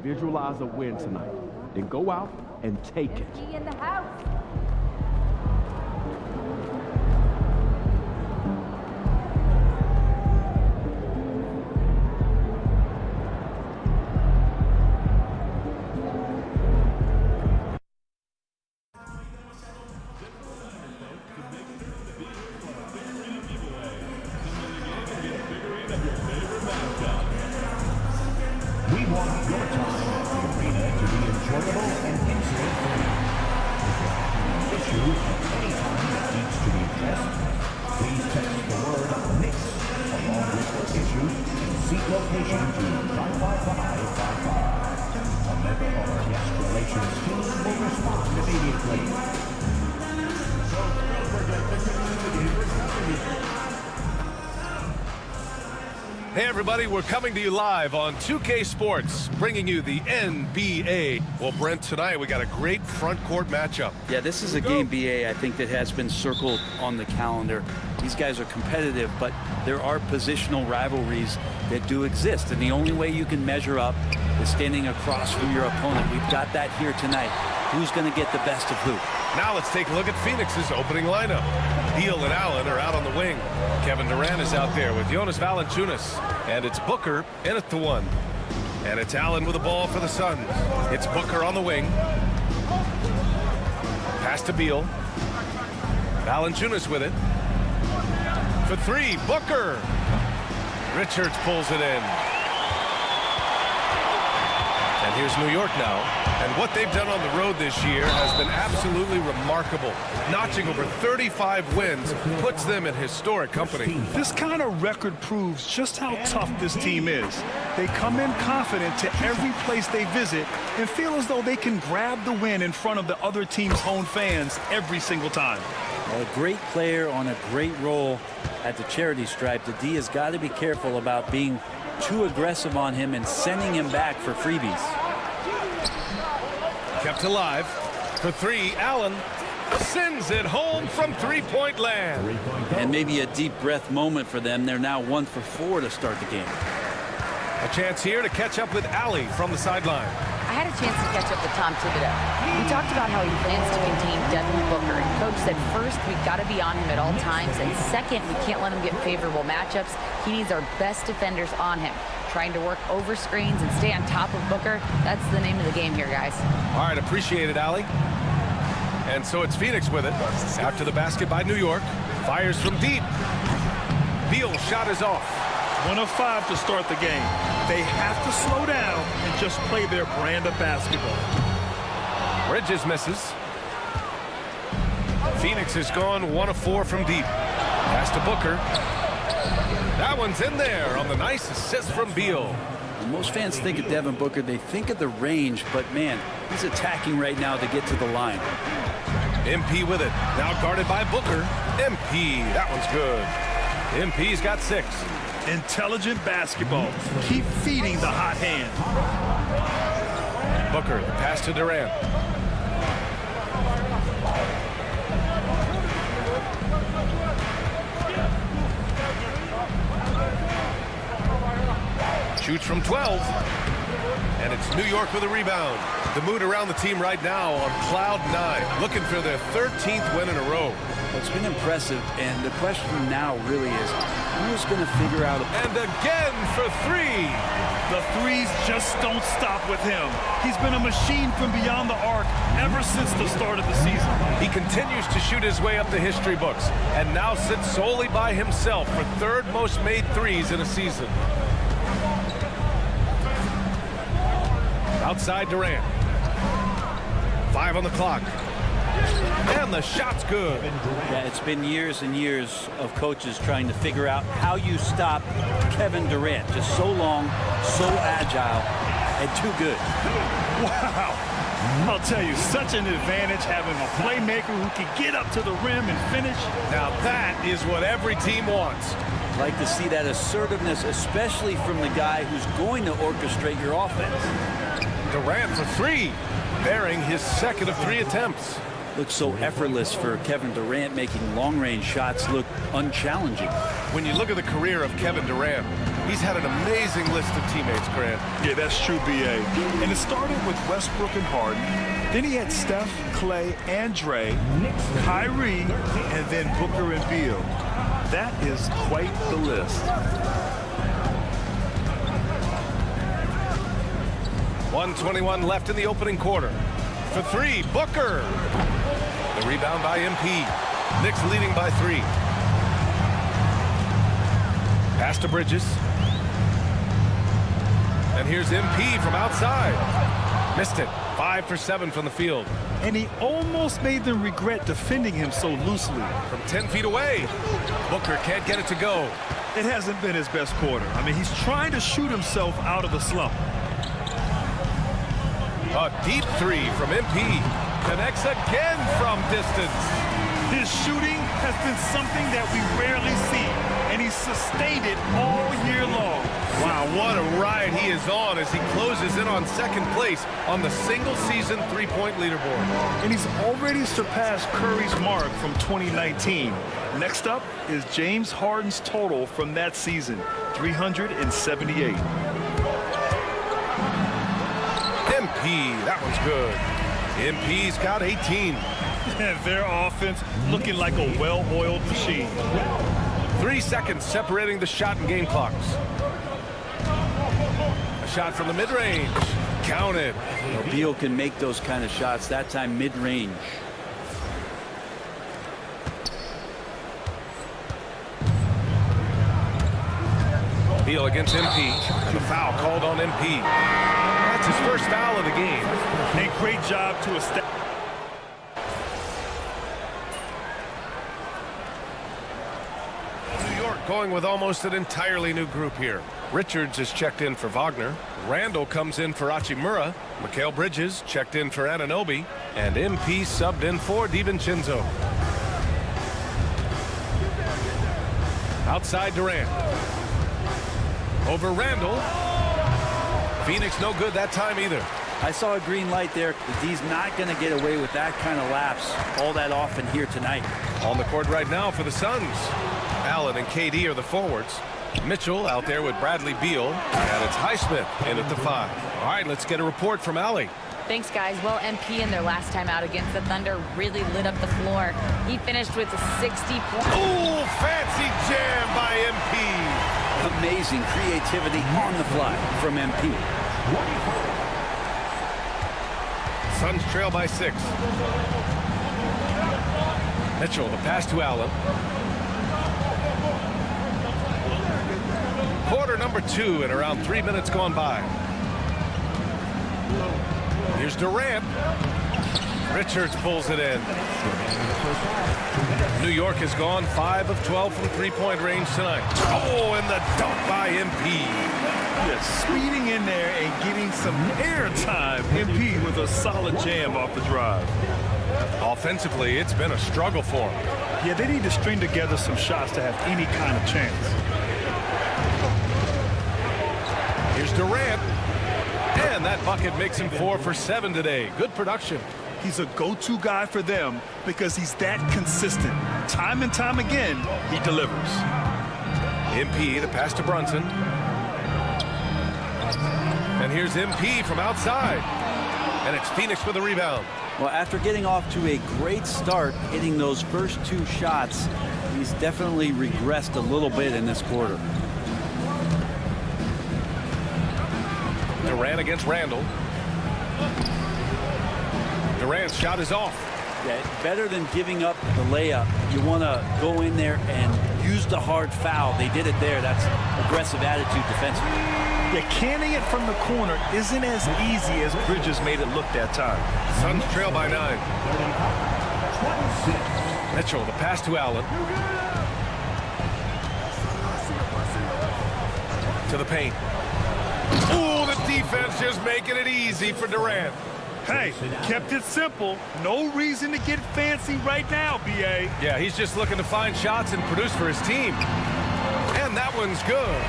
Visualize a win tonight. Then go out and take it. In the house. We want your time at the arena to be enjoyable and incident-free. If you have an issue at any time that needs to be addressed, please text the word NICS along with your issue and seat location to 55555. A member of our guest relations team will respond immediately. So don't forget the community for something. Hey everybody, we're coming to you live on 2K Sports, bringing you the NBA. Well, Brent, tonight we got a great front court matchup. Yeah, this is a game, BA, I think that has been circled on the calendar. These guys are competitive, but there are positional rivalries that do exist, and the only way you can measure up is standing across from your opponent. We've got that here tonight. Who's going to get the best of who? Now let's take a look at Phoenix's opening lineup. Beal and Allen are out on the wing. Kevin Durant is out there with Jonas Valanciunas. And it's Booker in at the 1. And it's Allen with the ball for the Suns. It's Booker on the wing. Pass to Beal. Valanciunas with it. For 3, Booker. Richards pulls it in. And here's New York now. And what they've done on the road this year has been absolutely remarkable. Notching over 35 wins puts them in historic company. This kind of record proves just how tough this team is. They come in confident to every place they visit and feel as though they can grab the win in front of the other team's home fans every single time. Well, a great player on a great role at the charity stripe. The D has got to be careful about being too aggressive on him and sending him back for freebies. Kept alive. For 3, Allen sends it home from three-point land. And maybe a deep breath moment for them. They're now 1 for 4 to start the game. A chance here to catch up with Allie from the sideline. I had a chance to catch up with Tom Thibodeau. We talked about how he plans to contain Devin Booker. And Coach said, first, we've got to be on him at all times. And second, we can't let him get favorable matchups. He needs our best defenders on him. Trying to work over screens and stay on top of Booker. That's the name of the game here, guys. All right, appreciate it, Allie. And so it's Phoenix with it. After the basket by New York. Fires from deep. Beal's shot is off. 1 of 5 to start the game. They have to slow down and just play their brand of basketball. Bridges misses. Phoenix has gone 1 of 4 from deep. Pass to Booker. That one's in there on the nice assist from Beal. When most fans think of Devin Booker, they think of the range, but man, he's attacking right now to get to the line. MP with it. Now guarded by Booker. MP, that one's good. MP's got 6. Intelligent basketball. Keep feeding the hot hand. Booker, the pass to Durant. Shoots from 12. And it's New York with a rebound. The mood around the team right now on cloud 9, looking for their 13th win in a row. Well, it's been impressive, and the question now really is, who's going to figure out? And again for 3. The threes just don't stop with him. He's been a machine from beyond the arc ever since the start of the season. He continues to shoot his way up the history books and now sits solely by himself for 3rd most made threes in a season. Outside Durant. 5 on the clock. And the shot's good. Yeah, it's been years and years of coaches trying to figure out how you stop Kevin Durant. Just so long, so agile, and too good. Wow. I'll tell you, such an advantage having a playmaker who can get up to the rim and finish. Now that is what every team wants. I'd like to see that assertiveness, especially from the guy who's going to orchestrate your offense. Durant for 3, bearing his 2nd of 3 attempts. Looks so effortless for Kevin Durant, making long-range shots look unchallenging. When you look at the career of Kevin Durant, He's had an amazing list of teammates, Grant. Yeah, that's true, B.A. And it started with Westbrook and Harden. Then he had Steph, Clay, and Dre, Kyrie, and then Booker and Beal. That is quite the list. 1:21 left in the opening quarter. For three, Booker. The rebound by MP. Knicks leading by 3. Pass to Bridges. And here's MP from outside. Missed it. 5 for 7 from the field. And he almost made them regret defending him so loosely. From 10 feet away. Booker can't get it to go. It hasn't been his best quarter. I mean, he's trying to shoot himself out of the slump. A deep 3 from MP. Connects again from distance. His shooting has been something that we rarely see, and he's sustained it all year long. Wow, what a ride he is on as he closes in on second place on the single-season three-point leaderboard. And he's already surpassed Curry's mark from 2019. Next up is James Harden's total from that season, 378. MP, that one's good. MP's got 18. And their offense looking like a well-oiled machine. 3 seconds separating the shot and game clocks. A shot from the mid-range. Counted. Beal can make those kind of shots, that time mid-range. Beal against MP. And the foul called on MP. That's his first foul of the game. A great job to establish. New York going with almost an entirely new group here. Richards is checked in for Wagner. Randall comes in for Hachimura. Mikal Bridges checked in for Anunoby. And MP subbed in for DiVincenzo. Outside Durant. Over Randall. Phoenix no good that time either. I saw a green light there. He's not going to get away with that kind of lapse all that often here tonight. On the court right now for the Suns. Allen and KD are the forwards. Mitchell out there with Bradley Beal. And it's Highsmith in at the 5. All right, let's get a report from Allie. Thanks, guys. Well, MP in their last time out against the Thunder really lit up the floor. He finished with 60 points. Ooh, fancy jam by MP. Amazing creativity on the fly from MP. Suns trail by 6. Mitchell, the pass to Allen. Quarter number 2 and around 3 minutes gone by. Here's Durant. Richards pulls it in. New York has gone 5 of 12 from three-point range tonight. Oh, and the dunk by MP. Yes, speeding in there and getting some air time. MP with a solid jam off the drive. Offensively, it's been a struggle for him. Yeah, they need to string together some shots to have any kind of chance. Here's Durant. And that bucket makes him 4 for 7 today. Good production. He's a go-to guy for them because he's that consistent. Time and time again, he delivers. MP, the pass to Brunson. And here's MP from outside. And it's Phoenix with a rebound. Well, after getting off to a great start, hitting those first 2 shots, he's definitely regressed a little bit in this quarter. Durant against Randall. Durant's shot is off. Yeah, better than giving up the layup. You want to go in there and use the hard foul. They did it there. That's aggressive attitude defensively. Yeah, canning it from the corner isn't as easy as Bridges made it look that time. Suns trail by 9. Mitchell, the pass to Allen. To the paint. Ooh, the defense just making it easy for Durant. Hey, kept it simple. No reason to get fancy right now, B.A. Yeah, he's just looking to find shots and produce for his team. And that one's good.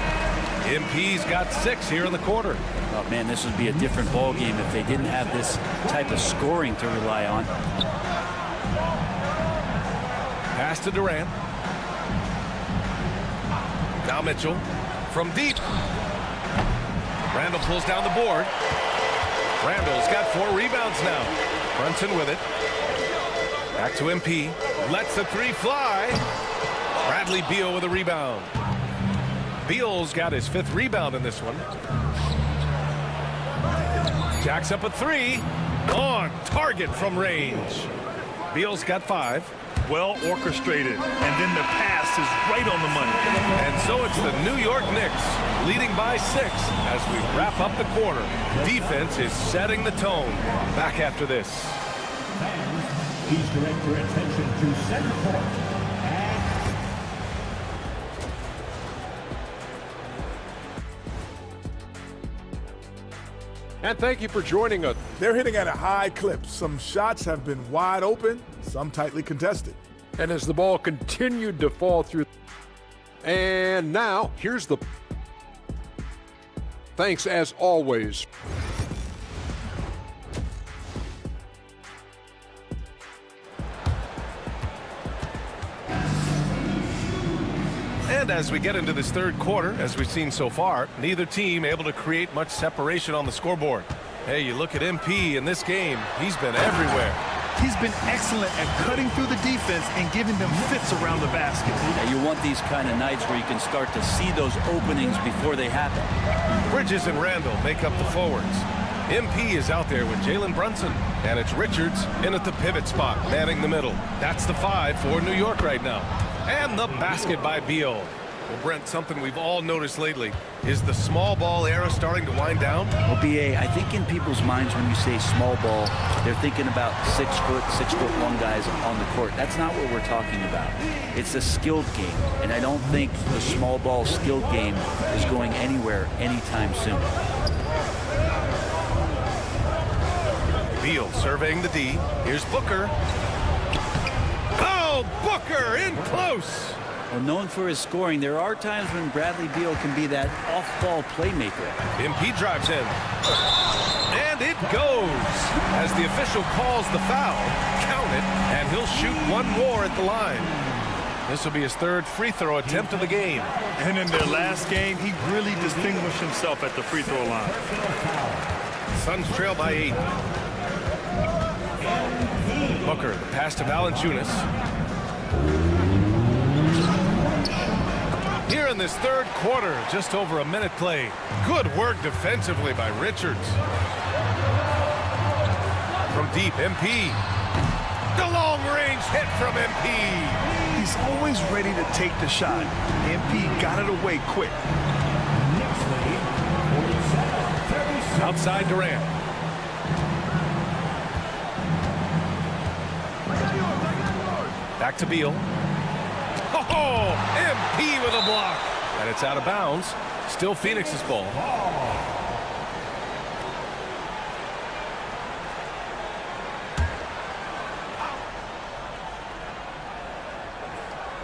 MP's got 6 here in the quarter. Oh, man, this would be a different ball game if they didn't have this type of scoring to rely on. Pass to Durant. Now Mitchell. From deep. Randall pulls down the board. Randall's got 4 rebounds now. Brunson with it. Back to MP. Lets the 3 fly. Bradley Beal with a rebound. Beal's got his 5th rebound in this one. Jacks up a 3. On target from range. Beal's got 5. Well orchestrated, and then the pass is right on the money. And so it's the New York Knicks leading by 6 as we wrap up the quarter. Defense is setting the tone. Back after this. Fans, please direct your attention to center court. And thank you for joining us. They're hitting at a high clip. Some shots have been wide open, some tightly contested. And as the ball continued to fall through. And now, here's the. Thanks as always. And as we get into this 3rd quarter, as we've seen so far, neither team able to create much separation on the scoreboard. Hey, you look at MP in this game, he's been everywhere. He's been excellent at cutting through the defense and giving them fits around the basket. Now, you want these kind of nights where you can start to see those openings before they happen. Bridges and Randall make up the forwards. MP is out there with Jalen Brunson, and it's Richards in at the pivot spot, manning the middle. That's the 5 for New York right now. And the basket by Beal. Well, Brent, something we've all noticed lately is the small ball era starting to wind down. Well, BA, I think in people's minds when you say small ball, they're thinking about 6'1" guys on the court. That's not what we're talking about. It's a skilled game, and I don't think the small ball skilled game is going anywhere anytime soon. Beal surveying the D. Here's Booker. Oh, Booker in close. Well, known for his scoring, there are times when Bradley Beal can be that off-ball playmaker. MP drives in. And it goes. As the official calls the foul, count it, and he'll shoot 1 more at the line. This will be his 3rd free throw attempt of the game. And in their last game, he really distinguished himself at the free throw line. Suns trail by 8. Booker, the pass to Valanciunas. Here in this 3rd quarter, just over a minute play. Good work defensively by Richards. From deep, MP. The long-range hit from MP. He's always ready to take the shot. MP got it away quick. Outside Durant. Back to Beal. Oh, MP with a block. And it's out of bounds. Still Phoenix's ball.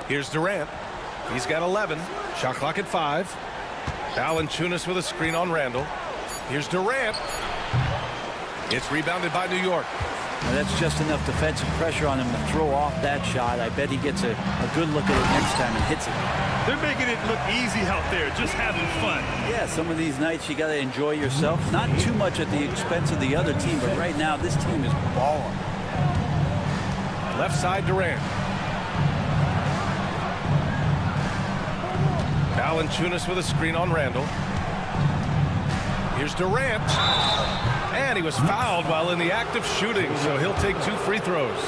Here's Durant. He's got 11. Shot clock at 5. Valanciunas with a screen on Randall. Here's Durant. It's rebounded by New York. Now, that's just enough defensive pressure on him to throw off that shot. I bet he gets a good look at it next time and hits it. They're making it look easy out there, just having fun. Yeah, some of these nights you got to enjoy yourself. Not too much at the expense of the other team, but right now this team is balling. Left side Durant. Valanciunas with a screen on Randall. Here's Durant. And he was fouled while in the act of shooting, so he'll take 2 free throws.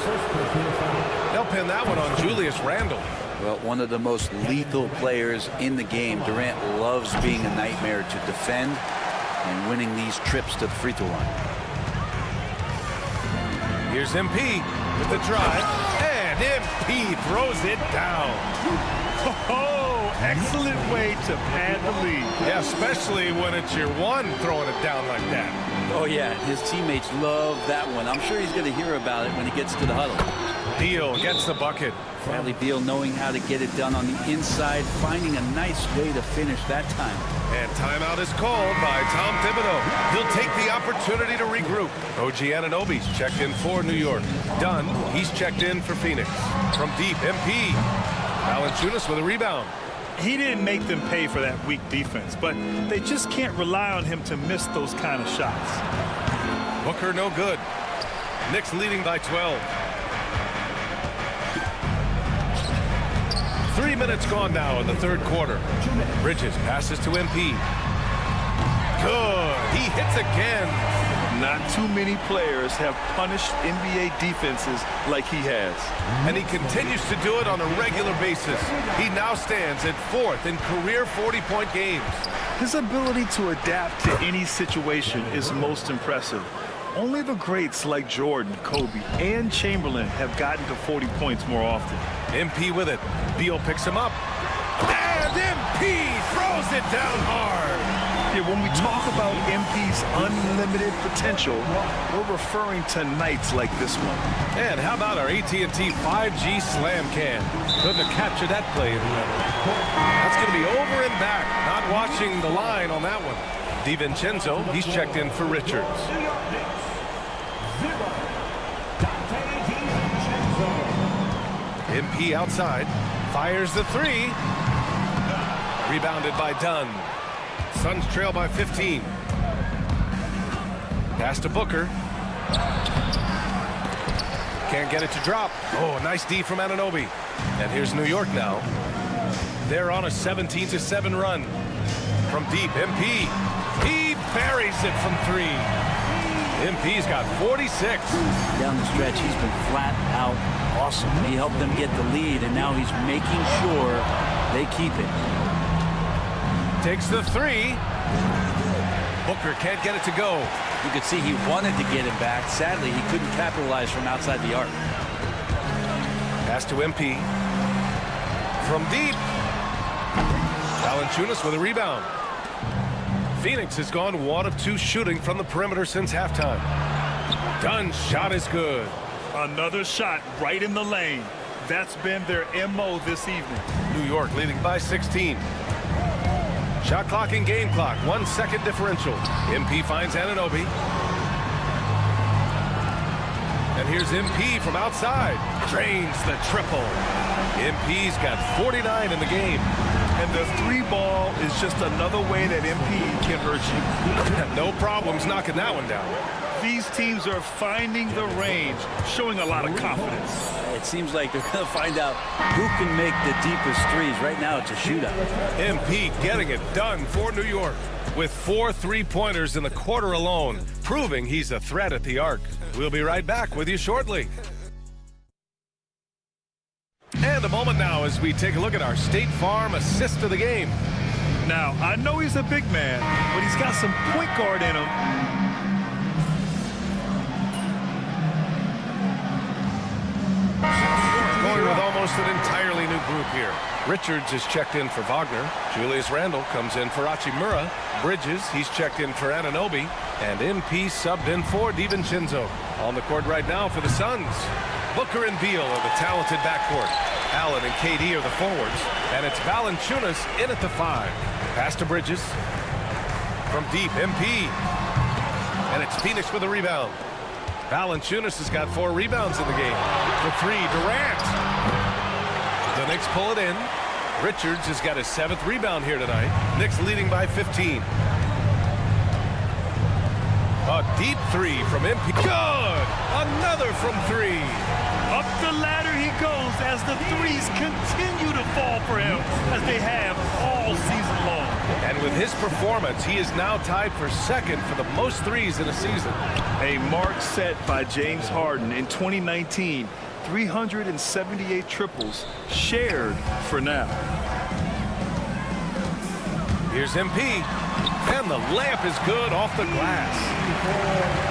They'll pin that one on Julius Randle. Well, one of the most lethal players in the game. Durant loves being a nightmare to defend and winning these trips to the free throw line. Here's MP with the drive, and MP throws it down. Oh, excellent way to pad the lead. Yeah, especially when it's your one throwing it down like that. Oh, yeah, his teammates love that one. I'm sure he's going to hear about it when he gets to the huddle. Beal gets the bucket. Bradley Beal knowing how to get it done on the inside, finding a nice way to finish that time. And timeout is called by Tom Thibodeau. He'll take the opportunity to regroup. OG Anunoby's checked in for New York. Dunn, he's checked in for Phoenix. From deep, MP. Valanciunas with a rebound. He didn't make them pay for that weak defense, but they just can't rely on him to miss those kind of shots. Booker no good. Knicks leading by 12. 3 minutes gone now in the third quarter. Bridges passes to MP. Good. He hits again. Not too many players have punished NBA defenses like he has. And he continues to do it on a regular basis. He now stands at 4th in career 40-point games. His ability to adapt to any situation is most impressive. Only the greats like Jordan, Kobe, and Chamberlain have gotten to 40 points more often. MP with it. Beal picks him up. And MP throws it down hard. Yeah, when we talk about MP's unlimited potential, we're referring to nights like this one. And how about our AT&T 5G Slam Can? Couldn't have captured that play in the middle. That's going to be over and back. Not watching the line on that one. DiVincenzo, he's checked in for Richards. MP outside, fires the three. Rebounded by Dunn. Suns trail by 15. Pass to Booker. Can't get it to drop. Oh, nice D from Anunoby. And here's New York now. They're on a 17-7 run. From deep, MP. He buries it from 3. MP's got 46. Down the stretch, he's been flat out awesome. He helped them get the lead, and now he's making sure they keep it. Takes the 3. Booker can't get it to go. You could see he wanted to get it back. Sadly, he couldn't capitalize from outside the arc. Pass to MP. From deep. Valanciunas with a rebound. Phoenix has gone 1 of 2 shooting from the perimeter since halftime. Dunn's shot is good. Another shot right in the lane. That's been their MO this evening. New York leading by 16. Shot clock and game clock, 1 second differential. MP finds Anunoby. And here's MP from outside. Drains the triple. MP's got 49 in the game. And the 3 ball is just another way that MP can hurt you. No problems knocking that one down. These teams are finding the range, showing a lot of confidence. It seems like they're going to find out who can make the deepest threes. Right now, it's a shootout. MP getting it done for New York with 4 3-pointers in the quarter alone, proving he's a threat at the arc. We'll be right back with you shortly. And a moment now as we take a look at our State Farm assist of the game. Now, I know he's a big man, but he's got some point guard in him. Going with almost an entirely new group here. Richards is checked in for Wagner. Julius Randle comes in for Hachimura. Bridges, he's checked in for Anunoby. And MP subbed in for DiVincenzo. On the court right now for the Suns. Booker and Beal are the talented backcourt. Allen and KD are the forwards. And it's Valanciunas in at the 5. Pass to Bridges. From deep, MP. And it's Phoenix with a rebound. Valanciunas has got 4 rebounds in the game. For 3, Durant. The Knicks pull it in. Richards has got his 7th rebound here tonight. Knicks leading by 15. A deep 3 from MP. Good! Another from 3. Up the ladder he goes as the threes continue to fall for him, as they have all season long. And with his performance, he is now tied for 2nd for the most threes in a season. A mark set by James Harden in 2019. 378 triples shared for now. Here's MP. And the layup is good off the glass.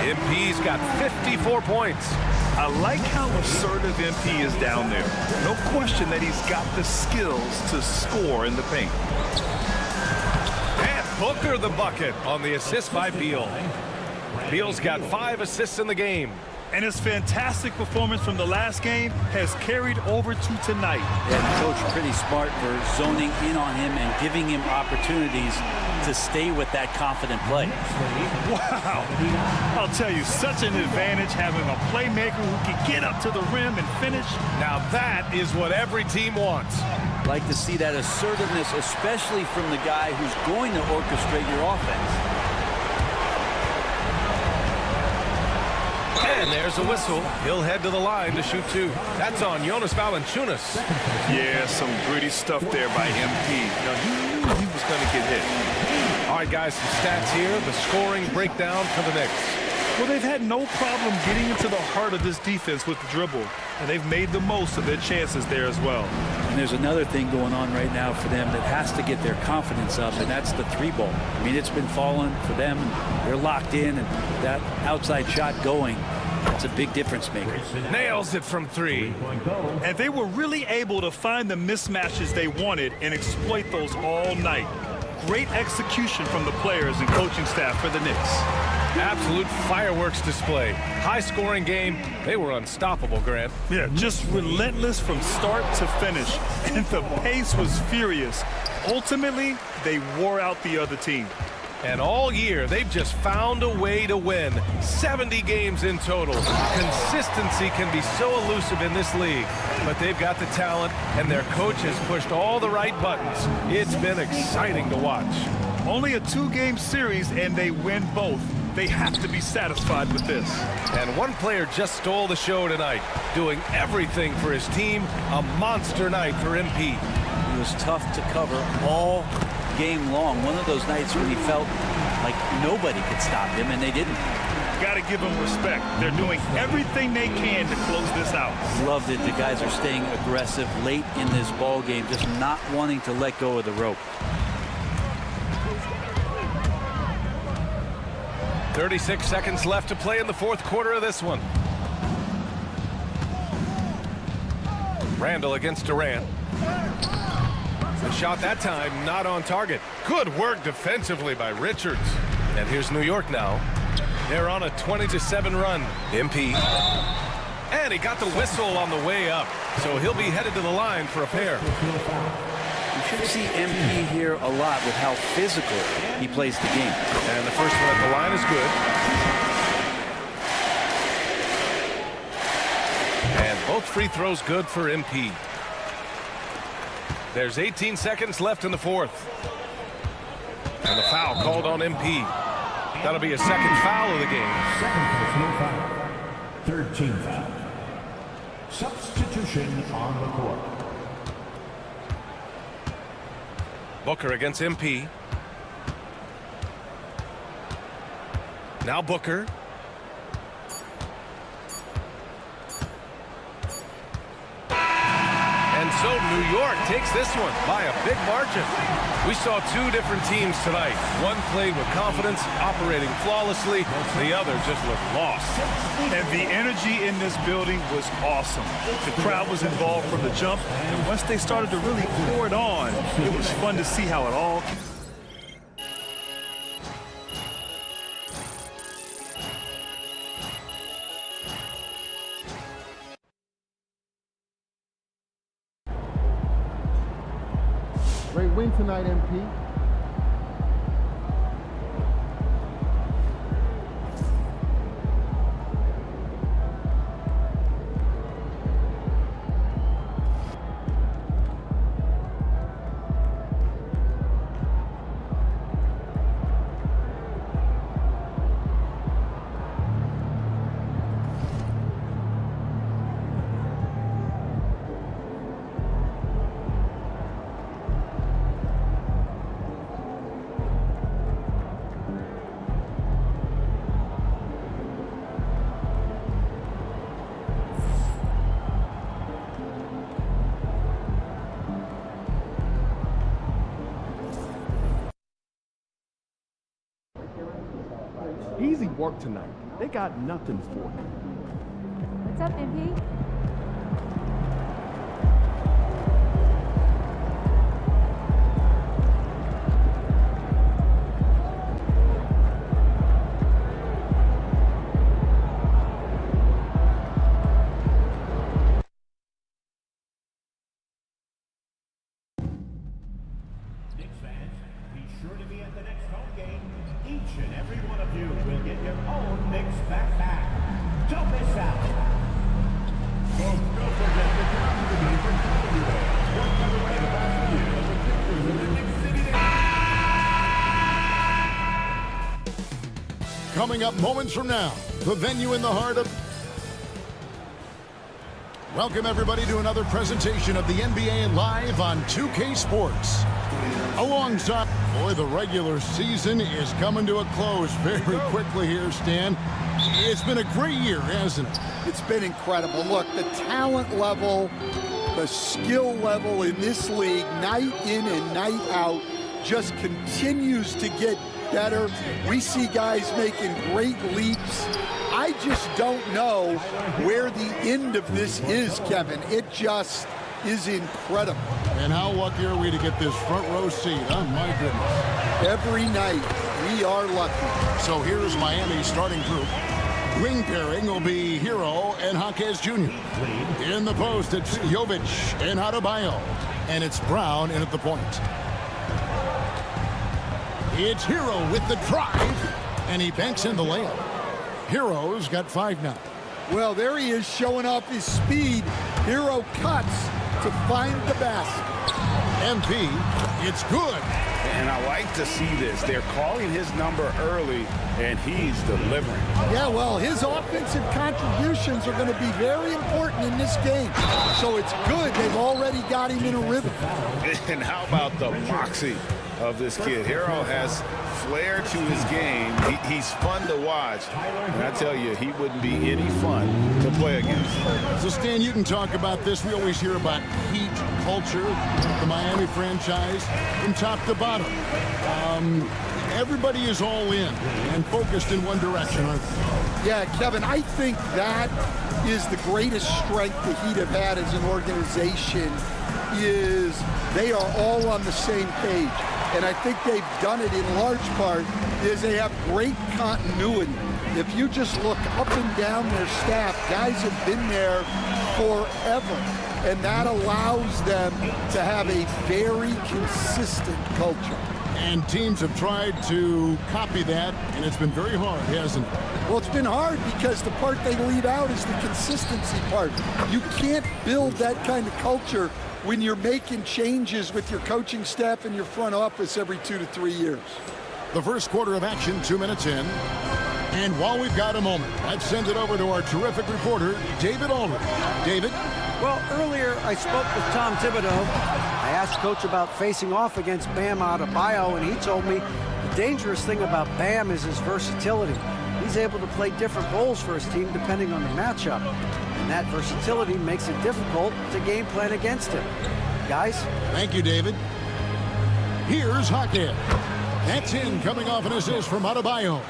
MP's got 54 points. I like how assertive MP is down there. No question that he's got the skills to score in the paint. And Booker the bucket on the assist by Beal. Beal's got 5 assists in the game. And his fantastic performance from the last game has carried over to tonight. Yeah, the coach pretty smart for zoning in on him and giving him opportunities to stay with that confident play. Wow. I'll tell you, such an advantage having a playmaker who can get up to the rim and finish. Now that is what every team wants. Like to see that assertiveness, especially from the guy who's going to orchestrate your offense. And there's a whistle. He'll head to the line to shoot 2. That's on Jonas Valanciunas. Yeah, some gritty stuff there by MP. Now, he knew he was going to get hit. All right, guys, some stats here. The scoring breakdown for the Knicks. Well, they've had no problem getting into the heart of this defense with the dribble, and they've made the most of their chances there as well. And there's another thing going on right now for them that has to get their confidence up, and that's the 3-ball. I mean, it's been falling for them, and they're locked in, and that outside shot going, that's a big difference maker. Nails it from 3. And they were really able to find the mismatches they wanted and exploit those all night. Great execution from the players and coaching staff for the Knicks. Absolute fireworks display. High-scoring game. They were unstoppable, Grant. Yeah, just relentless from start to finish. And the pace was furious. Ultimately, they wore out the other team. And all year, they've just found a way to win. 70 games in total. Consistency can be so elusive in this league, but they've got the talent, and their coach has pushed all the right buttons. It's been exciting to watch. Only a 2-game series, and they win both. They have to be satisfied with this. And one player just stole the show tonight, doing everything for his team. A monster night for MP. It was tough to cover all game long. One of those nights when he felt like nobody could stop him, and they didn't. Got to give them respect. They're doing everything they can to close this out. Loved it. The guys are staying aggressive late in this ball game, just not wanting to let go of the rope. 36 seconds left to play in the 4th quarter of this one. Randall against Durant. The shot that time not on target. Good work defensively by Richards. And here's New York now. They're on a 20-7 run. MP. And he got the whistle on the way up. So he'll be headed to the line for a pair. You should see MP here a lot with how physical he plays the game. And the first one at the line is good. And both free throws good for MP. There's 18 seconds left in the 4th. And the foul called on MP. That'll be a second foul of the game. Second personal foul. 3rd team foul. Substitution on the court. Booker against MP. Now Booker. And so New York takes this one by a big margin. We saw 2 different teams tonight. One played with confidence, operating flawlessly. The other just looked lost. And the energy in this building was awesome. The crowd was involved from the jump, and once they started to really pour it on, it was fun to see how it all came. Great win tonight, MP. Easy work tonight. They got nothing for you. What's up, MP? Knicks fans, be sure to be at the next home game. Each and every one of you will get your own Knicks backpack. Don't miss out. coming up moments from now. The venue in the heart of... Welcome, everybody, to another presentation of the NBA Live on 2K Sports. Alongside... Boy, the regular season is coming to a close very quickly here, Stan. It's been a great year, hasn't it? It's been incredible. Look, the talent level, the skill level in this league, night in and night out, just continues to get better. We see guys making great leaps. I just don't know where the end of this is, Kevin. It just is incredible. And how lucky are we to get this front row seat? Oh, my goodness. Every night, we are lucky. So here's Miami's starting group. Wing pairing will be Hero and Jaquez Jr. In the post, it's Jovic and Adebayo. And it's Brown in at the point. It's Hero with the drive, and he banks in the layup. Hero's got 5 now. Well, there he is showing off his speed. Hero cuts to find the basket. MP, it's good. And I like to see this. They're calling his number early, and he's delivering. Yeah, well, his offensive contributions are going to be very important in this game. So it's good they've already got him in a rhythm. And how about the moxie of this kid? Hero has flair to his game. He's fun to watch. And I tell you, he wouldn't be any fun to play against. So, Stan, you can talk about this. We always hear about Heat culture, the Miami franchise, from top to bottom. Everybody is all in and focused in one direction, aren't they? Yeah, Kevin, I think that is the greatest strength the Heat have had as an organization, is they are all on the same page. And I think they've done it in large part is they have great continuity. If you just look up and down their staff, guys have been there forever. And that allows them to have a very consistent culture. And teams have tried to copy that, and it's been very hard, hasn't it? Well, it's been hard because the part they leave out is the consistency part. You can't build that kind of culture when you're making changes with your coaching staff and your front office every 2 to 3 years. The first quarter of action, 2 minutes in. And while we've got a moment, let's send it over to our terrific reporter, David Aldridge. David? Well, earlier I spoke with Tom Thibodeau. I asked Coach about facing off against Bam Adebayo, and he told me the dangerous thing about Bam is his versatility. He's able to play different roles for his team depending on the matchup. And that versatility makes it difficult to game plan against him. Guys? Thank you, David. Here's Jaquez. That's in, coming off an assist from Adebayo.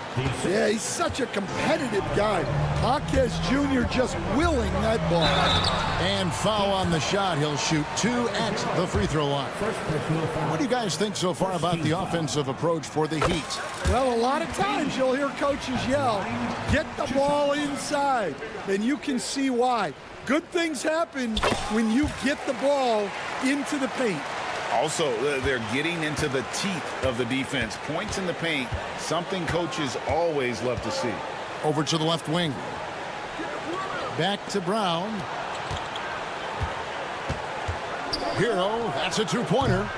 Yeah, he's such a competitive guy. Jaquez Jr. just willing that ball. And foul on the shot. He'll shoot 2 at the free throw line. What do you guys think so far about the offensive approach for the Heat? Well, a lot of times you'll hear coaches yell, get the ball inside. And you can see why. Good things happen when you get the ball into the paint. Also, they're getting into the teeth of the defense. Points in the paint, something coaches always love to see. Over to the left wing. Back to Brown. Hero, that's a 2-pointer.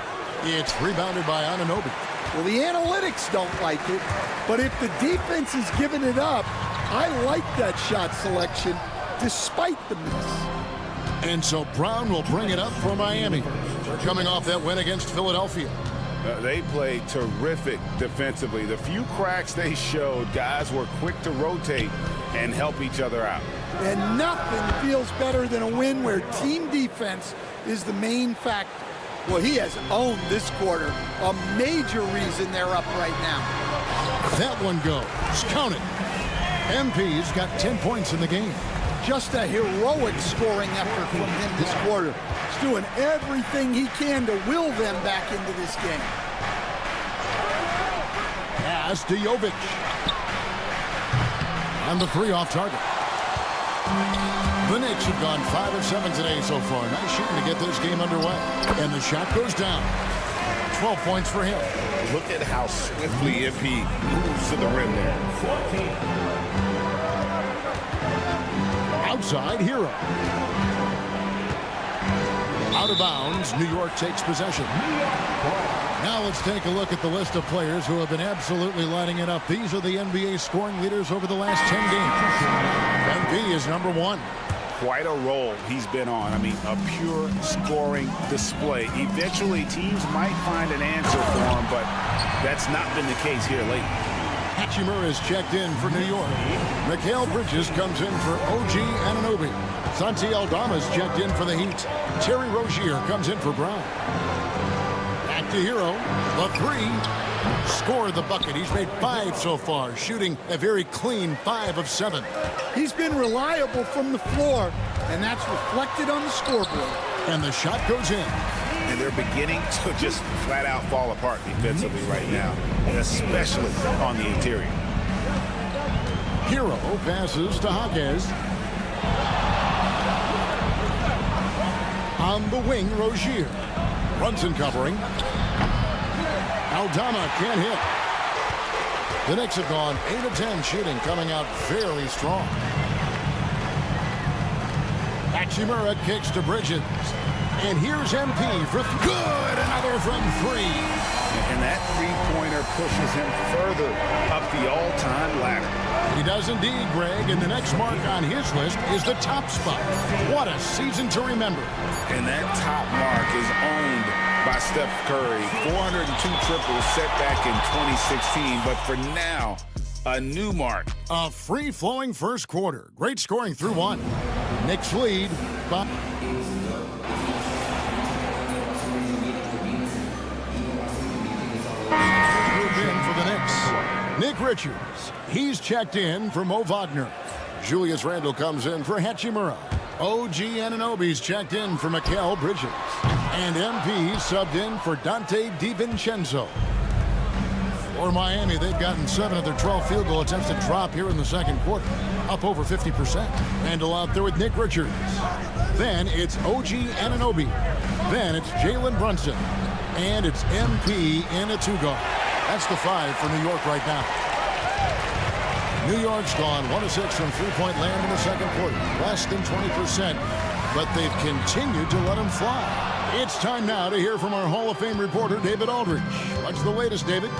It's rebounded by Anunoby. Well, the analytics don't like it, but if the defense is giving it up, I like that shot selection despite the miss. And so Brown will bring it up for Miami. They're coming off that win against Philadelphia. They played terrific defensively. The few cracks they showed, guys were quick to rotate and help each other out. And nothing feels better than a win where team defense is the main factor. Well, he has owned this quarter, a major reason they're up right now. That one goes. Count it. MP's got 10 points in the game. Just a heroic scoring effort from him this quarter. He's doing everything he can to will them back into this game. Pass to Jovic. And the 3 off target. The Knicks have gone 5 of 7 today so far. Nice shooting to get this game underway. And the shot goes down. 12 points for him. Look at how swiftly MP moves to the rim there. Outside, Hero. Out of bounds, New York takes possession. Now let's take a look at the list of players who have been absolutely lighting it up. These are the NBA scoring leaders over the last 10 games. MP is number 1. Quite a role he's been on. I mean, a pure scoring display. Eventually, teams might find an answer for him, but that's not been the case here lately. Hachimura is checked in for New York. Mikal Bridges comes in for OG Anunoby. Santi Aldama is checked in for the Heat. Terry Rozier comes in for Brown. Back to Hero. The 3. Scored the bucket. He's made 5 so far, shooting a very clean 5 of 7. He's been reliable from the floor, and that's reflected on the scoreboard. And the shot goes in. And they're beginning to just flat out fall apart defensively right now, and especially on the interior. Hero passes to Jaquez. On the wing, Rozier. Brunson covering. Aldama can't hit. The Knicks have gone 8 of 10 shooting, coming out very strong. Hachimura kicks to Bridges. And here's MP for good. Another from 3. And that three-pointer pushes him further up the all-time ladder. He does indeed, Greg. And the next mark on his list is the top spot. What a season to remember. And that top mark is owned by Steph Curry. 402 triples set back in 2016. But for now, a new mark. A free-flowing first quarter. Great scoring through 1. Knicks lead by... for the Knicks. Nick Richards. He's checked in for Mo Wagner. Julius Randle comes in for Hachimura. OG Anunoby's checked in for Mikal Bridges. And MP subbed in for Dante DiVincenzo. For Miami, they've gotten 7 of their 12 field goal attempts to drop here in the second quarter. Up over 50%. Randle out there with Nick Richards. Then it's OG Anunoby. Then it's Jalen Brunson. And it's MP in a 2-guard. That's the 5 for New York right now. New York's gone 1 of 6 from three-point land in the second quarter. Less than 20%, but they've continued to let them fly. It's time now to hear from our Hall of Fame reporter, David Aldridge. What's the latest, David?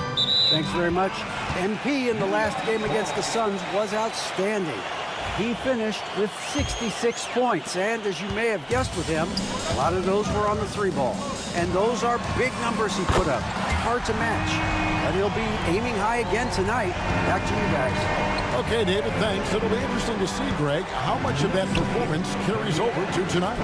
Thanks very much. MP in the last game against the Suns was outstanding. He finished with 66 points, and as you may have guessed with him, a lot of those were on the 3-ball. And those are big numbers he put up. Hard to match. But he'll be aiming high again tonight. Back to you guys. Okay, David, thanks. It'll be interesting to see, Greg, how much of that performance carries over to tonight.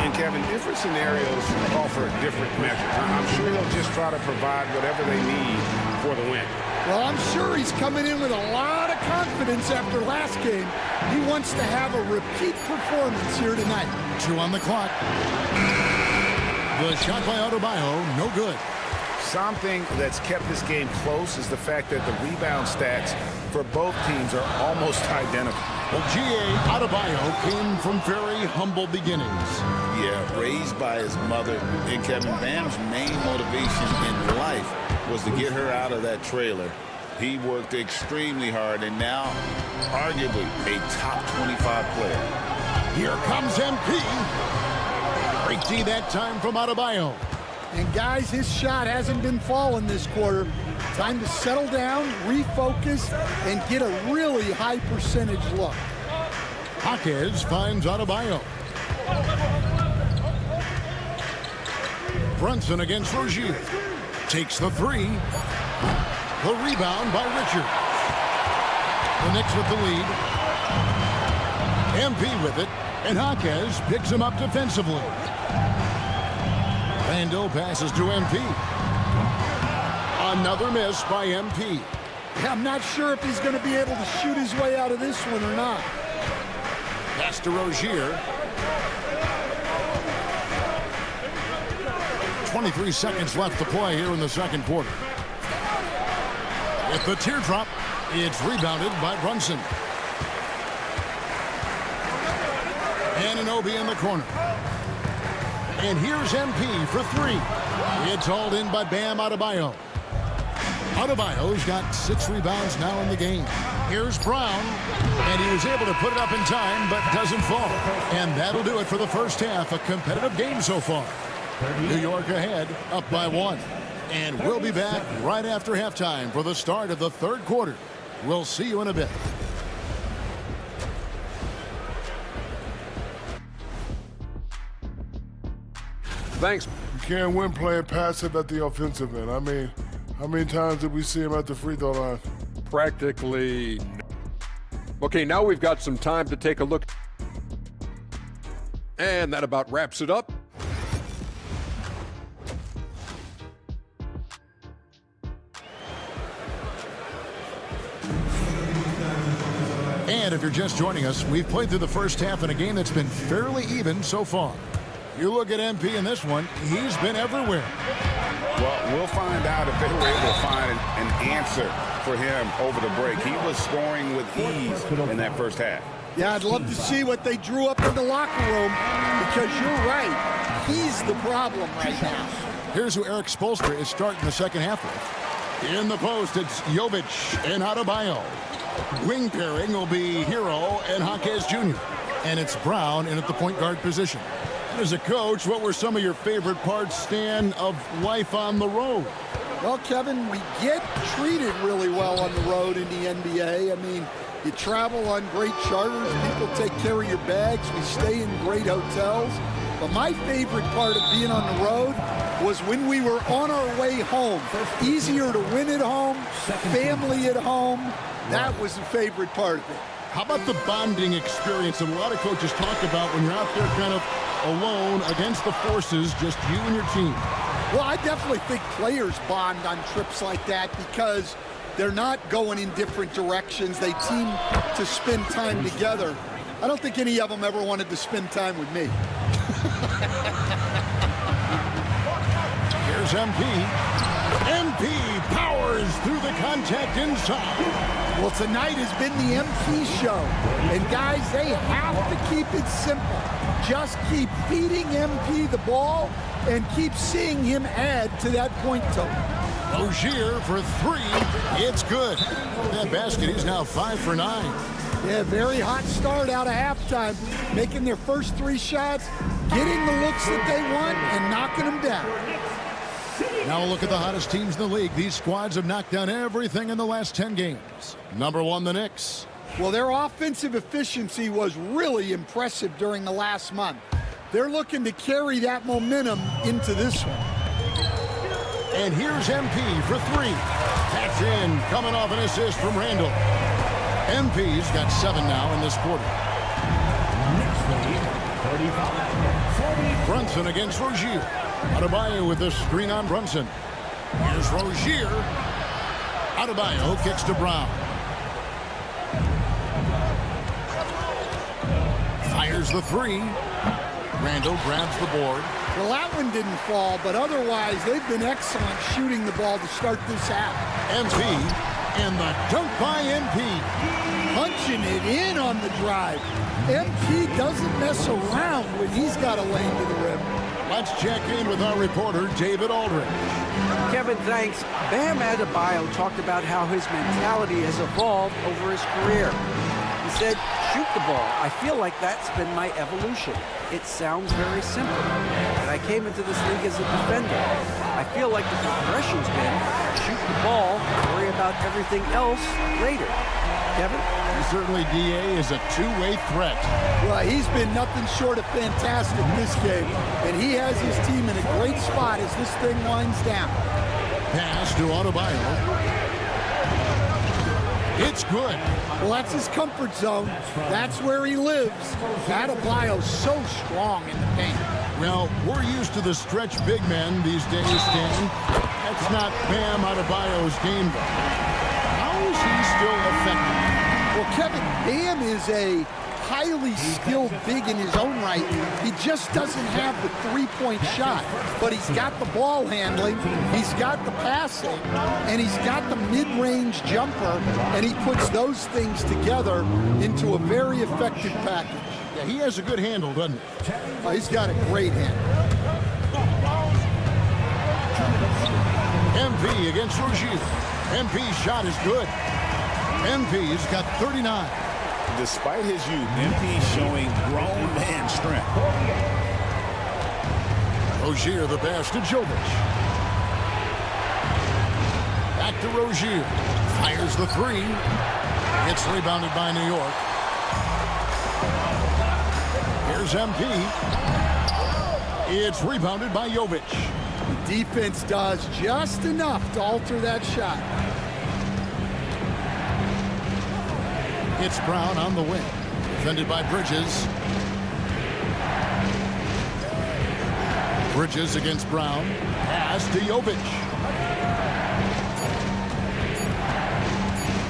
And Kevin, different scenarios offer different measures. I'm sure he'll just try to provide whatever they need for the win. Well, I'm sure he's coming in with a lot of confidence after last game. He wants to have a repeat performance here tonight. 2 on the clock. The shot by Adebayo, no good. Something that's kept this game close is the fact that the rebound stats for both teams are almost identical. Well, G.A. Adebayo came from very humble beginnings. Yeah, raised by his mother. And Kevin, Bam's main motivation in life was to get her out of that trailer. He worked extremely hard and now arguably a top 25 player. Here comes MP. Great D that time from Adebayo. And guys, his shot hasn't been falling this quarter. Time to settle down, refocus, and get a really high percentage look. Jaquez finds Adebayo. Brunson against Rozier. Takes the 3. The rebound by Richards. The Knicks with the lead. MP with it. And Jaquez picks him up defensively. Randle passes to MP. Another miss by MP. I'm not sure if he's going to be able to shoot his way out of this one or not. Pass to Rozier. 23 seconds left to play here in the second quarter. With the teardrop, it's rebounded by Brunson. Anunoby in the corner. And here's MP for 3. It's hauled in by Bam Adebayo. Adebayo's got 6 rebounds now in the game. Here's Brown, and he is able to put it up in time, but doesn't fall. And that'll do it for the first half. A competitive game so far. New York ahead, up by 1. And we'll be back right after halftime for the start of the third quarter. We'll see you in a bit. Thanks. You can't win playing passive at the offensive end. I mean, how many times did we see him at the free throw line? Practically. Okay, now we've got some time to take a look. And that about wraps it up. And if you're just joining us, we've played through the first half in a game that's been fairly even so far. You look at MP in this one, he's been everywhere. Well, we'll find out if they were able to find an answer for him over the break. He was scoring with ease in that first half. Yeah, I'd love to see what they drew up in the locker room, because you're right. He's the problem right now. Here's who Eric Spoelstra is starting the second half with. In the post, it's Jovic and Adebayo. Wing pairing will be Hero and Jaquez Jr. And it's Brown in at the point guard position. As a coach, what were some of your favorite parts, Stan, of life on the road? Well, Kevin, we get treated really well on the road in the NBA. I mean, you travel on great charters. People take care of your bags. We stay in great hotels. But my favorite part of being on the road was when we were on our way home. Easier to win at home, family at home. That was the favorite part of it. How about the bonding experience that a lot of coaches talk about when you're out there kind of alone against the forces, just you and your team? Well, I definitely think players bond on trips like that because they're not going in different directions. They team to spend time together. I don't think any of them ever wanted to spend time with me. Here's MP. MP powers through the contact inside. Well, tonight has been the MP show. And guys, they have to keep it simple. Just keep feeding MP the ball and keep seeing him add to that point total. Rozier for 3. It's good. That basket, he's now 5 for 9. Yeah, very hot start out of halftime. Making their first 3 shots, getting the looks that they want, and knocking them down. Now look at the hottest teams in the league. These squads have knocked down everything in the last 10 games. Number 1, the Knicks. Well, their offensive efficiency was really impressive during the last month. They're looking to carry that momentum into this one. And here's MP for 3. That's in, coming off an assist from Randall. MP's got 7 now in this quarter. Brunson against Rozier. Adebayo with the screen on Brunson. Here's Rozier. Adebayo kicks to Brown. Fires the 3. Randall grabs the board. Well, that one didn't fall, but otherwise they've been excellent shooting the ball to start this half. MP and the dunk by MP. Punching it in on the drive. MP doesn't mess around when he's got a lane to the rim. Let's check in with our reporter, David Aldridge. Kevin, thanks. Bam Adebayo talked about how his mentality has evolved over his career. He said, shoot the ball. I feel like that's been my evolution. It sounds very simple. And I came into this league as a defender. I feel like the progression's been shoot the ball, worry about everything else later. Kevin? Certainly, DA is a two-way threat. Well, he's been nothing short of fantastic this game, and he has his team in a great spot as this thing winds down. Pass to Adebayo. It's good. Well, that's his comfort zone. That's where he lives. Adebayo's so strong in the paint. Well, we're used to the stretch big men these days, Stan. That's not Bam Adebayo's game, though. How is he still effective? Well, Kevin, Bam is a highly skilled big in his own right. He just doesn't have the three-point shot, but he's got the ball handling, he's got the passing, and he's got the mid-range jumper, and he puts those things together into a very effective package. Yeah, he has a good handle, doesn't he? He's got a great handle. MP against Rozier. MP's shot is good. MP's got 39. Despite his youth, MP showing grown man strength. Rozier the pass to Jovic. Back to Rozier. Fires the three. It's rebounded by New York. Here's MP. It's rebounded by Jovic. The defense does just enough to alter that shot. It's Brown on the wing. Defended by Bridges. Bridges against Brown. Pass to Jovic.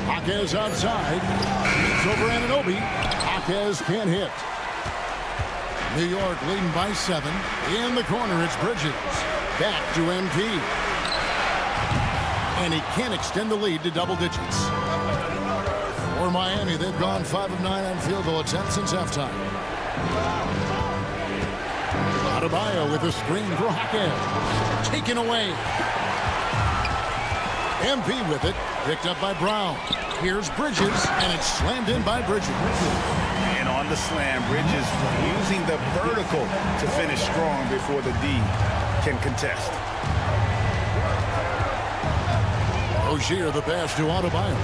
Jaquez outside. It's over Anunoby. Jaquez can't hit. New York leading by 7. In the corner, it's Bridges. Back to MP. And he can't extend the lead to double digits. For Miami, they've gone 5 of 9 on field goal attempts since halftime. Adebayo with a screen for Jaquez. Taken away. MP with it. Picked up by Brown. Here's Bridges, and it's slammed in by Bridges. And on the slam, Bridges using the vertical to finish strong before the D can contest. Rozier the pass to Adebayo.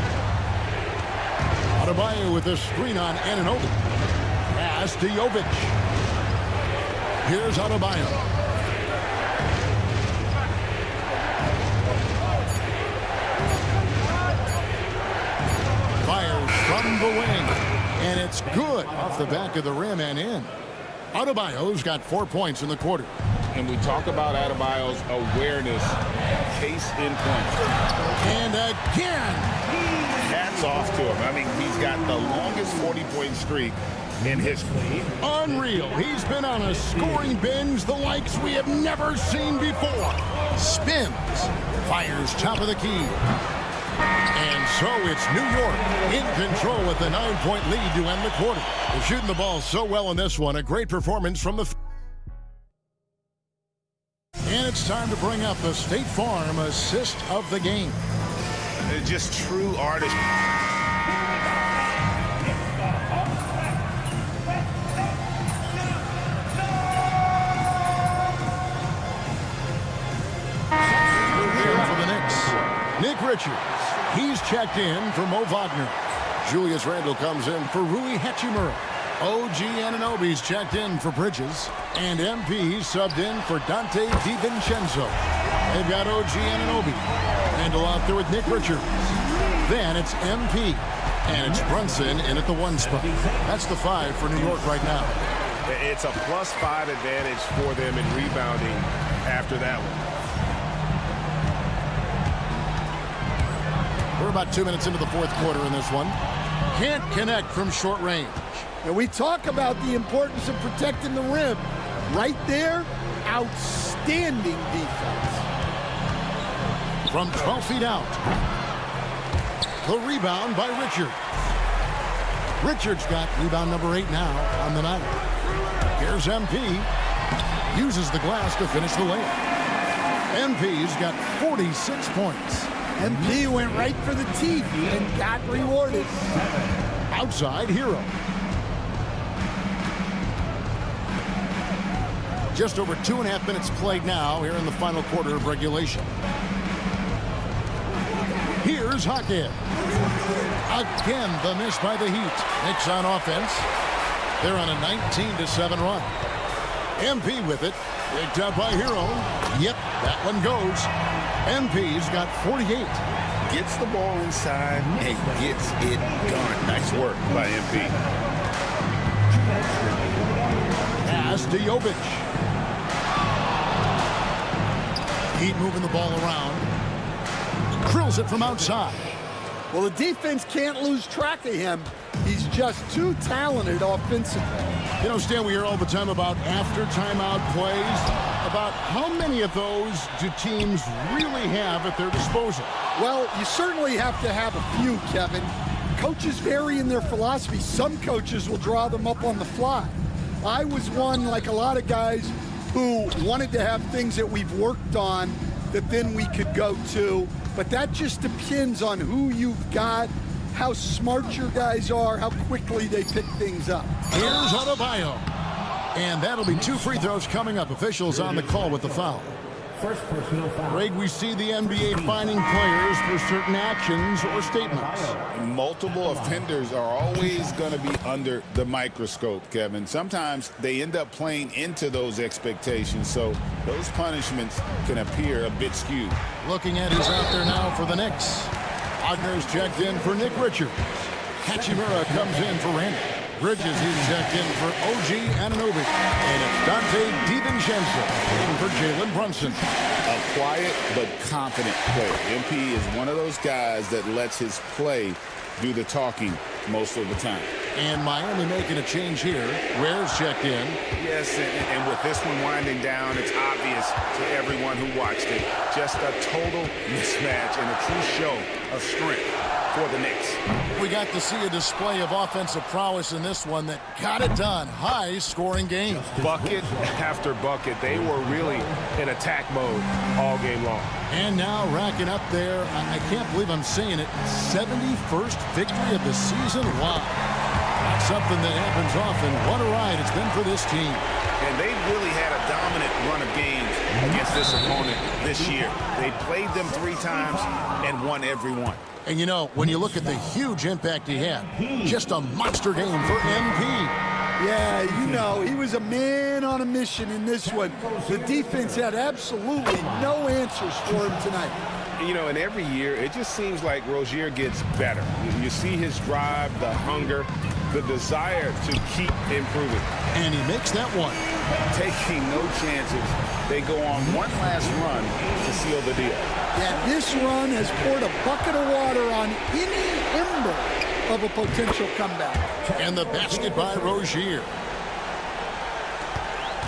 Adebayo with a screen on Anunoby. Pass to Jovic. Here's Adebayo. Fires from the wing. And it's good off the back of the rim and in. Adebayo's got 4 points in the quarter. And we talk about Adebayo's awareness. Case in point. And again. Hats off to him. I mean, he's got the longest 40-point streak in history. Unreal. He's been on a scoring binge the likes we have never seen before. Spins. Fires top of the key. And so it's New York in control with the 9-point lead to end the quarter. They're shooting the ball so well in this one. A great performance from the... And it's time to bring up the State Farm assist of the game. They're just true artists. Here for the Knicks, Nick Richards. He's checked in for Mo Wagner. Julius Randle comes in for Rui Hachimura. OG Anunoby's checked in for Bridges. And MP subbed in for Dante DiVincenzo. They've got OG Anunoby. Randle out there with Nick Richards. Then it's MP. And it's Brunson in at the 1 spot. That's the 5 for New York right now. It's a +5 advantage for them in rebounding after that one. We're about 2 minutes into the 4th quarter in this one. Can't connect from short range. And we talk about the importance of protecting the rim. Right there, outstanding defense. From 12 feet out. The rebound by Richards. Richards got rebound number 8 now on the night. Here's MP. Uses the glass to finish the layup. MP's got 46 points. MP went right for the teeth and got rewarded. Outside Hero. Just over 2.5 minutes played now here in the final quarter of regulation. Here's Jaquez. Again, the miss by the Heat. Knicks on offense. They're on a 19-7 run. MP with it. Picked up by Hero. Yep, that one goes. MP's got 48. Gets the ball inside and gets it done. Nice work by MP. Pass to Jovic. Heat moving the ball around. Drills it from outside. Well, the defense can't lose track of him. He's just too talented offensively. You know, Stan, we hear all the time about after timeout plays. About how many of those do teams really have at their disposal? Well, you certainly have to have a few, Kevin. Coaches vary in their philosophy. Some coaches will draw them up on the fly. I was one, like a lot of guys, who wanted to have things that we've worked on that then we could go to. But that just depends on who you've got how smart your guys are, how quickly they pick things up. Here's Adebayo. And that'll be 2 free throws coming up. Officials on the call with the foul. First personal foul. Greg, we see the NBA fining players for certain actions or statements. Multiple offenders are always going to be under the microscope, Kevin. Sometimes they end up playing into those expectations, so those punishments can appear a bit skewed. Looking at who's out there now for the Knicks. Wagner's checked in for Nick Richards. Hachimura comes in for Randy. Bridges is checked in for OG Anunoby. And it's Dante DiVincenzo in for Jalen Brunson. A quiet but confident player. MP is one of those guys that lets his play do the talking most of the time. And Miami making a change here. Ware's checked in. Yes, and with this one winding down, it's obvious to everyone who watched it. Just a total mismatch and a true show of strength for the Knicks. We got to see a display of offensive prowess in this one that got it done. High-scoring game. Bucket after bucket. They were really in attack mode all game long. And now racking up there, I can't believe I'm saying it, 71st victory of the season. Wow. Not something that happens often. What a ride it's been for this team. And they really had a dominant run of games against this opponent this year. They played them 3 times and won every one. And you know, when you look at the huge impact he had, just a monster game for MP. Yeah, you know, he was a man on a mission in this one. The defense had absolutely no answers for him tonight. You know, and every year, it just seems like Rozier gets better. You see his drive, the hunger, the desire to keep improving. And he makes that one. Taking no chances. They go on one last run to seal the deal. Yeah, this run has poured a bucket of water on any ember of a potential comeback. And the basket by Rozier.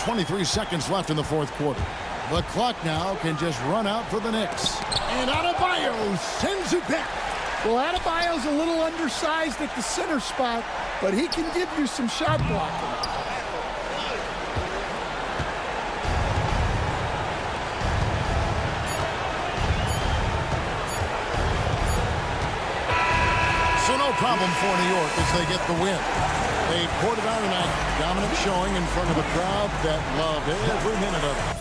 23 seconds left in the fourth quarter. The clock now can just run out for the Knicks. And Adebayo sends it back. Well, Adebayo's a little undersized at the center spot, but he can give you some shot blocking. So no problem for New York as they get the win. They poured it out tonight. Dominant showing in front of a crowd that loved every minute of it.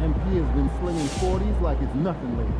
MP has been slinging 40s like it's nothing lately.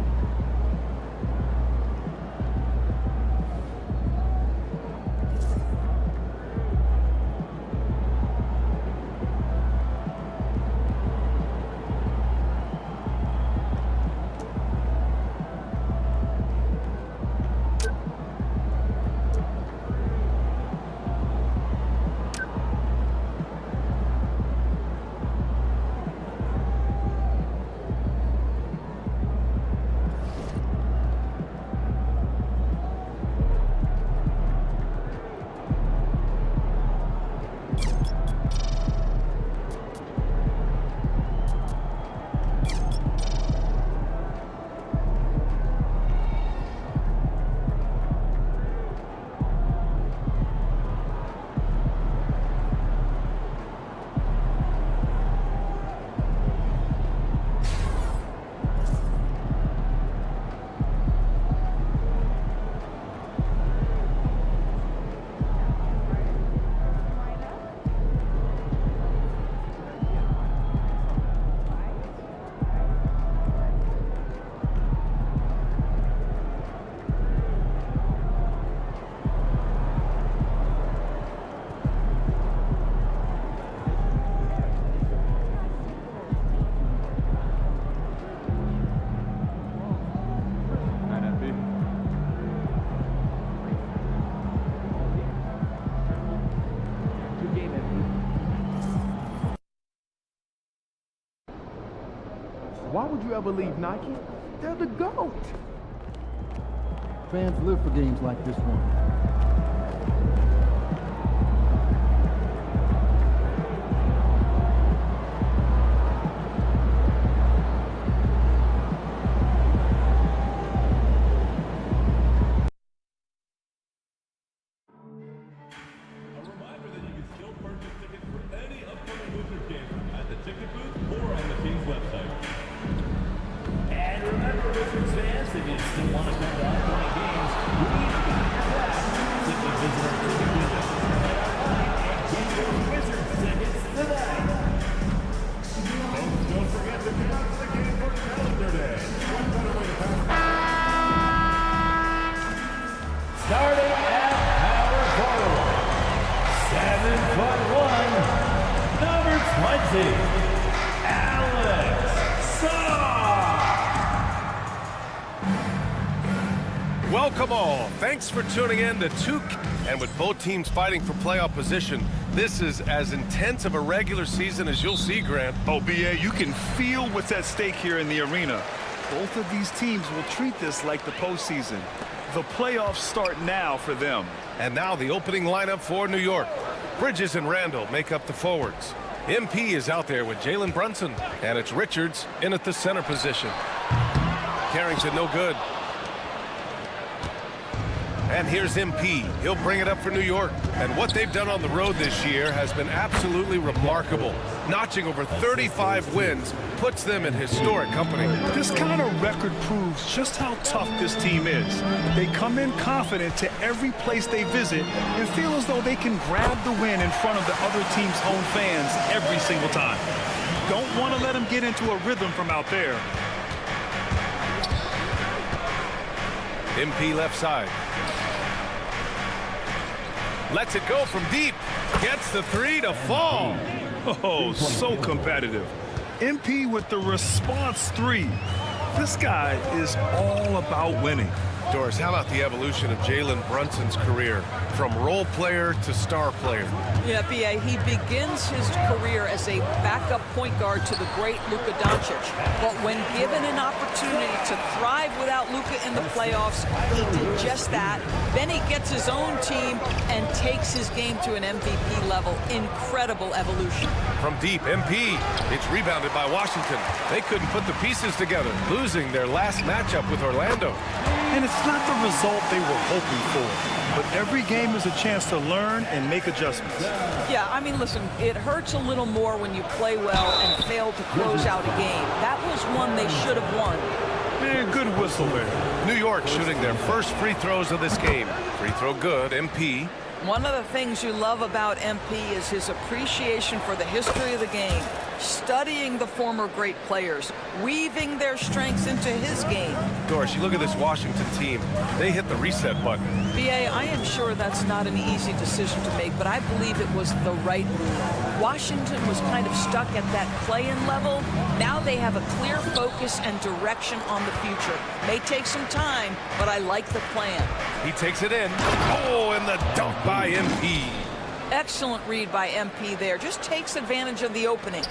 Why would you ever leave Nike? They're the GOAT. Fans live for games like this one. Starting at power forward, 7'1", number 20, Alex Saw. Welcome all. Thanks for tuning in to 2K. And with both teams fighting for playoff position, this is as intense of a regular season as you'll see, Grant. Oh, BA, you can feel what's at stake here in the arena. Both of these teams will treat this like the postseason. The playoffs start now for them. And now the opening lineup for New York. Bridges and Randall make up the forwards. MP is out there with Jalen Brunson, and it's Richards in at the center position. Carrington no good. And here's MP. He'll bring it up for New York. And what they've done on the road this year has been absolutely remarkable. Notching over 35 wins puts them in historic company. This kind of record proves just how tough this team is. They come in confident to every place they visit and feel as though they can grab the win in front of the other team's home fans every single time. Don't want to let them get into a rhythm from out there. MP left side. Lets it go from deep. Gets the three to fall. Oh, so competitive. MP with the response three. This guy is all about winning. Doris, how about the evolution of Jalen Brunson's career from role player to star player? Yeah, B.A., he begins his career as a backup point guard to the great Luka Doncic. But when given an opportunity to thrive without Luka in the playoffs, he did just that. Then he gets his own team and takes his game to an MVP level. Incredible evolution. From deep, MP. It's rebounded by Washington. They couldn't put the pieces together, losing their last matchup with Orlando. And it's not the result they were hoping for. But every game is a chance to learn and make adjustments. Yeah, I mean, listen, it hurts a little more when you play well and fail to close out a game. That was one they should have won. Good whistle there. New York shooting their first free throws of this game. Free throw good, MP. One of the things you love about MP is his appreciation for the history of the game, studying the former great players, weaving their strengths into his game. Doris, you look at this Washington team. They hit the reset button. B.A., I am sure that's not an easy decision to make, but I believe it was the right move. Washington was kind of stuck at that play-in level. Now they have a clear focus and direction on the future. May take some time, but I like the plan. He takes it in. Oh, and the dunk by MP. Excellent read by MP there. Just takes advantage of the opening.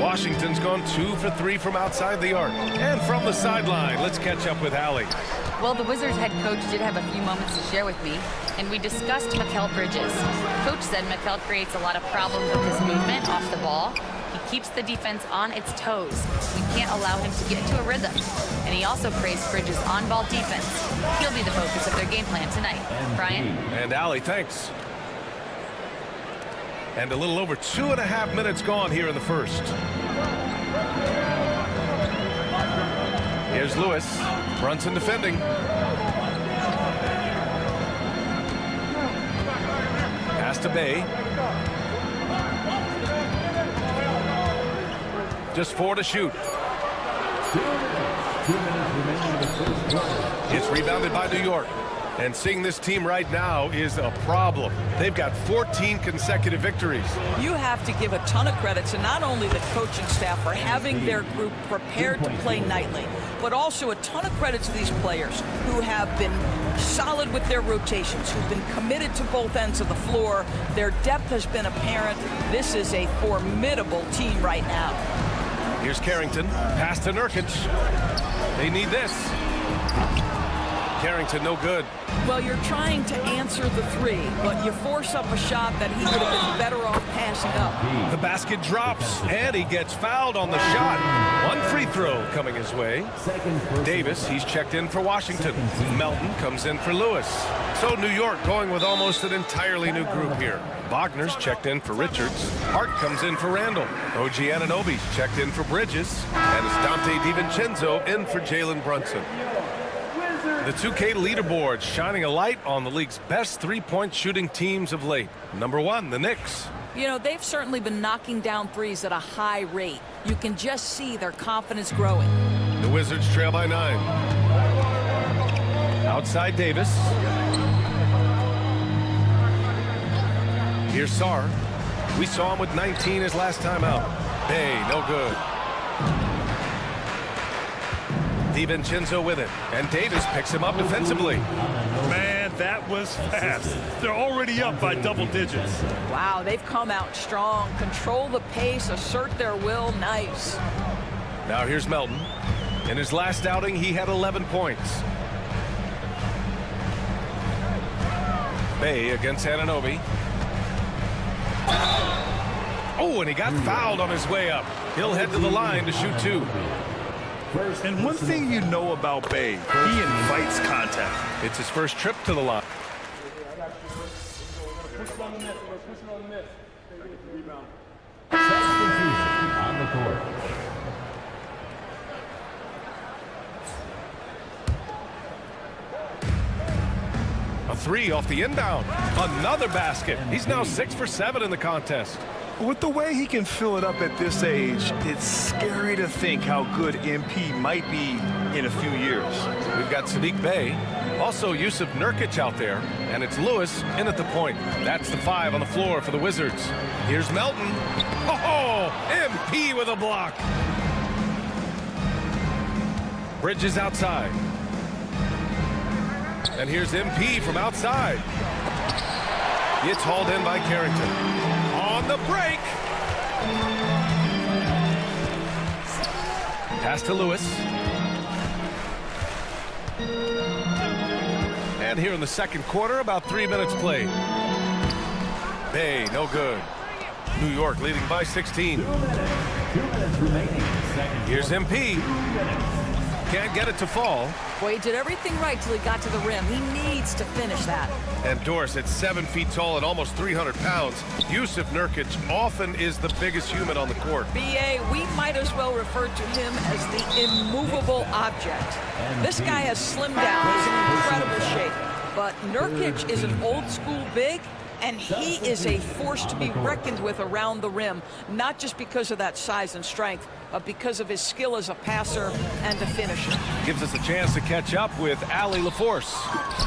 Washington's gone 2 for 3 from outside the arc. And from the sideline, let's catch up with Allie. Well, the Wizards head coach did have a few moments to share with me, and we discussed Mikal Bridges. Coach said Mikal creates a lot of problems with his movement off the ball. He keeps the defense on its toes. We can't allow him to get into a rhythm. And he also praised Bridges' on-ball defense. He'll be the focus of their game plan tonight. Brian? And Allie, thanks. And a little over 2.5 minutes gone here in the first. Here's Lewis. Brunson defending. Pass to Bay. Just 4 to shoot. It's rebounded by New York. And seeing this team right now is a problem. They've got 14 consecutive victories. You have to give a ton of credit to not only the coaching staff for having their group prepared to play nightly, but also a ton of credit to these players who have been solid with their rotations, who've been committed to both ends of the floor. Their depth has been apparent. This is a formidable team right now. Here's Carrington. Pass to Nurkic. They need this. Carrington, no good. Well, you're trying to answer the three, but you force up a shot that he would have been better off passing up. The basket drops, and he gets fouled on the shot. One free throw coming his way. Davis, he's checked in for Washington. Melton comes in for Lewis. So New York going with almost an entirely new group here. Wagner's checked in for Richards. Hart comes in for Randall. OG Anunoby's checked in for Bridges. And it's Dante DiVincenzo in for Jalen Brunson. The 2K leaderboard shining a light on the league's best three-point shooting teams of late. Number 1, the Knicks. You know, they've certainly been knocking down threes at a high rate. You can just see their confidence growing. The Wizards trail by 9. Outside Davis. Here's Sarr. We saw him with 19 his last time out. Bay, no good. DiVincenzo with it, and Davis picks him up defensively. Man, that was fast. They're already up by double digits. Wow, they've come out strong. Control the pace, assert their will. Nice. Now here's Melton. In his last outing, he had 11 points. Bay against Anunoby. Oh, and he got fouled on his way up. He'll head to the line to shoot 2. And one thing you know about Bay, he invites contact. It's his first trip to the line. On the court. A 3 off the inbound. Another basket. He's now 6 for 7 in the contest. With the way he can fill it up at this age, it's scary to think how good MP might be in a few years. We've got Sadiq Bey, also Yusuf Nurkic out there, and it's Lewis in at the point. That's the 5 on the floor for the Wizards. Here's Melton. Oh, MP with a block. Bridges outside. And here's MP from outside. It's hauled in by Carrington. On the break. Pass to Lewis. And here in the second quarter, about 3 minutes played. Bay, no good. New York leading by 16. 2 minutes remaining. Here's MP. Can't get it to fall. Boy, he did everything right till he got to the rim. He needs to finish that. And Doris at 7 feet tall and almost 300 pounds. Yusuf Nurkic often is the biggest human on the court. BA, we might as well refer to him as the immovable object. This guy has slimmed down. He's in incredible shape. But Nurkic is an old school big, and he is a force to be reckoned with around the rim, not just because of that size and strength, but because of his skill as a passer and a finisher. Gives us a chance to catch up with Allie LaForce.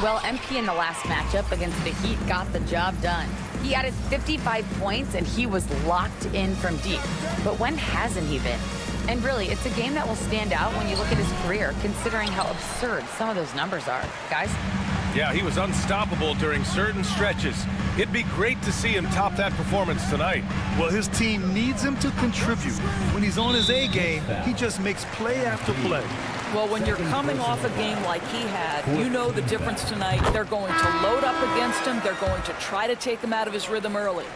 Well, MP in the last matchup against the Heat got the job done. He added 55 points, and he was locked in from deep. But when hasn't he been? And really, it's a game that will stand out when you look at his career, considering how absurd some of those numbers are. Guys? Yeah, he was unstoppable during certain stretches. It'd be great to see him top that performance tonight. Well, his team needs him to contribute. When he's on his A game, he just makes play after play. Well, when you're coming off a game like he had, you know the difference tonight. They're going to load up against him. They're going to try to take him out of his rhythm early.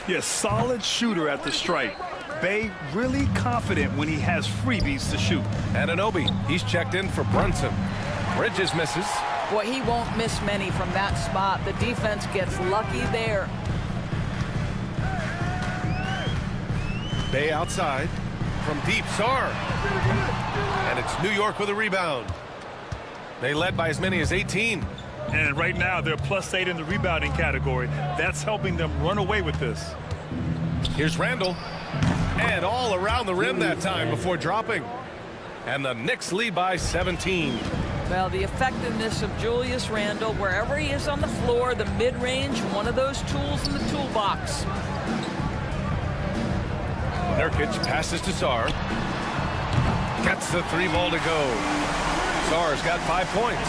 Yes, solid shooter at the stripe. Bay really confident when he has freebies to shoot. Anunoby, he's checked in for Brunson. Bridges misses. Boy, he won't miss many from that spot. The defense gets lucky there. Bay outside. From deep, Sarr. And it's New York with a rebound. They led by as many as 18. And right now, they're +8 in the rebounding category. That's helping them run away with this. Here's Randall. And all around the rim that time before dropping. And the Knicks lead by 17. Well, the effectiveness of Julius Randle, wherever he is on the floor, the mid-range, one of those tools in the toolbox. Nurkic passes to Sarr. Gets the 3 ball to go. Saar's got 5 points.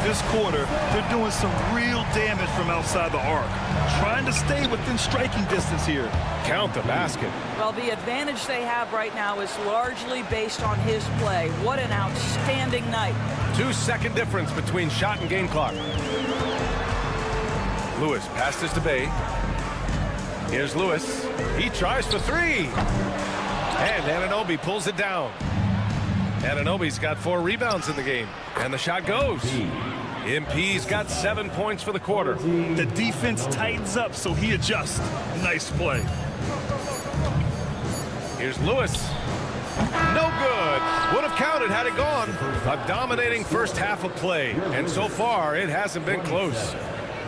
This quarter, they're doing some real damage from outside the arc. Trying to stay within striking distance here. Count the basket. Well, the advantage they have right now is largely based on his play. What an outstanding night. 2-second difference between shot and game clock. Lewis passes to Bay. Here's Lewis. He tries for 3. And Anunoby pulls it down. Anunoby's got 4 rebounds in the game. And the shot goes. MP's got 7 points for the quarter. The defense tightens up, so he adjusts. Nice play. Here's Lewis. No good. Would have counted had it gone. A dominating first half of play. And so far, it hasn't been close.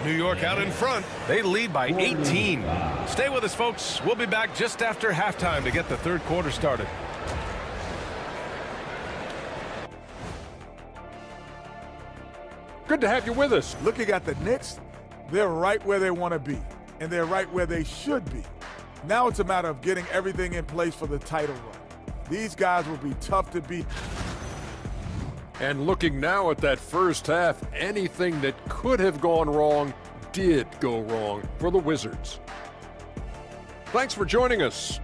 New York out in front. They lead by 18. Stay with us, folks. We'll be back just after halftime to get the third quarter started. Good to have you with us. Looking at the Knicks, they're right where they want to be, and they're right where they should be. Now it's a matter of getting everything in place for the title run. These guys will be tough to beat. And looking now at that first half, anything that could have gone wrong did go wrong for the Wizards. Thanks for joining us.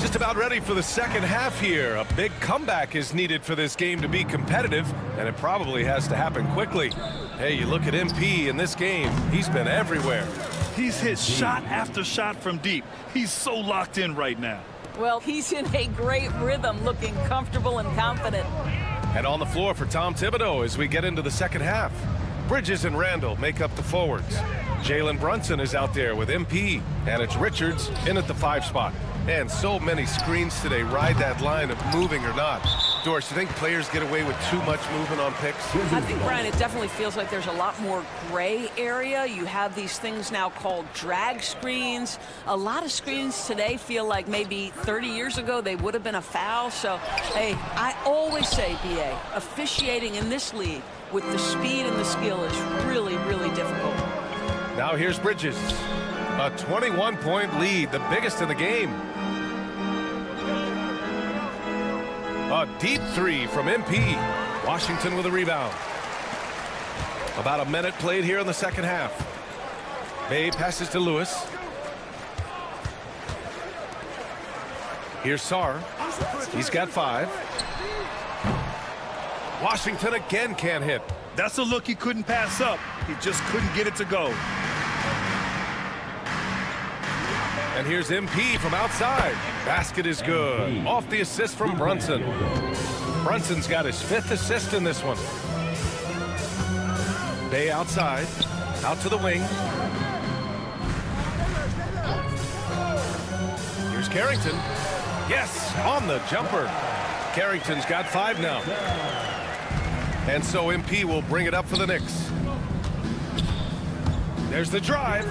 Just about ready for the second half here. A big comeback is needed for this game to be competitive, and it probably has to happen quickly. Hey, you look at MP in this game. He's been everywhere. He's hit shot after shot from deep. He's so locked in right now. Well, he's in a great rhythm, looking comfortable and confident. And on the floor for Tom Thibodeau as we get into the second half. Bridges and Randall make up the forwards. Jalen Brunson is out there with MP, and it's Richards in at the 5 spot. And so many screens today ride that line of moving or not. Doris, you think players get away with too much movement on picks? I think, Brian, it definitely feels like there's a lot more gray area. You have these things now called drag screens. A lot of screens today feel like maybe 30 years ago they would have been a foul. So, hey, I always say, BA, officiating in this league with the speed and the skill is really, really difficult. Now here's Bridges. A 21-point lead, the biggest in the game. A deep 3 from MP. Washington with a rebound. About a minute played here in the second half. Bay passes to Lewis. Here's Saar. He's got 5. Washington again can't hit. That's a look he couldn't pass up. He just couldn't get it to go. And here's MP from outside. Basket is good. Off the assist from Brunson. Brunson's got his 5th assist in this one. Bay outside. Out to the wing. Here's Carrington. Yes, on the jumper. Carrington's got 5 now. And so MP will bring it up for the Knicks. There's the drive.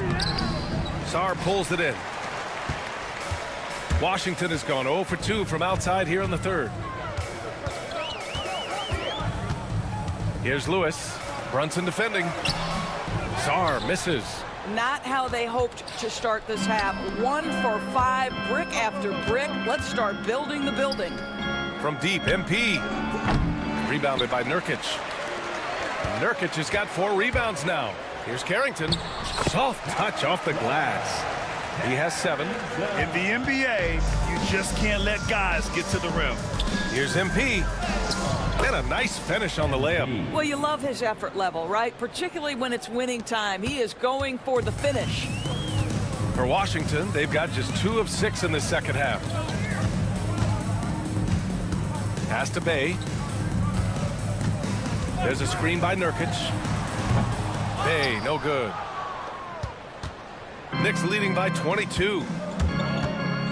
Saar pulls it in. Washington has gone 0 for 2 from outside here in the third. Here's Lewis. Brunson defending. Saar misses. Not how they hoped to start this half. 1 for 5, brick after brick. Let's start building the building. From deep, MP. Rebounded by Nurkic. Nurkic has got 4 rebounds now. Here's Carrington. Soft touch off the glass. He has 7. In the NBA, you just can't let guys get to the rim. Here's MP. And a nice finish on the layup. Well, you love his effort level, right? Particularly when it's winning time. He is going for the finish. For Washington, they've got just 2 of 6 in the second half. Pass to Bay. There's a screen by Nurkic. Bay, no good. Knicks leading by 22.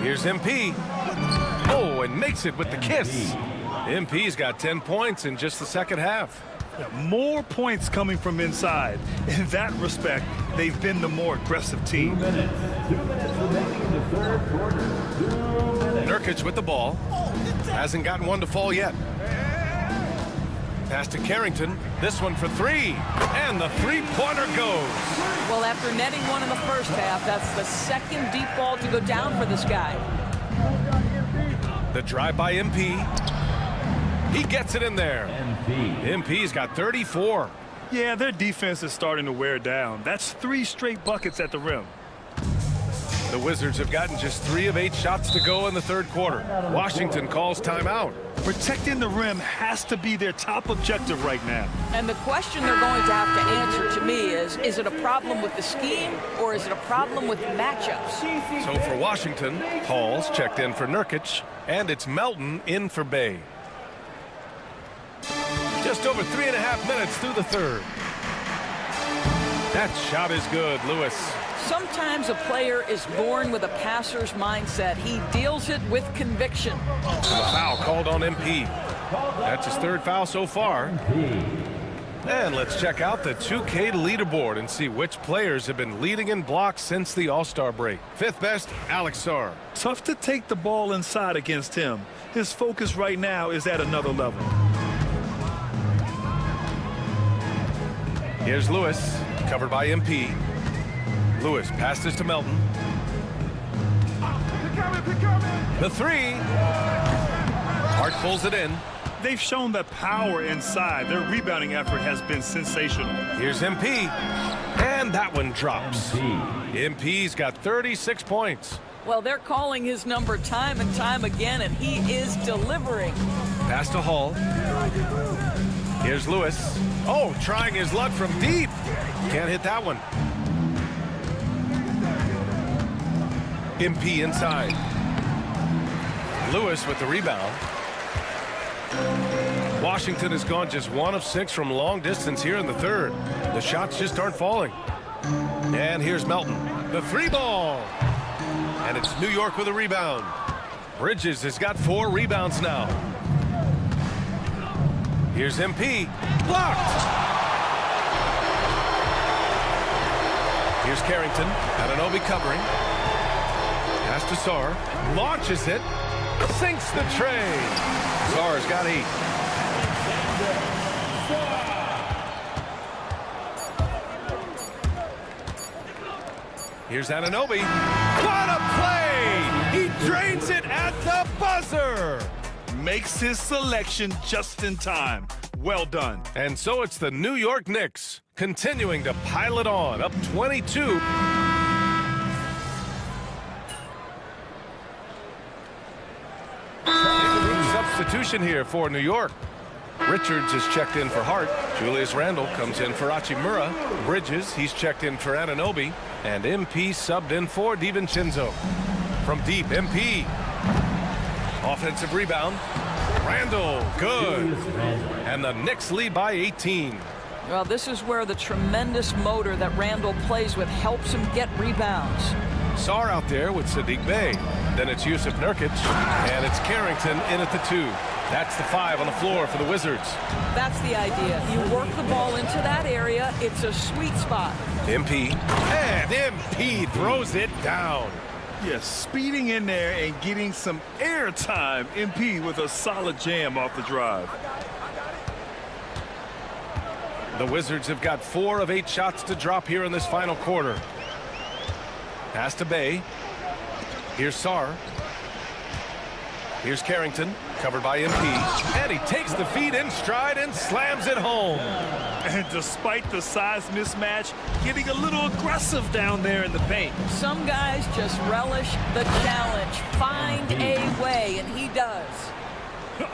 Here's MP. Oh, and makes it with the kiss. MP's got 10 points in just the second half. More points coming from inside. In that respect, they've been the more aggressive team. 2 minutes remaining in the third quarter. 2 minutes. Nurkic with the ball. Hasn't gotten one to fall yet. Pass to Carrington. This one for three. And the three-pointer goes. Well, after netting one in the first half, that's the second deep ball to go down for this guy. The drive by MP. He gets it in there. MP's got 34. Yeah, their defense is starting to wear down. That's 3 straight buckets at the rim. The Wizards have gotten just 3 of 8 shots to go in the third quarter. Washington calls timeout. Protecting the rim has to be their top objective right now. And the question they're going to have to answer to me is it a problem with the scheme or is it a problem with matchups? So for Washington, Hall's checked in for Nurkic, and it's Melton in for Bay. Just over 3.5 minutes through the third. That shot is good, Lewis. Sometimes a player is born with a passer's mindset. He deals it with conviction. And a foul called on MP. That's his 3rd foul so far. And let's check out the 2K leaderboard and see which players have been leading in blocks since the All-Star break. 5th best, Alex Sarr. Tough to take the ball inside against him. His focus right now is at another level. Here's Lewis, covered by MP. Lewis passes to Melton. The three. Hart pulls it in. They've shown that power inside. Their rebounding effort has been sensational. Here's MP. And that one drops. MP's got 36 points. Well, they're calling his number time and time again, and he is delivering. Pass to Hall. Here's Lewis. Oh, trying his luck from deep. Can't hit that one. MP inside. Lewis with the rebound. Washington has gone just 1 of 6 from long distance here in the third. The shots just aren't falling. And here's Melton. The 3 ball. And it's New York with a rebound. Bridges has got 4 rebounds now. Here's MP. Blocked. Here's Carrington. Anunoby covering. Pass to Sarr. Launches it. Sinks the tray. Sarr's got 8. Here's Anunoby. What a play! He drains it at the buzzer. Makes his selection just in time. Well done. And so it's the New York Knicks continuing to pile it on, up 22. Substitution here for New York. Richards is checked in for Hart. Julius Randle comes in for Hachimura. Bridges, he's checked in for Anunoby. And MP subbed in for DiVincenzo. From deep, MP. Offensive rebound. Randle, good. And the Knicks lead by 18. Well, this is where the tremendous motor that Randle plays with helps him get rebounds. Sarr out there with Sadiq Bey. Then it's Yusuf Nurkic. And it's Carrington in at the 2. That's the 5 on the floor for the Wizards. That's the idea. You work the ball into that area. It's a sweet spot. MP. And MP throws it down. Yes, speeding in there and getting some air time. MP with a solid jam off the drive. The Wizards have got 4 of 8 shots to drop here in this final quarter. Pass to Bey. Here's Sarr. Here's Carrington, covered by MP. And he takes the feed in stride and slams it home. And despite the size mismatch, getting a little aggressive down there in the paint. Some guys just relish the challenge. Find a way, and he does.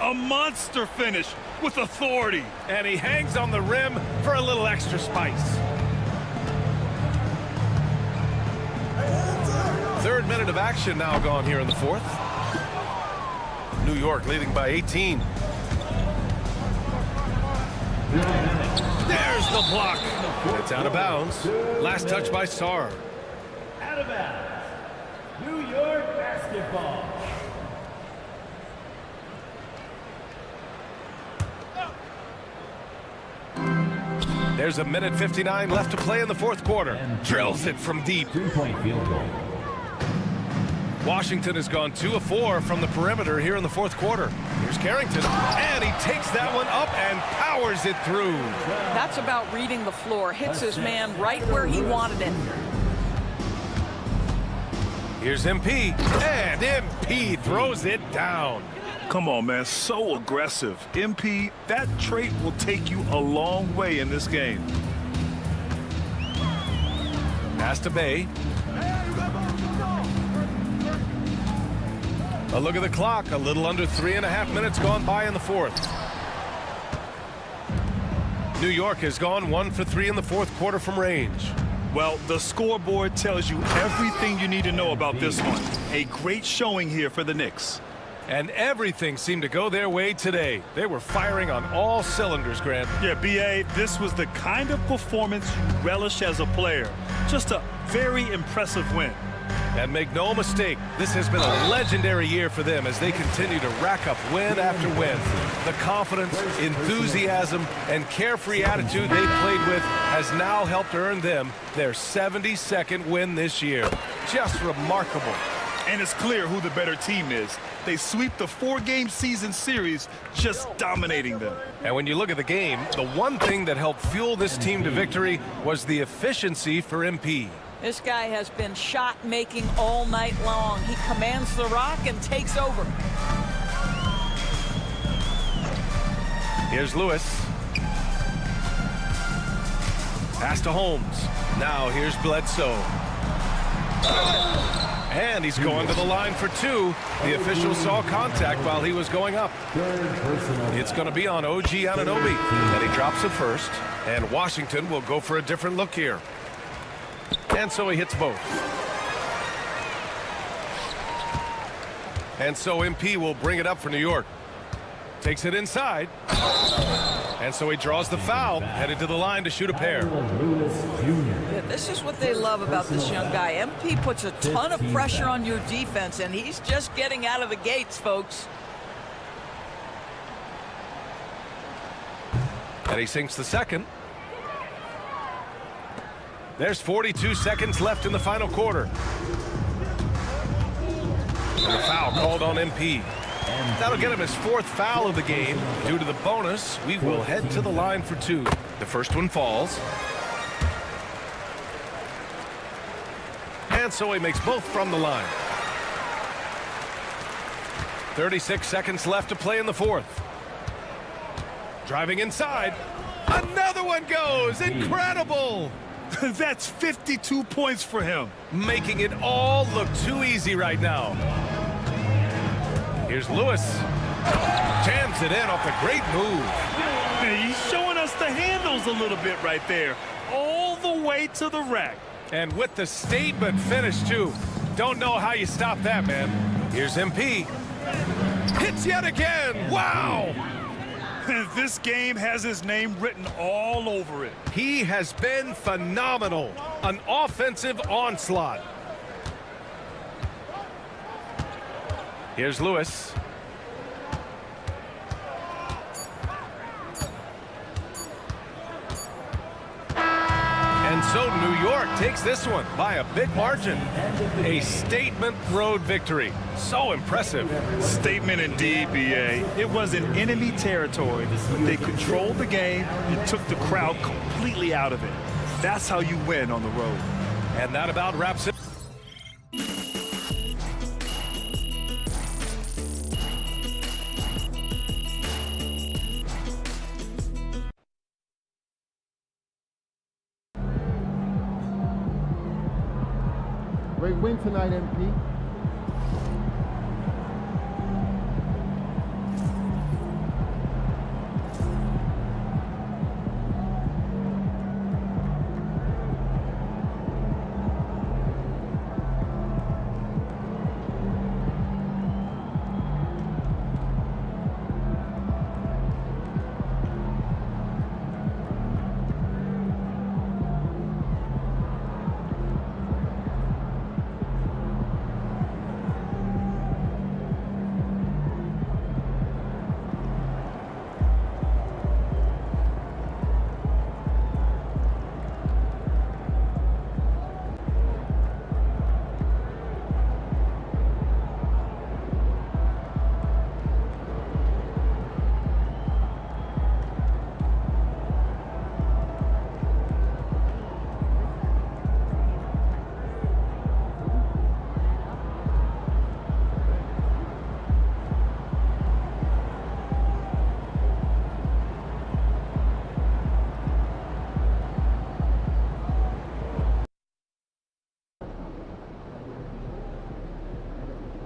A monster finish with authority. And he hangs on the rim for a little extra spice. 3rd minute of action now gone here in the 4th. New York leading by 18. There's the block. It's out of bounds. Last touch by Sarr. Out of bounds. New York basketball. There's a minute 59 left to play in the 4th quarter. Drills it from deep. 2-point field goal. Washington has gone 2 of 4 from the perimeter here in the 4th quarter. Here's Carrington, and he takes that one up and powers it through. That's about reading the floor. Hits his man right where he wanted it. Here's MP, and MP throws it down. Come on, man. So aggressive. MP, that trait will take you a long way in this game. Pass to Bay. A look at the clock. A little under 3.5 minutes gone by in the fourth. New York has gone 1 for 3 in the fourth quarter from range. Well, the scoreboard tells you everything you need to know about this one. A great showing here for the Knicks. And everything seemed to go their way today. They were firing on all cylinders, Grant. Yeah, B.A., this was the kind of performance you relish as a player. Just a very impressive win. And make no mistake, this has been a legendary year for them as they continue to rack up win after win. The confidence, enthusiasm, and carefree attitude they played with has now helped earn them their 72nd win this year. Just remarkable. And it's clear who the better team is. They sweep the 4-game season series, just dominating them. And when you look at the game, the one thing that helped fuel this team to victory was the efficiency for MP. This guy has been shot-making all night long. He commands the rock and takes over. Here's Lewis. Pass to Holmes. Now here's Bledsoe. And he's going to the line for 2. The official saw contact while he was going up. It's going to be on OG Anunoby. And he drops it first. And Washington will go for a different look here. And so he hits both. And so MP will bring it up for New York. Takes it inside. And so he draws the foul, headed to the line to shoot a pair. Yeah, this is what they love about this young guy. MP puts a ton of pressure on your defense, and he's just getting out of the gates, folks. And he sinks the second. There's 42 seconds left in the final quarter. And the foul called on MP. That'll get him his 4th foul of the game. Due to the bonus, we will head to the line for 2. The first one falls. And so he makes both from the line. 36 seconds left to play in the fourth. Driving inside. Another one goes. Incredible. That's 52 points for him. Making it all look too easy right now. Here's Lewis. Jams it in off a great move. Hey, he's showing us the handles a little bit right there. All the way to the rack. And with the statement finish, too. Don't know how you stop that, man. Here's MP. Hits yet again. Wow. This game has his name written all over it. He has been phenomenal. An offensive onslaught. Here's Lewis. And so New York takes this one by a big margin. A statement road victory. So impressive. Statement indeed, B.A. It was in enemy territory, but they controlled the game and took the crowd completely out of it. That's how you win on the road. And that about wraps it. Great win tonight, MP.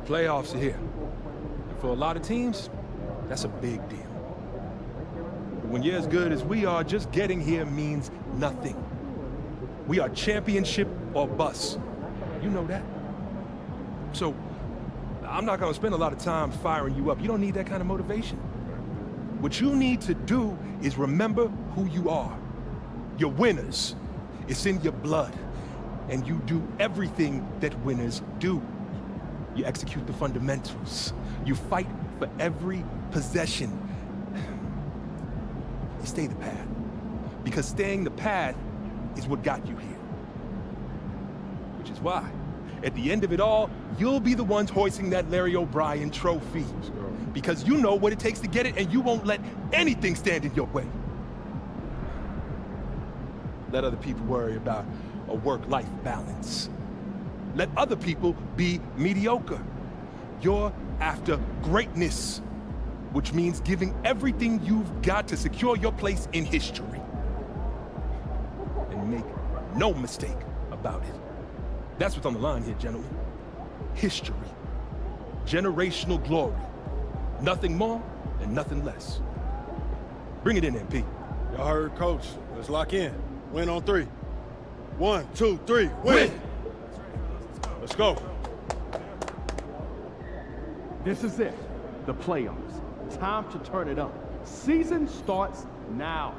Playoffs are here. And for a lot of teams, that's a big deal. But when you're as good as we are, just getting here means nothing. We are championship or bust. You know that. So, I'm not going to spend a lot of time firing you up. You don't need that kind of motivation. What you need to do is remember who you are. You're winners. It's in your blood. And you do everything that winners do. You execute the fundamentals. You fight for every possession. You stay the path. Because staying the path is what got you here. Which is why, at the end of it all, you'll be the ones hoisting that Larry O'Brien trophy. Because you know what it takes to get it, and you won't let anything stand in your way. Let other people worry about a work-life balance. Let other people be mediocre. You're after greatness, which means giving everything you've got to secure your place in history. And make no mistake about it. That's what's on the line here, gentlemen. History. Generational glory. Nothing more and nothing less. Bring it in, MP. Y'all heard Coach. Let's lock in. Win on 3. 1, 2, 3, win! Let's go. This is it. The playoffs. Time to turn it up. Season starts now.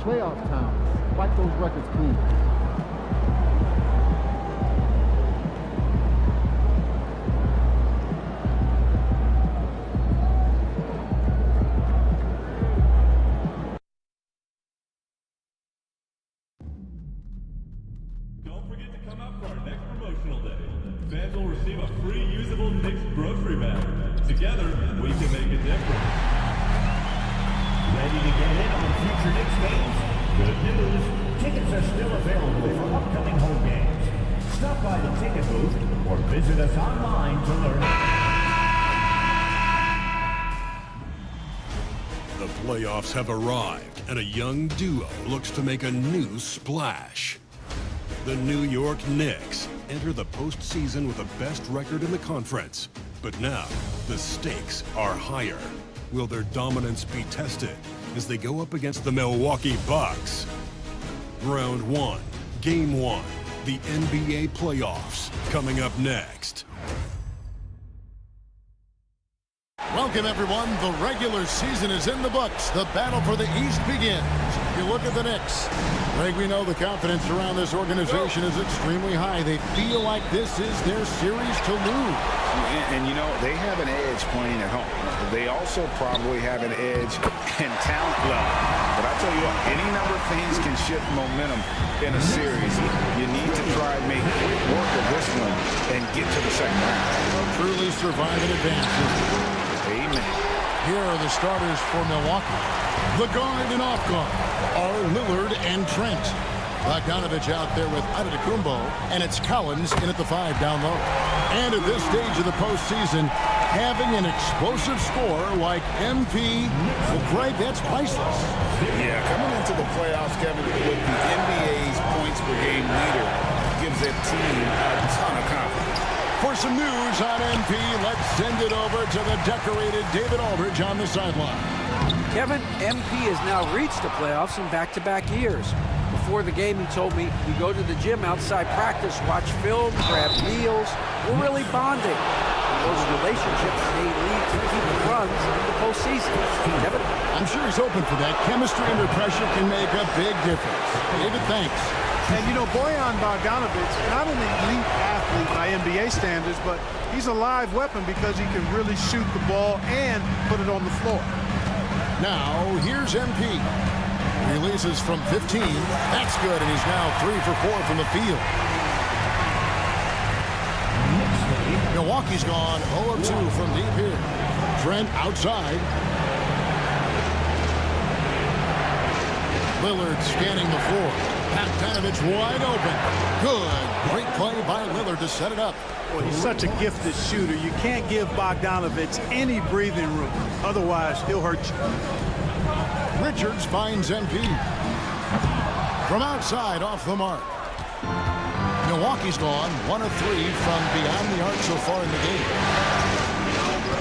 Playoff time. Wipe those records clean. Don't forget to come out for our next promotional day. Fans will receive a free usable Knicks grocery bag. Together, we can make a difference. Ready to get in on future Knicks games? Good news. Tickets are still available for upcoming home games. Stop by the ticket booth or visit us online to learn. The playoffs have arrived, and a young duo looks to make a new splash. The New York Knicks enter the postseason with the best record in the conference. But now, the stakes are higher. Will their dominance be tested as they go up against the Milwaukee Bucks? Round 1, Game 1, the NBA playoffs, coming up next. Welcome, everyone. The regular season is in the books. The battle for the East begins. You look at the Knicks. Greg, we know the confidence around this organization is extremely high. They feel like this is their series to lose. And you know, they have an edge playing at home. They also probably have an edge in talent level. But I tell you what, any number of things can shift momentum in a series. You need to try and make quick work of this one and get to the second round. Truly survive and advance. Amen. Here are the starters for Milwaukee. The guard and off guard are Lillard and Trent. Bogdanovich out there with Antetokounmpo, and it's Collins in at the 5 down low. And at this stage of the postseason, having an explosive score like MP, well, Greg, that's priceless. Yeah, coming into the playoffs, Kevin, with the NBA's points per game leader gives that team a ton of confidence. For some news on MP, let's send it over to the decorated David Aldridge on the sideline. Kevin, MP has now reached the playoffs in back-to-back years. Before the game, he told me, we go to the gym outside practice, watch film, grab meals. We're really bonding. And those relationships may lead to keep runs in the postseason. Kevin? I'm sure he's hoping for that. Chemistry under pressure can make a big difference. David, thanks. And, you know, Bojan Bogdanovic, not an elite athlete by NBA standards, but he's a live weapon because he can really shoot the ball and put it on the floor. Now, here's MP. Releases from 15. That's good, and he's now 3 for 4 from the field. Milwaukee's gone 0 of 2 from deep here. Trent outside. Lillard scanning the floor. Bogdanovic wide open. Good. Great play by Lillard to set it up. Well, he's such a gifted shooter. You can't give Bogdanovic any breathing room. Otherwise, he'll hurt you. Richards finds MP. From outside, off the mark. Milwaukee's gone 1 of 3 from beyond the arc so far in the game.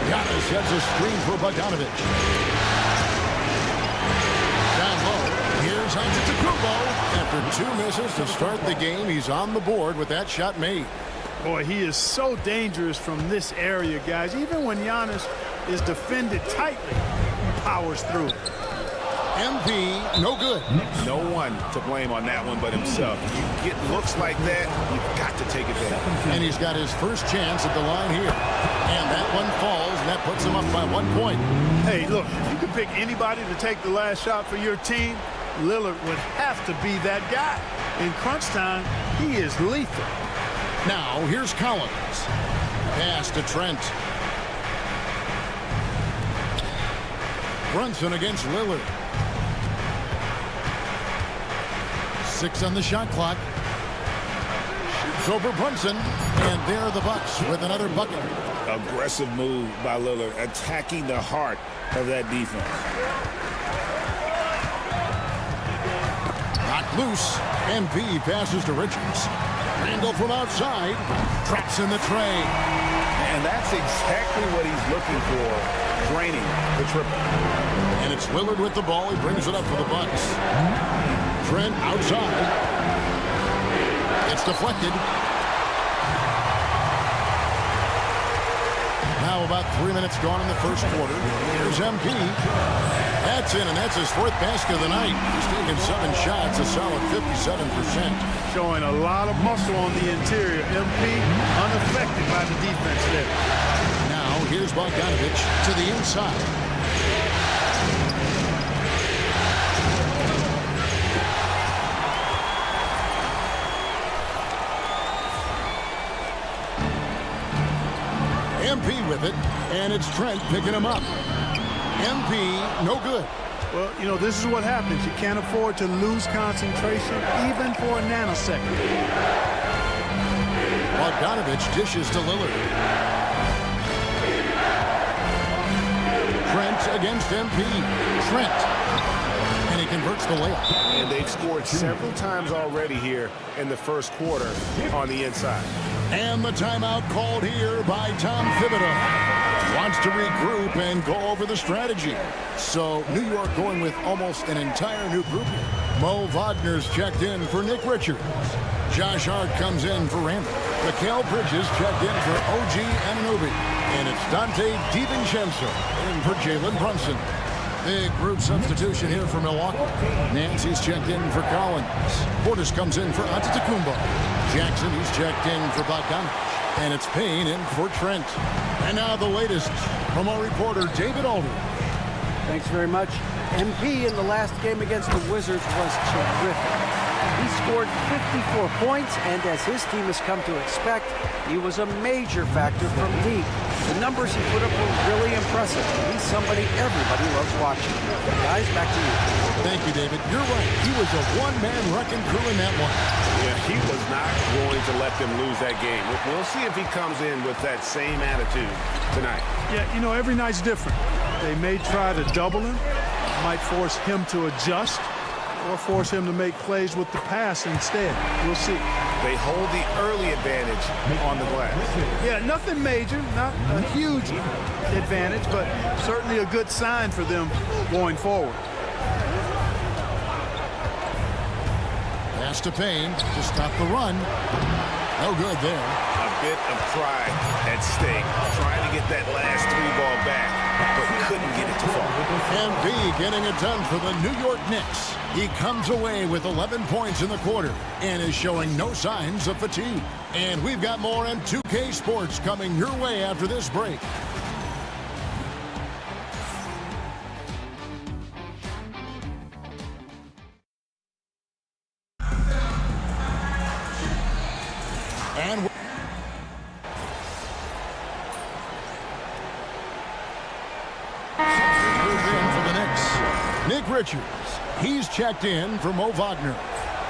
Giannis sets a screen for Bogdanovic. Down low. Here's Antetokounmpo. After 2 misses to start the game, he's on the board with that shot made. Boy, he is so dangerous from this area, guys. Even when Giannis is defended tightly, he powers through. MP, no good. No one to blame on that one but himself. You get looks like that, you've got to take advantage. And he's got his first chance at the line here. And that one falls, and that puts him up by 1 point. Hey, look, if you could pick anybody to take the last shot for your team, Lillard would have to be that guy. In crunch time, he is lethal. Now, here's Collins. Pass to Trent. Brunson against Lillard. 6 on the shot clock. Shoots over Brunson. And there are the Bucks with another bucket. Aggressive move by Lillard, attacking the heart of that defense. Knocked loose. MP passes to Richards. Randall from outside. Traps in the tray. And that's exactly what he's looking for. Draining the triple. And it's Lillard with the ball. He brings it up for the Bucks. Trent outside. It's deflected. Now about 3 minutes gone in the first quarter. Here's MP. That's in, and that's his 4th basket of the night. He's taken 7 shots, a solid 57%. Showing a lot of muscle on the interior. MP unaffected by the defense there. Now here's Bogdanovic to the inside. MP with it, and it's Trent picking him up. MP, no good. Well, you know, this is what happens. You can't afford to lose concentration, even for a nanosecond. Bogdanovic dishes to Lillard. Trent against MP. Trent. And he converts the layup. And they've scored several times already here in the first quarter on the inside. And the timeout called here by Tom Thibodeau. Wants to regroup and go over the strategy. So New York going with almost an entire new group here. Mo Wagner's checked in for Nick Richards. Josh Hart comes in for Randall. Mikal Bridges checked in for OG Anunoby. And it's Dante DiVincenzo in for Jalen Brunson. Big group substitution here for Milwaukee. Nancy's checked in for Collins. Portis comes in for Antetokounmpo. Jackson, he's checked in for Bogdanovic. And it's Payne in for Trent. And now the latest from our reporter, David Aldridge. Thanks very much. MP in the last game against the Wizards was terrific. He scored 54 points, and as his team has come to expect, he was a major factor from deep. The numbers he put up were really impressive. He's somebody everybody loves watching. Guys, back to you. Thank you, David. You're right. He was a one-man wrecking crew in that one. Yeah, he was not going to let them lose that game. We'll see if he comes in with that same attitude tonight. Yeah, you know, every night's different. They may try to double him, might force him to adjust, or force him to make plays with the pass instead. We'll see. They hold the early advantage on the glass. Yeah, nothing major, not a huge advantage, but certainly a good sign for them going forward. Pass to Payne to stop the run. No good there. A bit of pride at stake, trying to get that last 3-ball back, but couldn't get it to fall. MP getting it done for the New York Knicks. He comes away with 11 points in the quarter and is showing no signs of fatigue. And we've got more on 2K Sports coming your way after this break. And moved in for the Knicks. Nick Richards. He's checked in for Mo Wagner.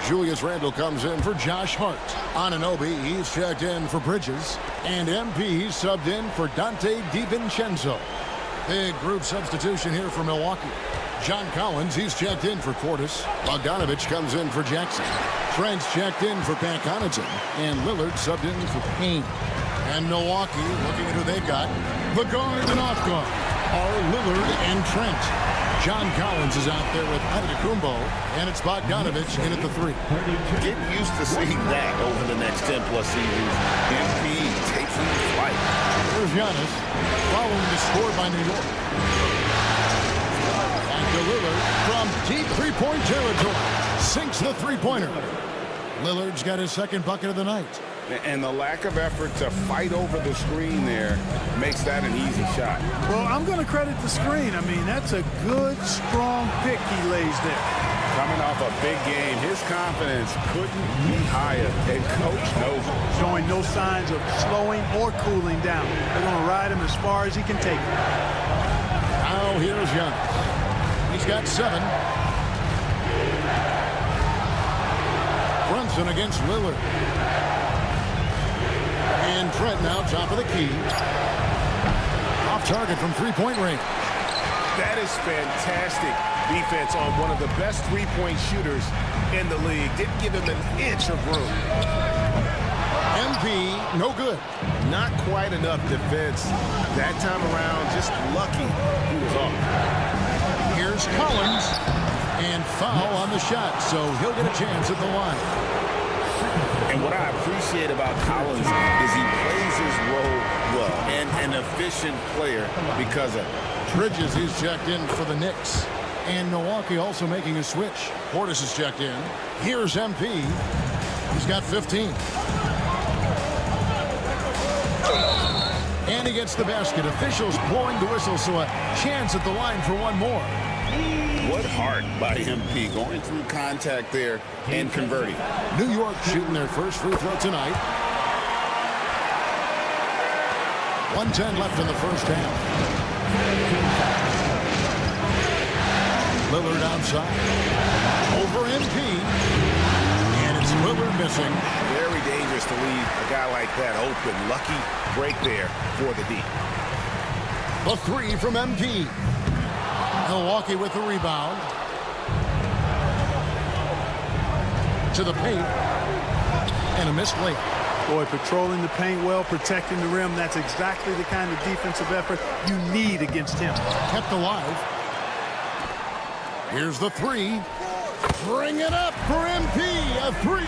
Julius Randle comes in for Josh Hart. Anunoby, he's checked in for Bridges. And MP subbed in for Dante DiVincenzo. Big group substitution here for Milwaukee. John Collins, he's checked in for Portis. Bogdanovich comes in for Jackson. Trent's checked in for Pat Connaughton. And Lillard subbed in for Payne. And Milwaukee, looking at who they've got, the guard and off guard are Lillard and Trent. John Collins is out there with Antetokounmpo, and it's Bogdanovich in at the 3. Get used to seeing that over the next 10-plus seasons. MP taking flight. Here's Giannis, following the score by New York. And Lillard from deep three-point territory sinks the three-pointer. Lillard's got his second bucket of the night. And the lack of effort to fight over the screen there makes that an easy shot. Well, I'm going to credit the screen. I mean, that's a good, strong pick he lays there. Coming off a big game, his confidence couldn't be higher, and Coach knows it. Showing no signs of slowing or cooling down. They're going to ride him as far as he can take it. Now here's Giannis. He's got 7. Brunson against Lillard. And Trent now top of the key. Off target from three-point range. That is fantastic defense on one of the best three-point shooters in the league. Didn't give him an inch of room. MP, no good. Not quite enough defense. That time around, just lucky he was off. Here's Collins. And foul on the shot, so he'll get a chance at the line. And what I appreciate about Collins is he plays his role well, and an efficient player because of it. Bridges, he's checked in for the Knicks. And Milwaukee also making a switch. Portis is checked in. Here's MP. He's got 15. And he gets the basket. Officials blowing the whistle, so a chance at the line for one more. What heart by MP going through contact there and converting. New York shooting their first free throw tonight. 1:10 left in the first half. Lillard outside. Over MP. And it's Lillard missing. Very dangerous to leave a guy like that open. Lucky break there for the D. The 3 from MP. Milwaukee with the rebound. To the paint. And a missed layup. Boy, patrolling the paint well, protecting the rim. That's exactly the kind of defensive effort you need against him. Kept alive. Here's the 3. Bring it up for MP. A 3.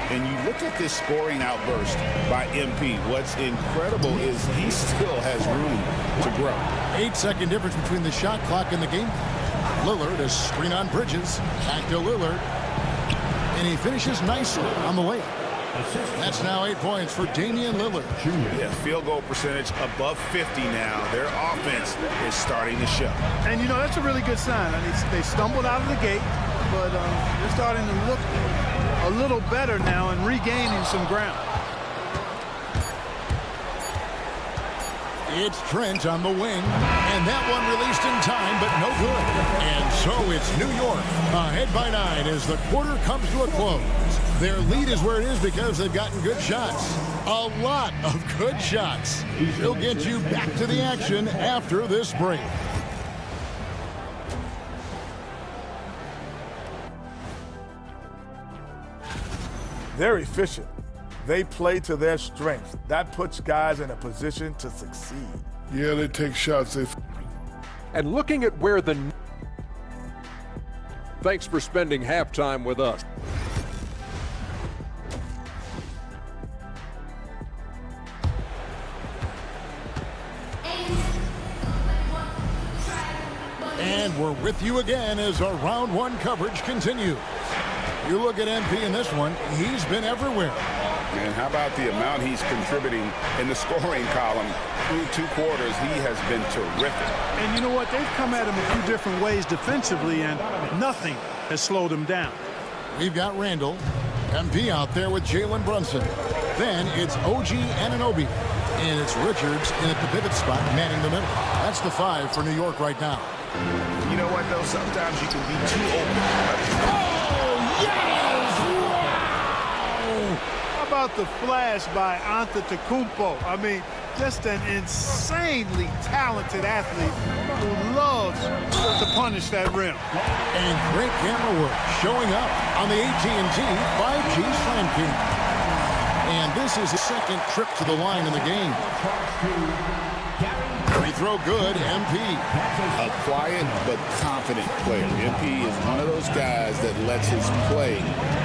And you look at this scoring outburst by MP. What's incredible is he still has room to grow. 8-second difference between the shot clock and the game. Lillard, a screen on Bridges. Back to Lillard. And he finishes nicely on the layup. That's now 8 points for Damian Lillard. Yeah, field goal percentage above 50 now. Their offense is starting to show. And, you know, that's a really good sign. I mean, they stumbled out of the gate, but they're starting to look a little better now and regaining some ground. It's Trent on the wing, and that one released in time, but no good. And so it's New York ahead by 9 as the quarter comes to a close. Their lead is where it is because they've gotten good shots. A lot of good shots. We'll get you back to the action after this break. They're efficient. They play to their strengths. That puts guys in a position to succeed. Yeah, they take shots. And looking at where the... Thanks for spending halftime with us. And we're with you again as our round one coverage continues. You look at MP in this one, he's been everywhere. And how about the amount he's contributing in the scoring column? Through 2 quarters, he has been terrific. And you know what? They've come at him a few different ways defensively, and nothing has slowed him down. We've got Randall, MP out there with Jalen Brunson. Then it's OG Anunoby. And it's Richards in at the pivot spot, manning the middle. That's the 5 for New York right now. You know what, though? Sometimes you can be too open. Oh, yes! Wow! How about the flash by Antetokounmpo? I mean, just an insanely talented athlete who loves to punish that rim. And great camera work showing up on the AT&T 5G Slam King. And this is his second trip to the line in the game. Free throw good, MP. A quiet but confident player. MP is one of those guys that lets his play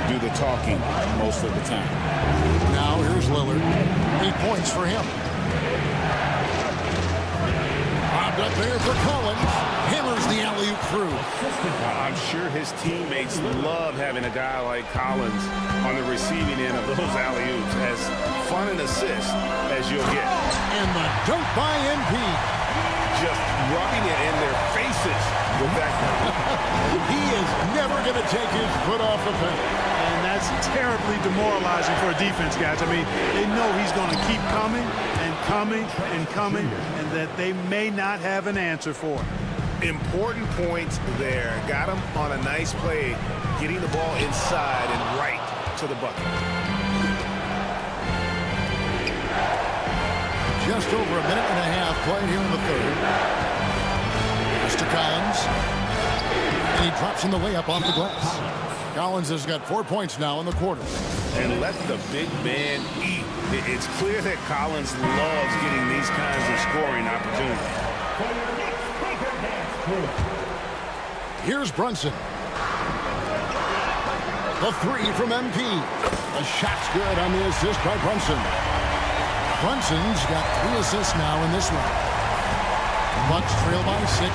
do the talking most of the time. Now here's Lillard. 8 points for him. Bobbed up there for Collins. Hammers the alley-oop through. I'm sure his teammates love having a guy like Collins on the receiving end of those alley-oops. As fun an assist as you'll get. And the dunk by MP. Just rubbing it in their faces with that. He is never going to take his foot off the pedal. And that's terribly demoralizing for a defense, guys. I mean, they know he's going to keep coming and coming and coming, and that they may not have an answer for it. Important points there. Got him on a nice play, getting the ball inside and right to the bucket. Just over a minute and a half played here in the third. Pass to Collins. And he drops in the layup off the glass. Collins has got 4 points now in the quarter. And let the big man eat. It's clear that Collins loves getting these kinds of scoring opportunities. Here's Brunson. The 3 from MP. The shot's good on the assist by Brunson. Brunson's got 3 assists now in this one. Bucks trail by 6.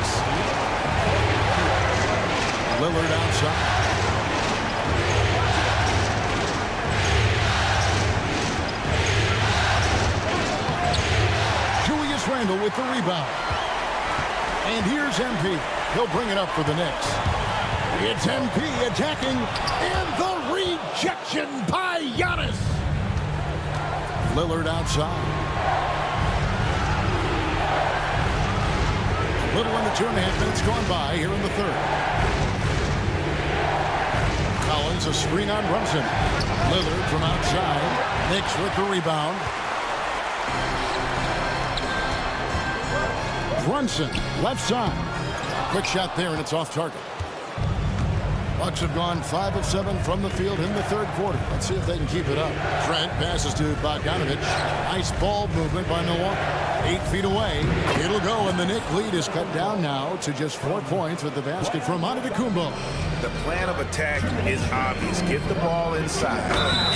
Lillard outside. Julius Randle with the rebound. And here's MP. He'll bring it up for the Knicks. It's MP attacking, and the rejection by Giannis. Lillard outside. A little under 2.5 minutes gone by here in the third. Collins a screen on Brunson. Lillard from outside. Knicks with the rebound. Brunson left side. Quick shot there, and it's off target. Bucks have gone 5 of 7 from the field in the third quarter. Let's see if they can keep it up. Trent passes to Bogdanovich. Nice ball movement by Milwaukee. 8 feet away. It'll go, and the Knick lead is cut down now to just 4 points with the basket from Antetokounmpo. The plan of attack is obvious. Get the ball inside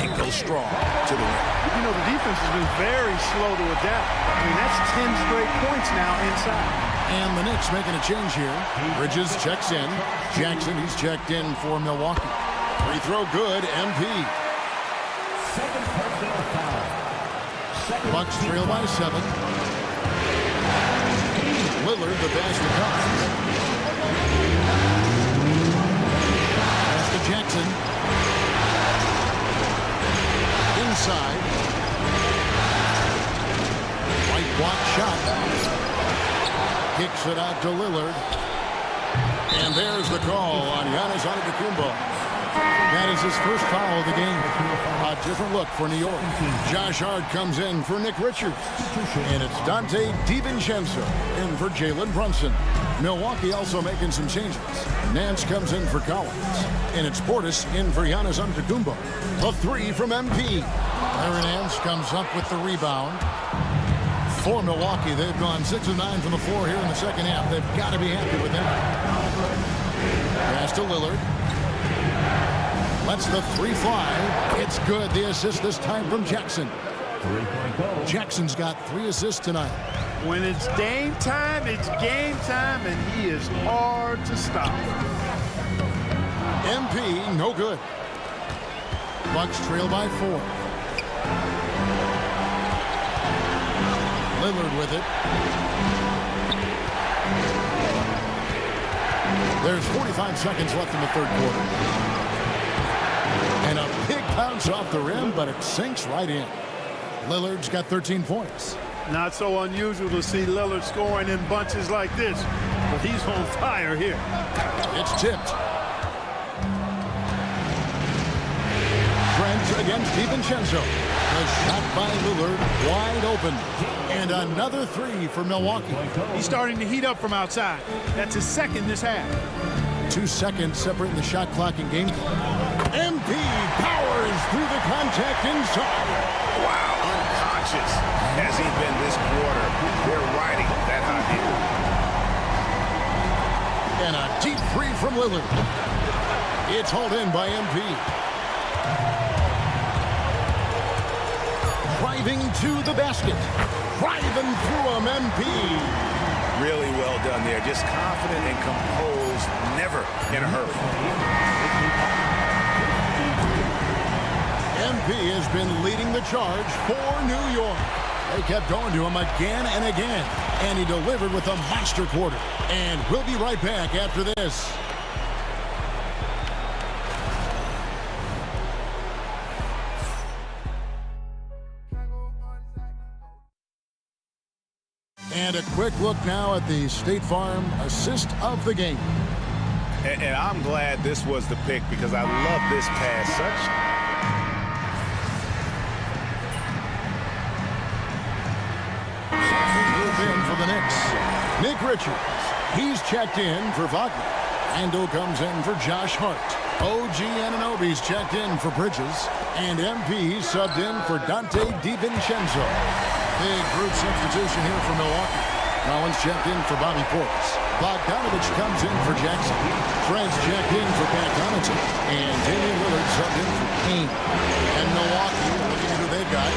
and go strong to the rim. You know, the defense has been very slow to adapt. I mean, that's 10 straight points now inside. And the Knicks making a change here. Bridges checks in. Jackson, he's checked in for Milwaukee. Free throw good, MP. Bucks trail by 7. Lillard, the basket comes. Pass to Jackson. Inside. Right block shot. Kicks it out to Lillard. And there's the call on Giannis Antetokounmpo. That is his first foul of the game. A different look for New York. Josh Hart comes in for Nick Richards. And it's Dante DiVincenzo in for Jalen Brunson. Milwaukee also making some changes. Nance comes in for Collins. And it's Portis in for Giannis Antetokounmpo. The three from MP. Larry Nance comes up with the rebound. For Milwaukee, they've gone 6 of 9 from the floor here in the second half. They've got to be happy with that. Pass to Lillard. Lets the three fly. It's good. The assist this time from Jackson. Jackson's got 3 assists tonight. When it's game time, and he is hard to stop. MP, no good. Bucks trail by 4. Lillard with it. There's 45 seconds left in the third quarter. And a big bounce off the rim, but it sinks right in. Lillard's got 13 points. Not so unusual to see Lillard scoring in bunches like this, but he's on fire here. It's tipped. Trent against DiVincenzo. The shot by Lillard, wide open. And another 3 for Milwaukee. He's starting to heat up from outside. That's his second this half. 2 seconds separating the shot clock and game clock. MP powers through the contact inside. Wow, unconscious has he been this quarter. They're riding that hot And a deep 3 from Lillard. It's hauled in by MP. Driving to the basket. Driving through him, MP. Really well done there. Just confident and composed. Never in a hurry. MP has been leading the charge for New York. They kept going to him again and again. And he delivered with a monster quarter. And we'll be right back after this. And a quick look now at the State Farm assist of the game. And I'm glad this was the pick because I love this pass. Move in for the Knicks. Nick Richards. He's checked in for Wagner. Ando comes in for Josh Hart. OG Anunoby's checked in for Bridges. And MP subbed in for Dante DiVincenzo. Big group substitution here for Milwaukee. Collins checked in for Bobby Portis. Bogdanovich comes in for Jackson. Trent's checked in for Pat Connaughton. And Damian Lillard subbed in for Kane. And Milwaukee, looking at who they've got,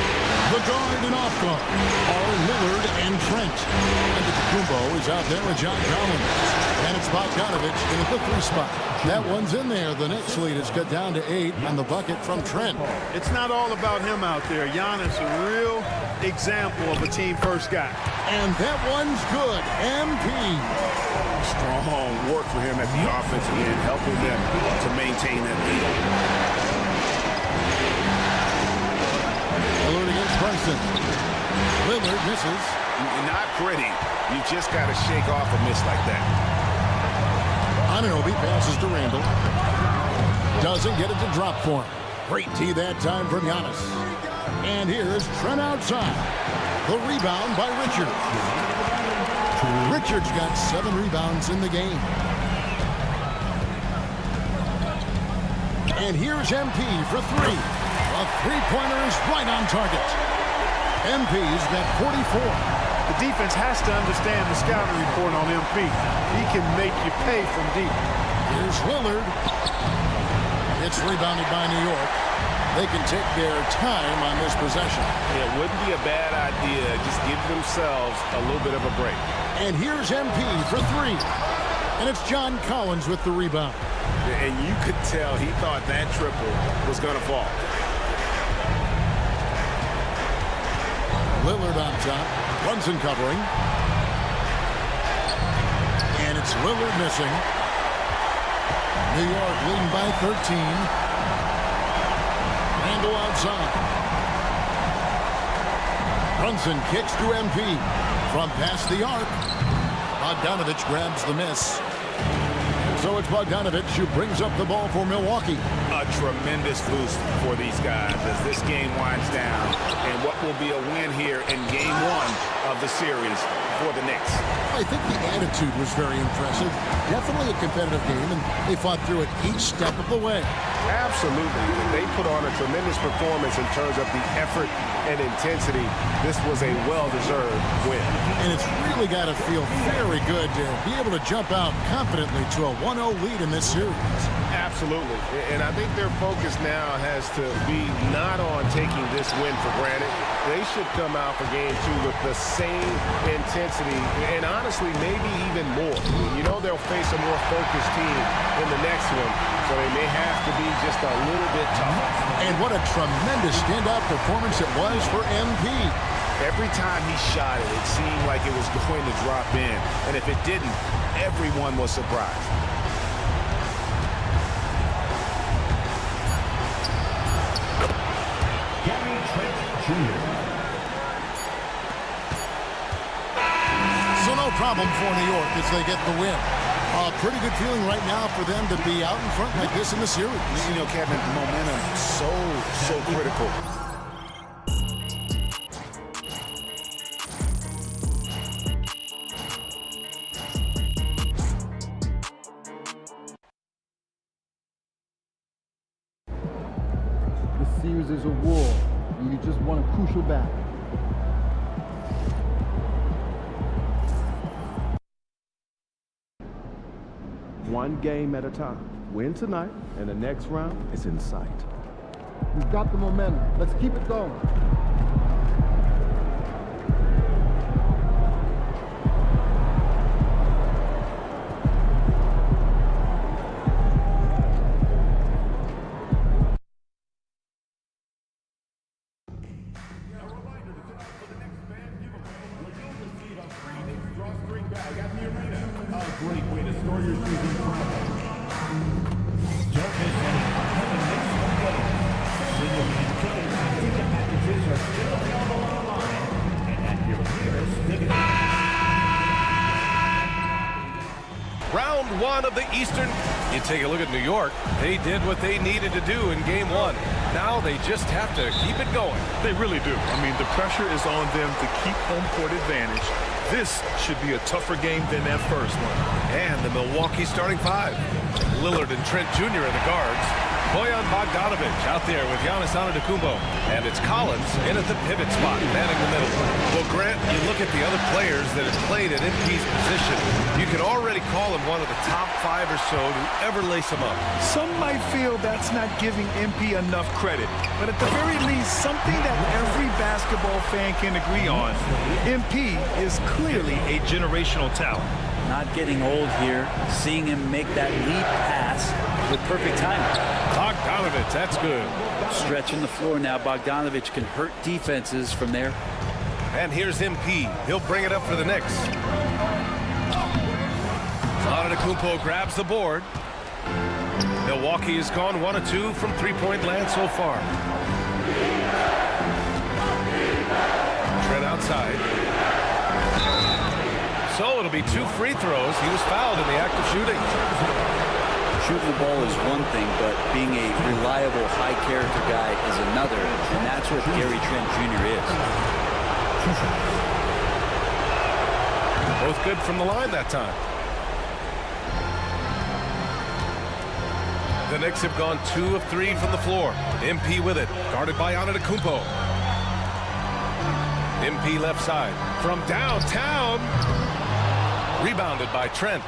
the guard and off guard are Lillard and Trent. And Antetokounmpo is out there with John Collins. And it's Bogdanovich in the 3 spot. That one's in there. The Knicks lead is cut down to 8 on the bucket from Trent. It's not all about him out there. Giannis, a real example of a team-first guy. And that one's good. MP. Strong work for him at the offensive end, helping them to maintain that lead. Lillard against Brunson. Lillard misses. Not pretty. You just got to shake off a miss like that. Anunoby passes to Randall. Doesn't get it to drop for him. Great tee that time from Giannis. And here's Trent outside. The rebound by Richards. Richards got 7 rebounds in the game. And here's MP for 3. A 3-pointer is right on target. MP's got 44. The defense has to understand the scouting report on MP. He can make you pay from deep. Here's Lillard. It's rebounded by New York. They can take their time on this possession. It wouldn't be a bad idea. Just give themselves a little bit of a break. And here's MP for 3. And it's John Collins with the rebound. And you could tell he thought that triple was going to fall. Lillard on top. Brunson covering. And it's Lillard missing. New York leading by 13. Randall outside. Brunson kicks to MP. From past the arc. Bogdanovich grabs the miss. So it's Bogdanovich who brings up the ball for Milwaukee. A tremendous boost for these guys as this game winds down. And what will be a win here in game 1 of the series for the Knicks. I think the attitude was very impressive. Definitely a competitive game, and they fought through it each step of the way. Absolutely. They put on a tremendous performance in terms of the effort and intensity. This was a well-deserved win. And it's really got to feel very good to be able to jump out confidently to a 1-0 lead in this series. Absolutely. And I think their focus now has to be not on taking this win for granted. They should come out for game 2 with the same intensity and honestly maybe even more. You know they'll face a more focused team in the next one, so they may have to be just a little bit tougher. And what a tremendous standout performance it was for MP. Every time he shot it, it seemed like it was going to drop in. And if it didn't, everyone was surprised. Gary Trent Jr. So no problem for New York as they get the win. A pretty good feeling right now for them to be out in front like this in the series. You know, Kevin, momentum so critical. This series is a war, and you just won a crucial battle. One game at a time. Win tonight, and the next round is in sight. We've got the momentum. Let's keep it going. Great way to start your season. Don't miss any upcoming Knicks games. Single game tickets and ticket packages are still available online and at your nearest ticket. Round 1 of the Eastern. You take a look at New York. They did what they needed to do in game 1. Now they just have to keep it going. They really do. I mean, the pressure is on them to keep home court advantage. This should be a tougher game than that first one. And the Milwaukee starting 5. Lillard and Trent Jr. in the guards. Bojan Bogdanovich out there with Giannis Antetokounmpo. And it's Collins in at the pivot spot, manning the middle. Well, Grant, you look at the other players that have played at MP's position, you can already call him one of the top 5 or so to ever lace him up. Some might feel that's not giving MP enough credit, but at the very least, something that every basketball fan can agree on. MP is clearly a generational talent. Not getting old here, seeing him make that lead pass with perfect timing. Bogdanovich, that's good. Stretching the floor now. Bogdanovich can hurt defenses from there. And here's MP. He'll bring it up for the Knicks. Antetokounmpo grabs the board. Milwaukee has gone 1 of 2 from three-point land so far. Trent outside. So it'll be 2 free throws. He was fouled in the act of shooting. Shooting the ball is one thing, but being a reliable, high-character guy is another, and that's what Gary Trent Jr. is. Both good from the line that time. The Knicks have gone 2 of 3 from the floor. MP with it, guarded by Antetokounmpo. MP left side from downtown. Rebounded by Trent.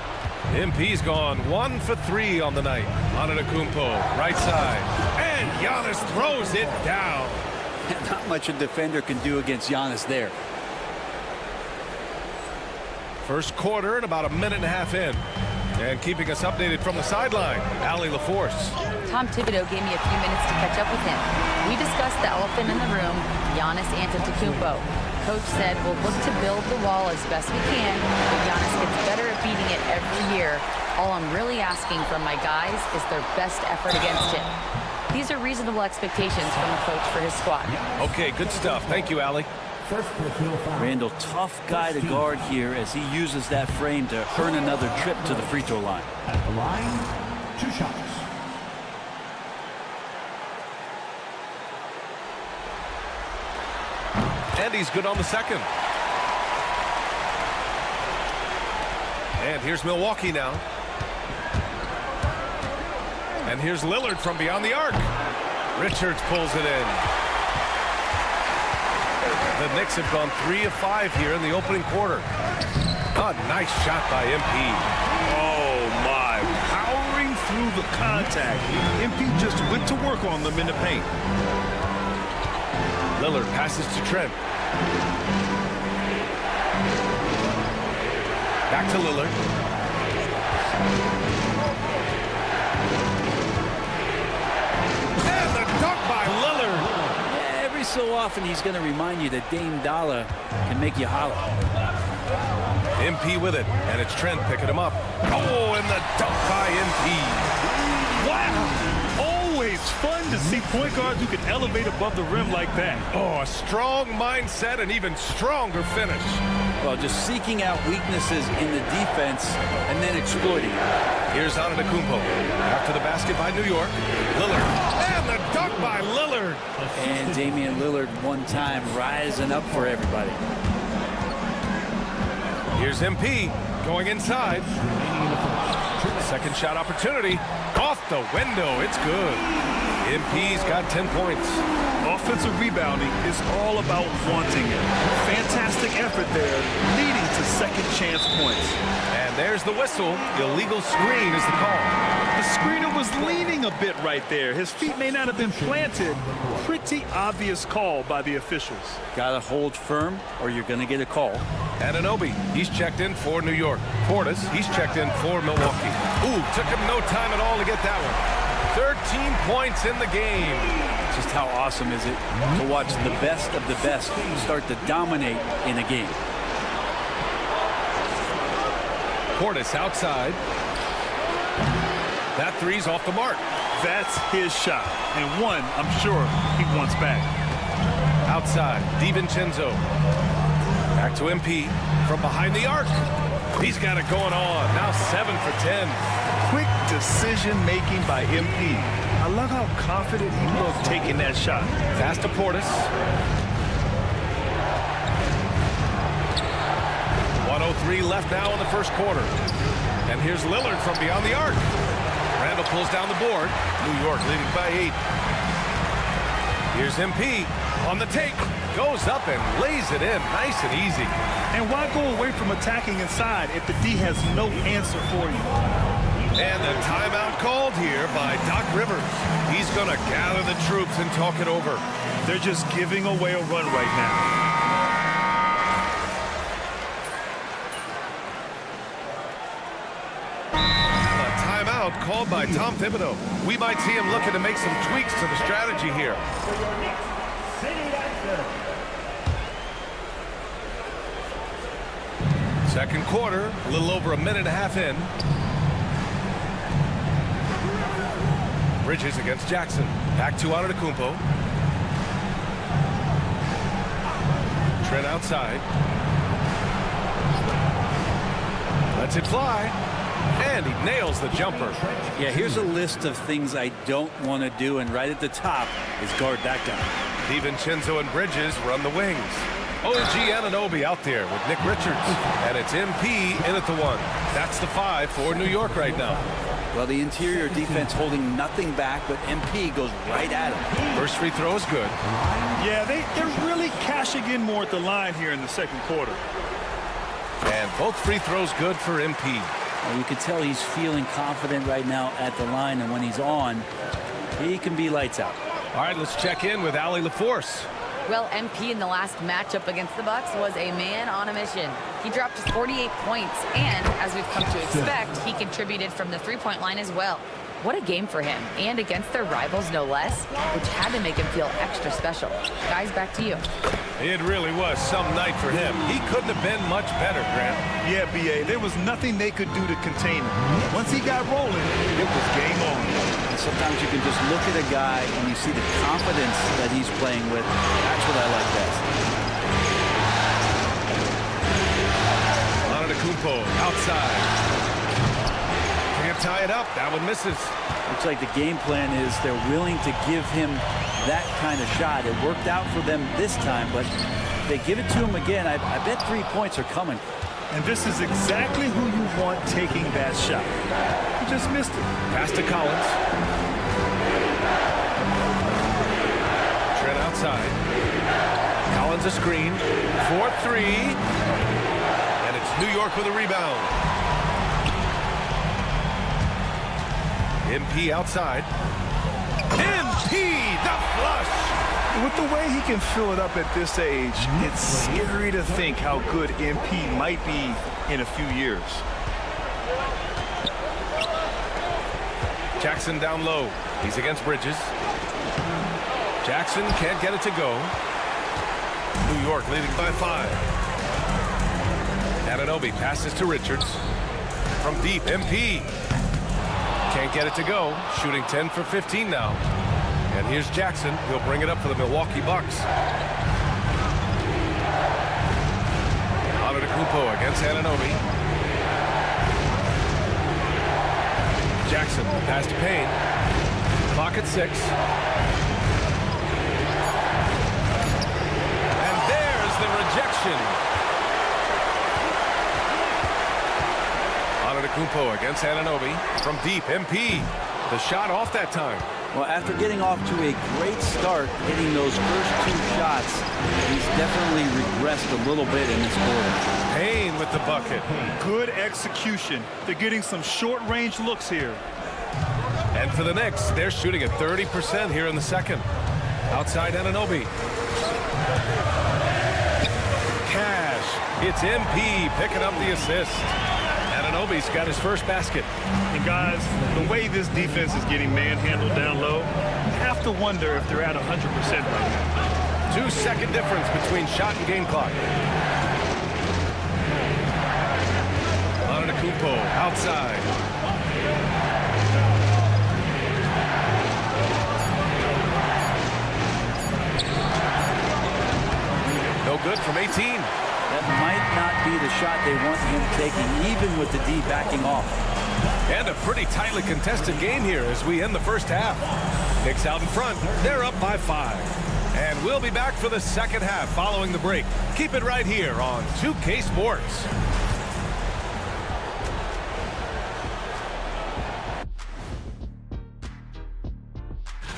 MP's gone 1 for 3 on the night. Antetokounmpo, right side. And Giannis throws it down. Not much a defender can do against Giannis there. First quarter and about a minute and a half in. And keeping us updated from the sideline, Allie LaForce. Tom Thibodeau gave me a few minutes to catch up with him. We discussed the elephant in the room, Giannis Antetokounmpo. Coach said we'll look to build the wall as best we can, but Giannis gets better at beating it every year. All I'm really asking from my guys is their best effort against him. These are reasonable expectations from the coach for his squad. Okay, good stuff. Thank you, Allie. First personal foul. Randall, tough guy to guard here as he uses that frame to earn another trip to the free throw line. At the line, 2 shots. And he's good on the second. And here's Milwaukee now. And here's Lillard from beyond the arc. Richards pulls it in. The Knicks have gone 3 of 5 here in the opening quarter. A nice shot by MP. Oh, my. Powering through the contact. MP just went to work on them in the paint. Lillard passes to Trent. Back to Lillard. And the dunk by Lillard. Yeah, every so often he's going to remind you that Dame Dollar can make you holler. MP with it, and it's Trent picking him up. Oh, and the dunk by MP. Wow. Always fun to see point guards who can elevate above the rim like that. Oh, a strong mindset and even stronger finish. Well, just seeking out weaknesses in the defense and then exploiting it. Here's Antetokounmpo. After the basket by New York. Lillard. And the dunk by Lillard. And Damian Lillard one time rising up for everybody. Here's MP going inside. Second shot opportunity. Off the window. It's good. MP's got 10 points. Offensive rebounding is all about wanting it. Fantastic effort there, leading to second chance points. And there's the whistle. Illegal screen is the call. The screener was leaning a bit right there. His feet may not have been planted. Pretty obvious call by the officials. Gotta hold firm or you're gonna get a call. Anunoby, he's checked in for New York. Portis, he's checked in for Milwaukee. Ooh, took him no time at all to get that one. 13 points in the game. Just how awesome is it to watch the best of the best start to dominate in a game. Portis outside. That three's off the mark. That's his shot, and one I'm sure he wants back. Outside, DiVincenzo. Back to MP from behind the arc. He's got it going on. Now 7 for 10. Quick decision-making by MP. I love how confident he looked taking that shot. Pass to Portis. 1:03 left now in the first quarter. And here's Lillard from beyond the arc. Randall pulls down the board. New York leading by 8. Here's MP on the take. Goes up and lays it in nice and easy. And why go away from attacking inside if the D has no answer for you? And the timeout called here by Doc Rivers. He's going to gather the troops and talk it over. They're just giving away a run right now. A timeout called by Tom Thibodeau. We might see him looking to make some tweaks to the strategy here. Second quarter, a little over a minute and a half in. Bridges against Jackson. Back to Antetokounmpo. Trent outside. Lets it fly. And he nails the jumper. Yeah, here's a list of things I don't want to do, and right at the top is guard that guy. DiVincenzo and Bridges run the wings. OG Anunoby out there with Nick Richards. And it's MP in at the 1. That's the 5 for New York right now. Well, the interior defense holding nothing back, but MP goes right at him. First free throw is good. Yeah, they're really cashing in more at the line here in the second quarter. And both free throws good for MP. Well, you can tell he's feeling confident right now at the line, and when he's on, he can be lights out. All right, let's check in with Allie LaForce. Well, MP in the last matchup against the Bucks was a man on a mission. He dropped just 48 points, and as we've come to expect, he contributed from the three-point line as well. What a game for him, and against their rivals, no less, which had to make him feel extra special. Guys, back to you. It really was some night for him. He couldn't have been much better, Grant. Yeah, B.A., there was nothing they could do to contain him. Once he got rolling, it was game on. And sometimes you can just look at a guy and you see the confidence that he's playing with. That's what I like best. Antetokounmpo outside. Can't tie it up. That one misses. Looks like the game plan is they're willing to give him that kind of shot. It worked out for them this time, but if they give it to him again, I bet 3 points are coming. And this is exactly who you want taking that shot. He just missed it. Pass to Collins. Trent outside. Collins a screen. 4-3. And it's New York with a rebound. MP outside. MP, the flush. With the way he can fill it up at this age, it's scary to think how good MP might be in a few years. Jackson down low. He's against Bridges. Jackson can't get it to go. New York leading by 5. Anunoby passes to Richards. From deep, MP. Can't get it to go. Shooting 10 for 15 now. And here's Jackson. He'll bring it up for the Milwaukee Bucks. Antetokounmpo against Anunoby. Jackson, pass to Payne. Clock at 6. And there's the rejection. Antetokounmpo against Anunoby. From deep, MP. The shot off that time. Well, after getting off to a great start, hitting those first 2 shots, he's definitely regressed a little bit in this quarter. Payne with the bucket. Good execution. They're getting some short-range looks here. And for the Knicks, they're shooting at 30% here in the second. Outside Anunoby. Cash. It's MP picking up the assist. Anunoby's got his first basket. And guys, the way this defense is getting manhandled down low, you have to wonder if they're at 100% right now. 2-second difference between shot and game clock. Antetokounmpo outside. No good from 18. That might not be the shot they want him taking, even with the D backing off. And a pretty tightly contested game here as we end the first half. Knicks out in front. They're up by 5. And we'll be back for the second half following the break. Keep it right here on 2K Sports.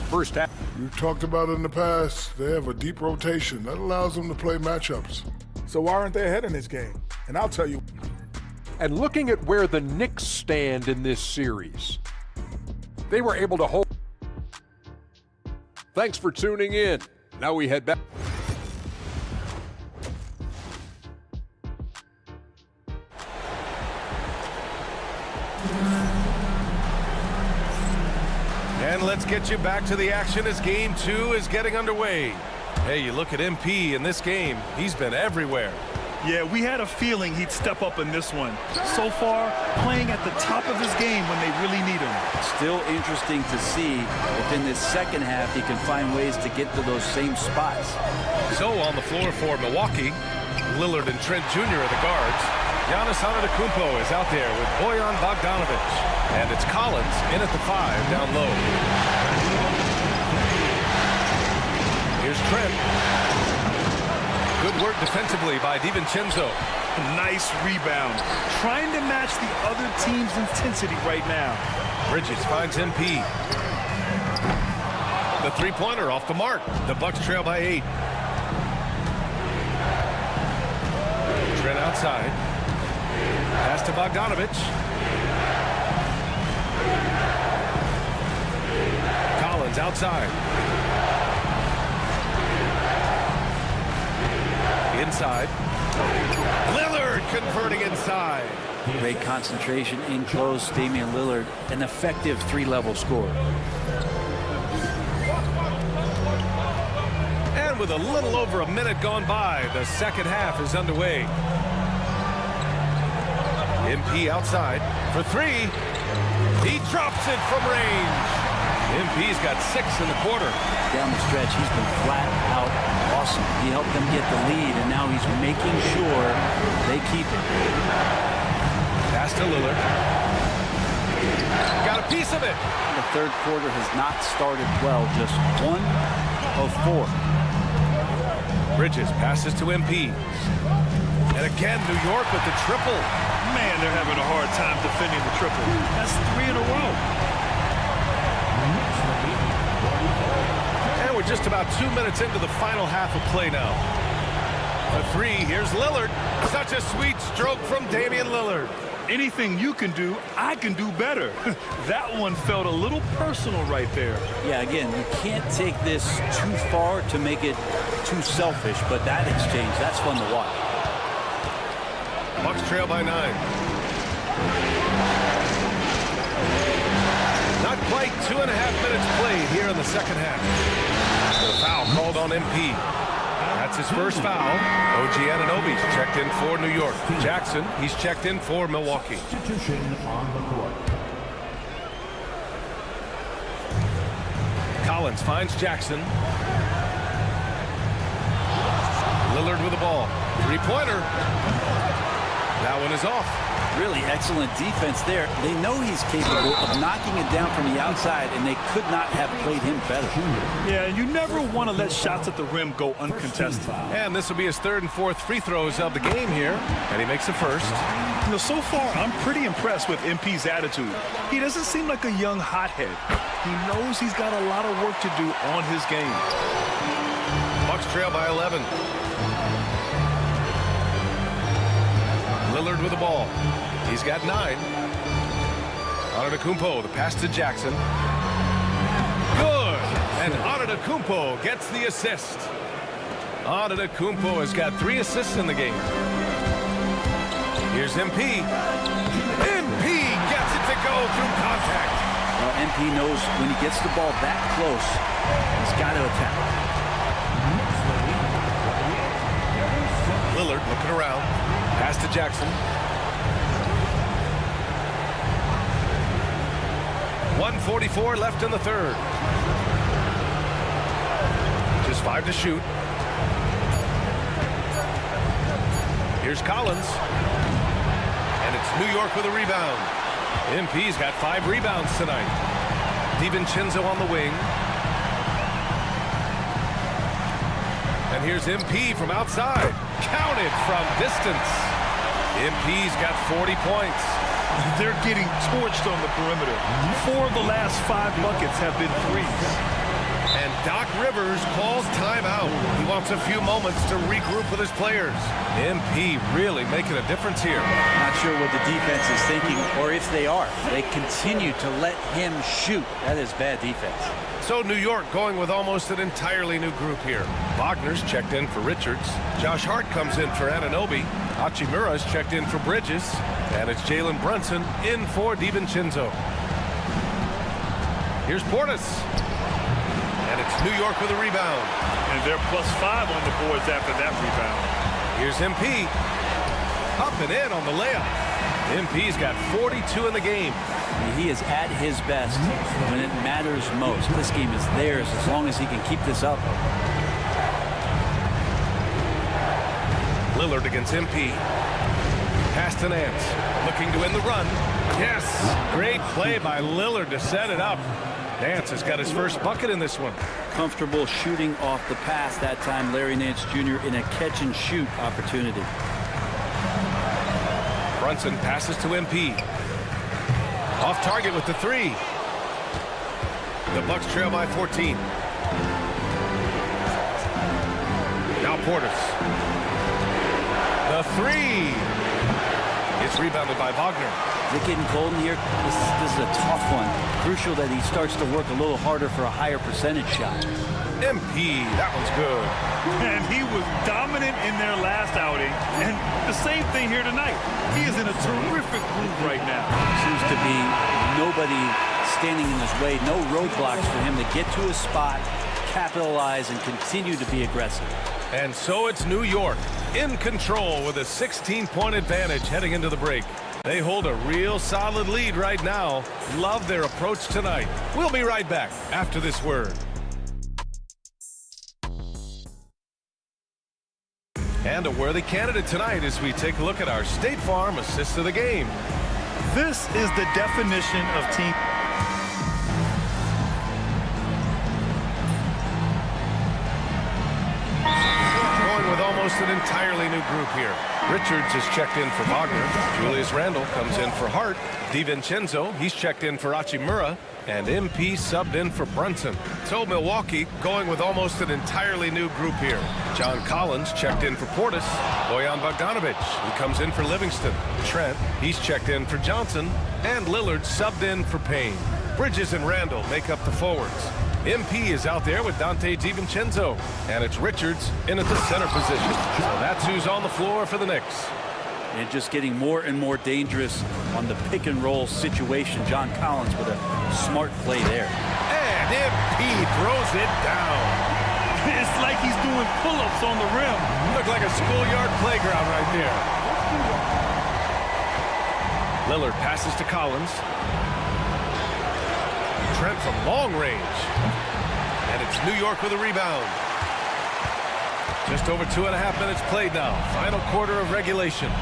First half. We've talked about it in the past. They have a deep rotation. That allows them to play matchups. So why aren't they ahead in this game? And I'll tell you. And looking at where the Knicks stand in this series, they were able to hold. Thanks for tuning in. Now we head back. And let's get you back to the action as game 2 is getting underway. Hey, you look at MP in this game, he's been everywhere. Yeah, we had a feeling he'd step up in this one. So far, playing at the top of his game when they really need him. Still interesting to see if in this second half he can find ways to get to those same spots. So on the floor for Milwaukee, Lillard and Trent Jr. are the guards. Giannis Antetokounmpo is out there with Bojan Bogdanovic. And it's Collins in at the 5 down low. Here's Trent. Good work defensively by DiVincenzo. Nice rebound. Trying to match the other team's intensity right now. Bridges finds MP. The three-pointer off the mark. The Bucks trail by 8. Trent outside. Pass to Bogdanovic. Collins outside. Inside. Lillard converting inside. Great concentration in close. Damian Lillard, an effective 3-level scorer. And with a little over a minute gone by, the second half is underway. MP outside for 3. He drops it from range. MP's got 6 in the quarter. Down the stretch, he's been flat out awesome. He helped them get the lead, and now he's making sure they keep it. Pass to Lillard. Got a piece of it. The third quarter has not started well, just 1 of 4. Bridges passes to MP. And again, New York with the triple. Man, they're having a hard time defending the triple. That's 3 in a row. And we're just about 2 minutes into the final half of play now. A 3, here's Lillard. Such a sweet stroke from Damian Lillard. Anything you can do, I can do better. That one felt a little personal right there. Yeah, again, you can't take this too far to make it too selfish, but that exchange, that's fun to watch. Bucks trail by 9. Not quite 2.5 minutes played here in the second half. The foul called on MP. That's his first foul. OG Anunoby's checked in for New York. Jackson, he's checked in for Milwaukee. Substitution on the court. Collins finds Jackson. Lillard with the ball. Three-pointer. That one is off. Really excellent defense there. They know he's capable of knocking it down from the outside, and they could not have played him better. Yeah, you never want to let shots at the rim go uncontested. And this will be his 3rd and 4th free throws of the game here, and he makes the first. You know, so far, I'm pretty impressed with MP's attitude. He doesn't seem like a young hothead. He knows he's got a lot of work to do on his game. Bucks trail by 11. Lillard with the ball. He's got 9. Antetokounmpo, the pass to Jackson. Good! And Antetokounmpo gets the assist. Antetokounmpo has got 3 assists in the game. Here's MP. MP gets it to go through contact. Well, MP knows when he gets the ball that close, he's got to attack. Lillard looking around. Pass to Jackson. 1:44 left in the third. Just 5 to shoot. Here's Collins. And it's New York with a rebound. MP's got 5 rebounds tonight. DiVincenzo on the wing. And here's MP from outside. Counted from distance. MP's got 40 points. They're getting torched on the perimeter. 4 of the last 5 buckets have been threes. And Doc Rivers calls timeout. He wants a few moments to regroup with his players. MP really making a difference here. Not sure what the defense is thinking, or if they are. They continue to let him shoot. That is bad defense. So New York going with almost an entirely new group here. Wagner's checked in for Richards. Josh Hart comes in for Anunoby. Hachimura's checked in for Bridges. And it's Jalen Brunson in for DiVincenzo. Here's Portis. And it's New York with a rebound. And they're +5 on the boards after that rebound. Here's MP. Up and in on the layup. MP's got 42 in the game. He is at his best when it matters most. This game is theirs as long as he can keep this up. Lillard against MP. Pass to Nance. Looking to win the run. Yes! Great play by Lillard to set it up. Nance has got his first bucket in this one. Comfortable shooting off the pass that time. Larry Nance Jr. in a catch-and-shoot opportunity. Brunson passes to MP. Off target with the 3. The Bucks trail by 14. Now Portis. The 3. It's rebounded by Wagner. Is it getting cold in here? This is a tough one. Crucial that he starts to work a little harder for a higher percentage shot. MP, that one's good. And he was dominant in their last outing. And the same thing here tonight. He is in a terrific groove right now. Seems to be nobody standing in his way. No roadblocks for him to get to his spot, capitalize, and continue to be aggressive. And so it's New York in control with a 16-point advantage heading into the break. They hold a real solid lead right now. Love their approach tonight. We'll be right back after this word. And a worthy candidate tonight as we take a look at our State Farm assist of the game. This is the definition of team. Going with almost an entirely new group here. Richards is checked in for Wagner. Julius Randle comes in for Hart. DiVincenzo, he's checked in for Hachimura. And MP subbed in for Brunson. So Milwaukee going with almost an entirely new group here. John Collins checked in for Portis. Bojan Bogdanovic, he comes in for Livingston. Trent, he's checked in for Johnson. And Lillard subbed in for Payne. Bridges and Randall make up the forwards. MP is out there with Dante DiVincenzo. And it's Richards in at the center position. So that's who's on the floor for the Knicks. And just getting more and more dangerous on the pick and roll situation. John Collins with a smart play there. And MP throws it down. It's like he's doing pull-ups on the rim. Look like a schoolyard playground right there. Lillard passes to Collins. Trent from long range. And it's New York with a rebound. Just over 2.5 minutes played now. Final quarter of regulation.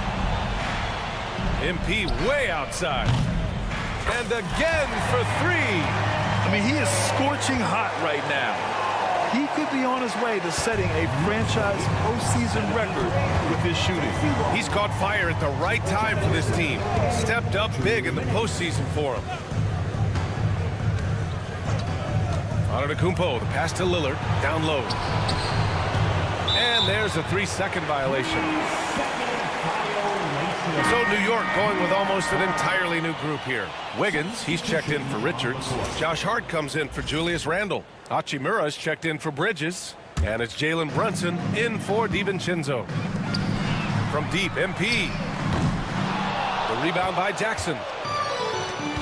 MP way outside. And again for three. I mean, he is scorching hot right now. He could be on his way to setting a franchise postseason record with his shooting. He's caught fire at the right time for this team. Stepped up big in the postseason for him. Antetokounmpo, the pass to Lillard, down low. And there's a 3-second violation. So New York going with almost an entirely new group here. Wiggins, he's checked in for Richards. Josh Hart comes in for Julius Randle. Hachimura's checked in for Bridges. And it's Jalen Brunson in for DiVincenzo. From deep, MP. The rebound by Jackson.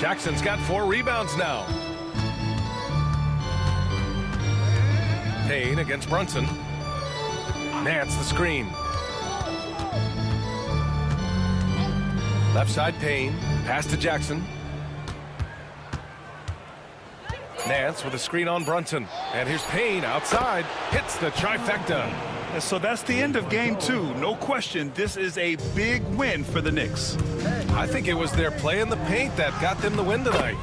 Jackson's got 4 rebounds now. Payne against Brunson. Nance the screen. Left side Payne. Pass to Jackson. Nance with a screen on Brunson. And here's Payne outside. Hits the trifecta. And so that's the end of game 2. No question, this is a big win for the Knicks. I think it was their play in the paint that got them the win tonight.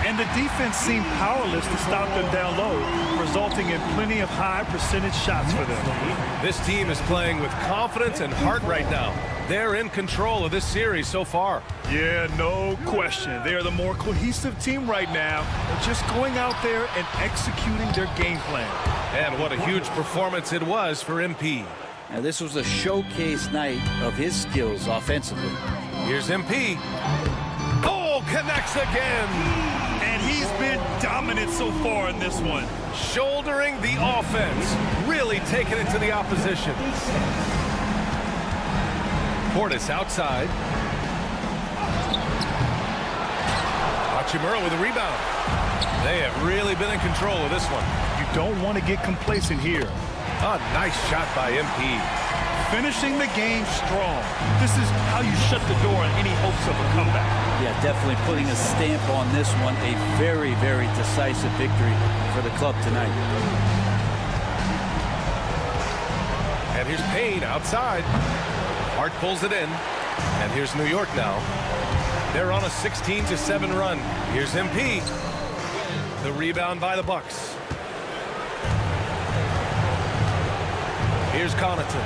And the defense seemed powerless to stop them down low, resulting in plenty of high percentage shots for them. This team is playing with confidence and heart right now. They're in control of this series so far. Yeah, no question. They are the more cohesive team right now. They're just going out there and executing their game plan. And what a huge performance it was for MP. Now, this was a showcase night of his skills offensively. Here's MP. Oh, connects again. And he's been dominant so far in this one. Shouldering the offense. Really taking it to the opposition. Portis outside. Hachimura with a rebound. They have really been in control of this one. You don't want to get complacent here. A nice shot by MP. Finishing the game strong. This is how you shut the door on any hopes of a comeback. Yeah, definitely putting a stamp on this one. A very, very decisive victory for the club tonight. And here's Payne outside. Hart pulls it in. And here's New York now. They're on a 16-7 run. Here's MP. The rebound by the Bucks. Here's Connaughton.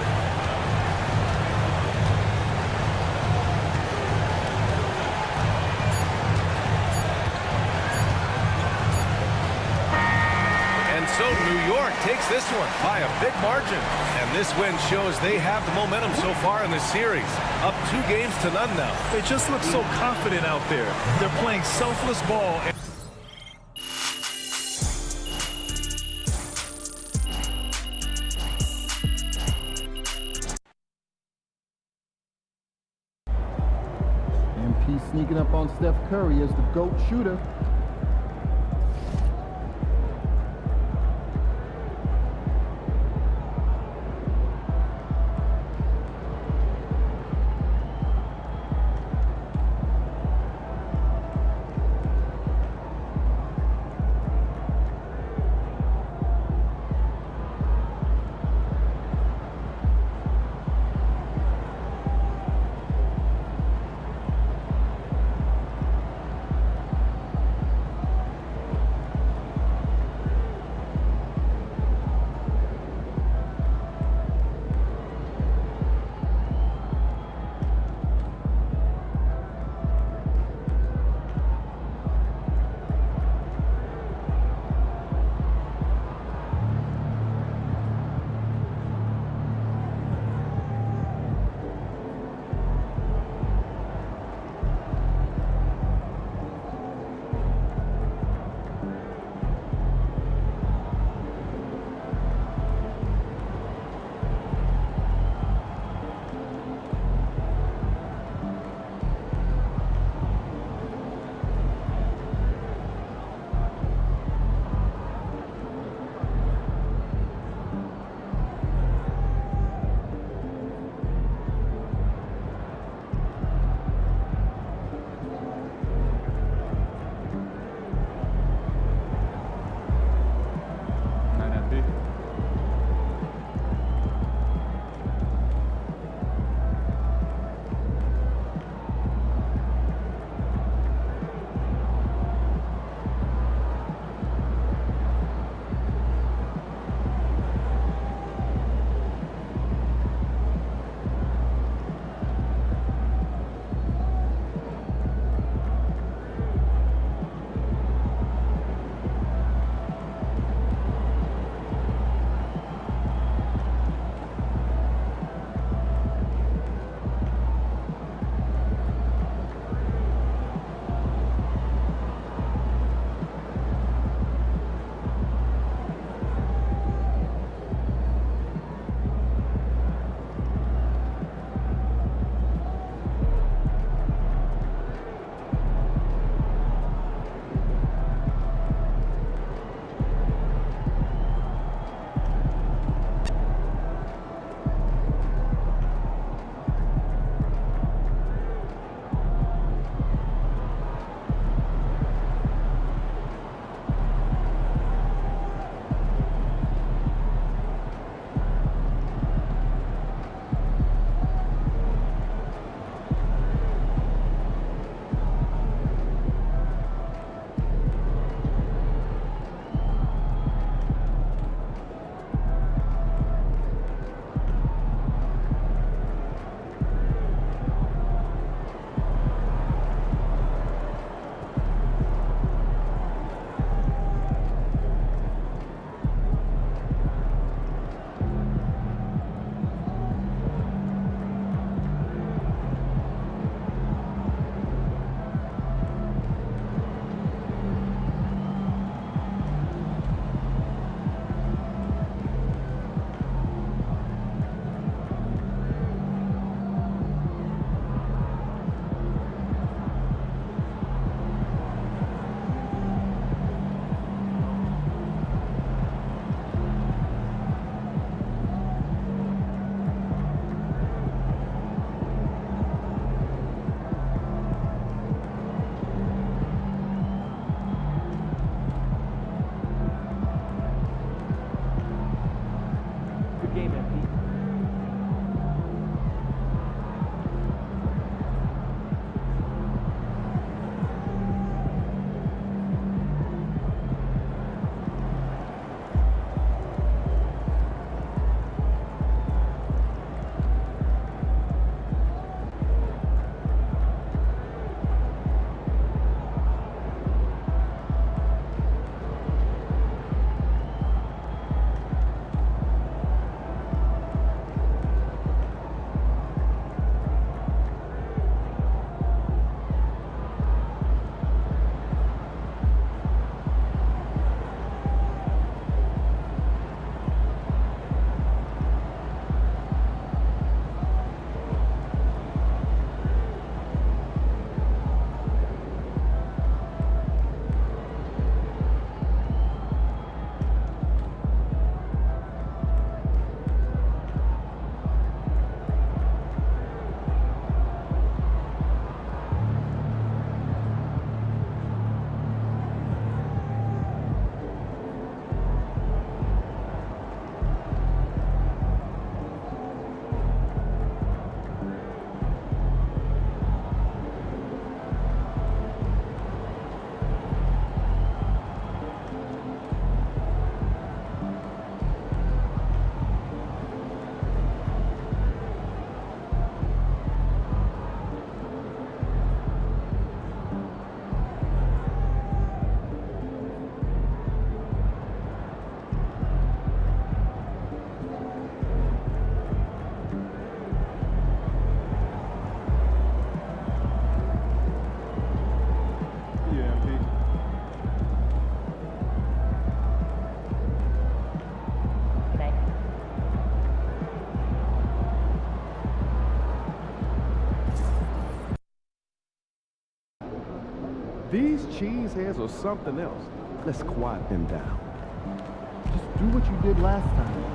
And so New York takes this one by a big margin. And this win shows they have the momentum so far in this series. Up 2-0 now. They just look so confident out there. They're playing selfless ball. MP sneaking up on Steph Curry as the GOAT shooter. cheeseheads or something else. Let's quiet them down. Just do what you did last time.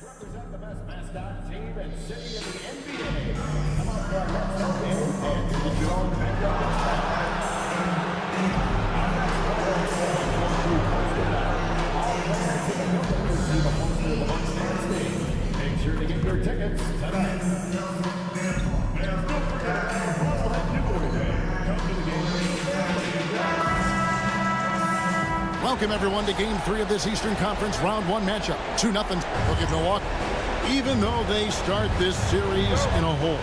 Represent the best mascot team and city in the NBA. Come on, let's go in and get your own Make sure to get your tickets tonight. Welcome, everyone, to Game 3 of this Eastern Conference Round 1 matchup. 2-0. Look at Milwaukee. Even though they start this series in a hole,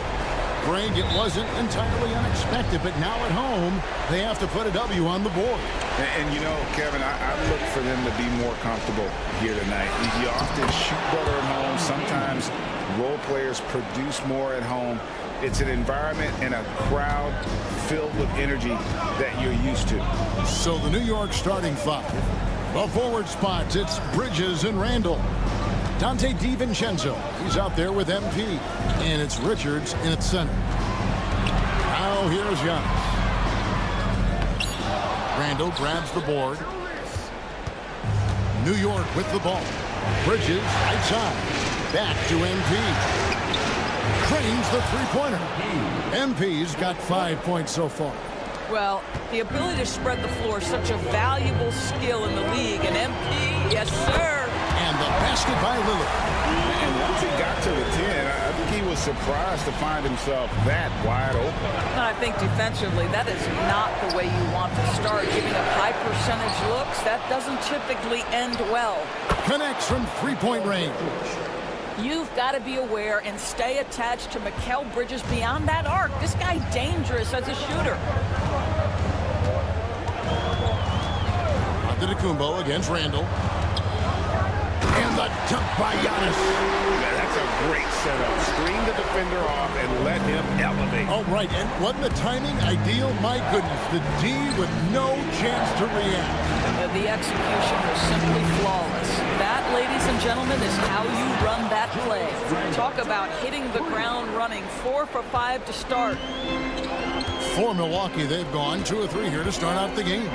Greg, it wasn't entirely unexpected, but now at home, they have to put a W on the board. And you know, Kevin, I look for them to be more comfortable here tonight. You often shoot better at home. Sometimes role players produce more at home. It's an environment and a crowd filled with energy that you're used to. So the New York starting five. The forward spots, it's Bridges and Randall. Dante DiVincenzo, he's out there with MP. And it's Richards in its center. Now here's Giannis. Randall grabs the board. New York with the ball. Bridges right side. Back to MP. Cranes the three-pointer. MP's got 5 points so far. Well, the ability to spread the floor is such a valuable skill in the league. And MP, yes, sir. And the basket by Lillard. And once he got to the 10, I think he was surprised to find himself that wide open. And I think defensively, that is not the way you want to start. Giving up high percentage looks, that doesn't typically end well. Connects from three-point range. You've got to be aware and stay attached to Mikal Bridges beyond that arc. This guy dangerous as a shooter. Antetokounmpo against Randall. And the dunk by Giannis. That's a great setup. Screen the defender off and let him elevate. Oh, right. And wasn't the timing ideal? My goodness. The D with no chance to react. The execution was simply flawless. That, ladies and gentlemen, is how you run that play. Talk about hitting the ground running. 4 for 5 to start. For Milwaukee, they've gone 2 or 3 here to start out the game.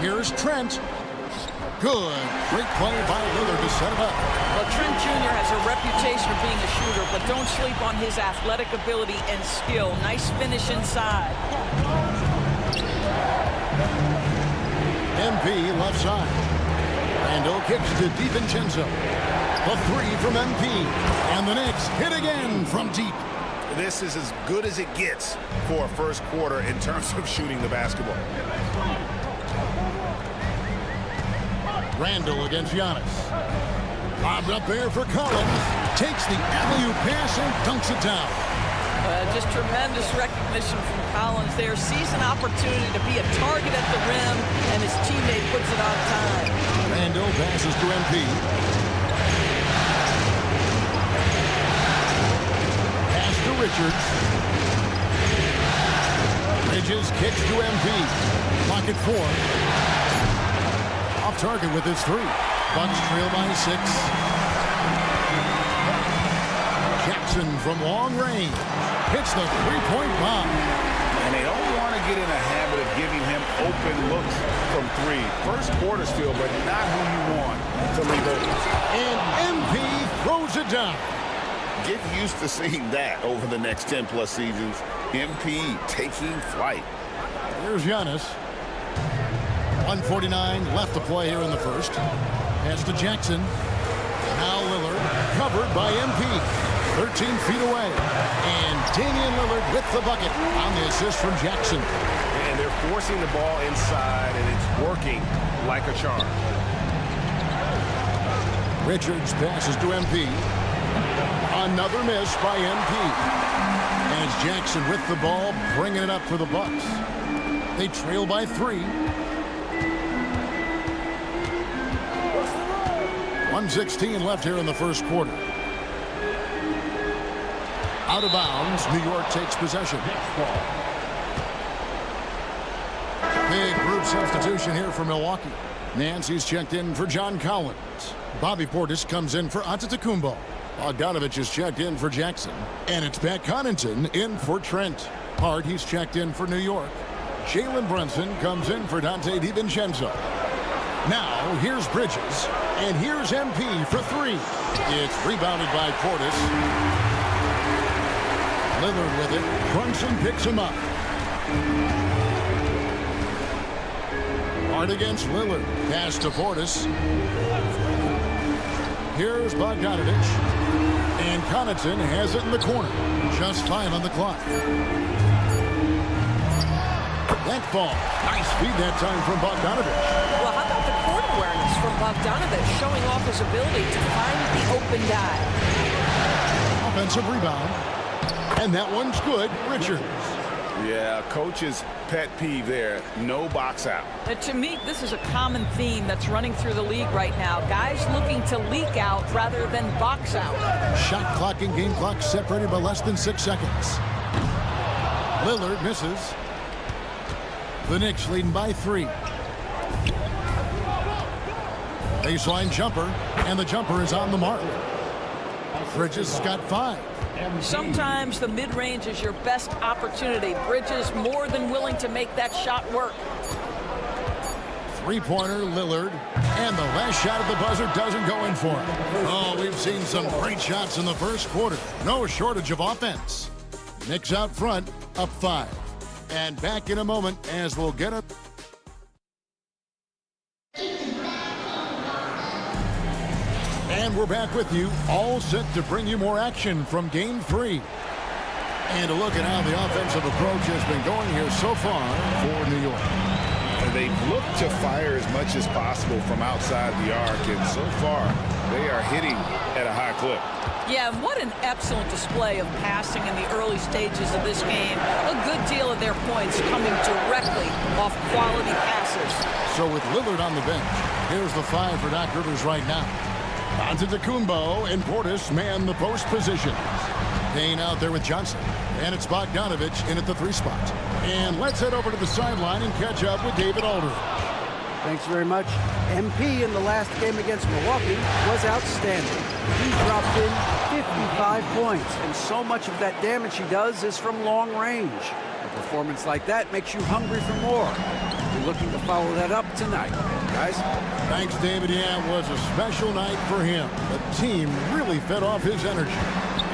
Here's Trent. Good. Great play by Lillard to set it up. Well, Trent Jr. has a reputation of being a shooter, but don't sleep on his athletic ability and skill. Nice finish inside. MP left side. Randall kicks to DiVincenzo. The three from MP. And the Knicks hit again from deep. This is as good as it gets for a first quarter in terms of shooting the basketball. Randall against Giannis. Bobbed up there for Collins. Takes the alley-oop pass and dunks it down. Just tremendous recognition from Collins there. Sees an opportunity to be a target at the rim, and his teammate puts it on time. Randall passes to MP. Pass to Richards. Bridges kicks to MP. Pocket 4. Off target with his 3. Bucks trail by 6. Jackson from long range hits the three-point bomb. And they don't want to get in a habit of giving him open looks from 3. First quarter still, but not who you want to leave open. And MP throws it down. Get used to seeing that over the next 10-plus seasons. MP taking flight. Here's Giannis. 1:49 left to play here in the first. Pass to Jackson. Now Lillard covered by MP. 13 feet away. And Damian Lillard with the bucket on the assist from Jackson. And they're forcing the ball inside, and it's working like a charm. Richards passes to MP. Another miss by MP. As Jackson with the ball, bringing it up for the Bucks. They trail by 3. 1:16 left here in the first quarter. Out of bounds, New York takes possession. substitution here for Milwaukee. Nancy's checked in for John Collins. Bobby Portis comes in for Antetokounmpo. Bogdanovich is checked in for Jackson. And it's Pat Connaughton in for Trent. Hart, he's checked in for New York. Jalen Brunson comes in for Dante DiVincenzo. Now, here's Bridges. And here's MP for three. It's rebounded by Portis. Lillard with it. Brunson picks him up. Hart against Lillard. Pass to Portis. Here's Bogdanovich. And Connaughton has it in the corner. Just 5 on the clock. That ball. Nice feed that time from Bogdanovich. Well, how about the court awareness from Bogdanovich showing off his ability to find the open guy? Offensive rebound. And that one's good. Richards. Yeah, coach's pet peeve there. No box out. To me, this is a common theme that's running through the league right now. Guys looking to leak out rather than box out. Shot clock and game clock separated by less than 6 seconds. Lillard misses. The Knicks leading by 3. Baseline jumper, and the jumper is on the mark. Bridges has got 5. Sometimes the mid-range is your best opportunity. Bridges more than willing to make that shot work. Three-pointer, Lillard. And the last shot at the buzzer doesn't go in for him. Oh, we've seen some great shots in the first quarter. No shortage of offense. Knicks out front, up 5. And back in a moment as we'll get it. And we're back with you, all set to bring you more action from Game 3. And a look at how the offensive approach has been going here so far for New York. And they've looked to fire as much as possible from outside the arc, and so far they are hitting at a high clip. Yeah, and what an excellent display of passing in the early stages of this game. A good deal of their points coming directly off quality passes. So with Lillard on the bench, here's the 5 for Doc Rivers right now. Antetokounmpo and Portis man the post position. Payne out there with Johnson. And it's Bogdanovich in at the 3 spot. And let's head over to the sideline and catch up with David Aldridge. Thanks very much. MP in the last game against Milwaukee was outstanding. He dropped in 55 points, and so much of that damage he does is from long range. A performance like that makes you hungry for more. We're looking to follow that up tonight. Guys, thanks, David. Yeah, it was a special night for him. The team really fed off his energy.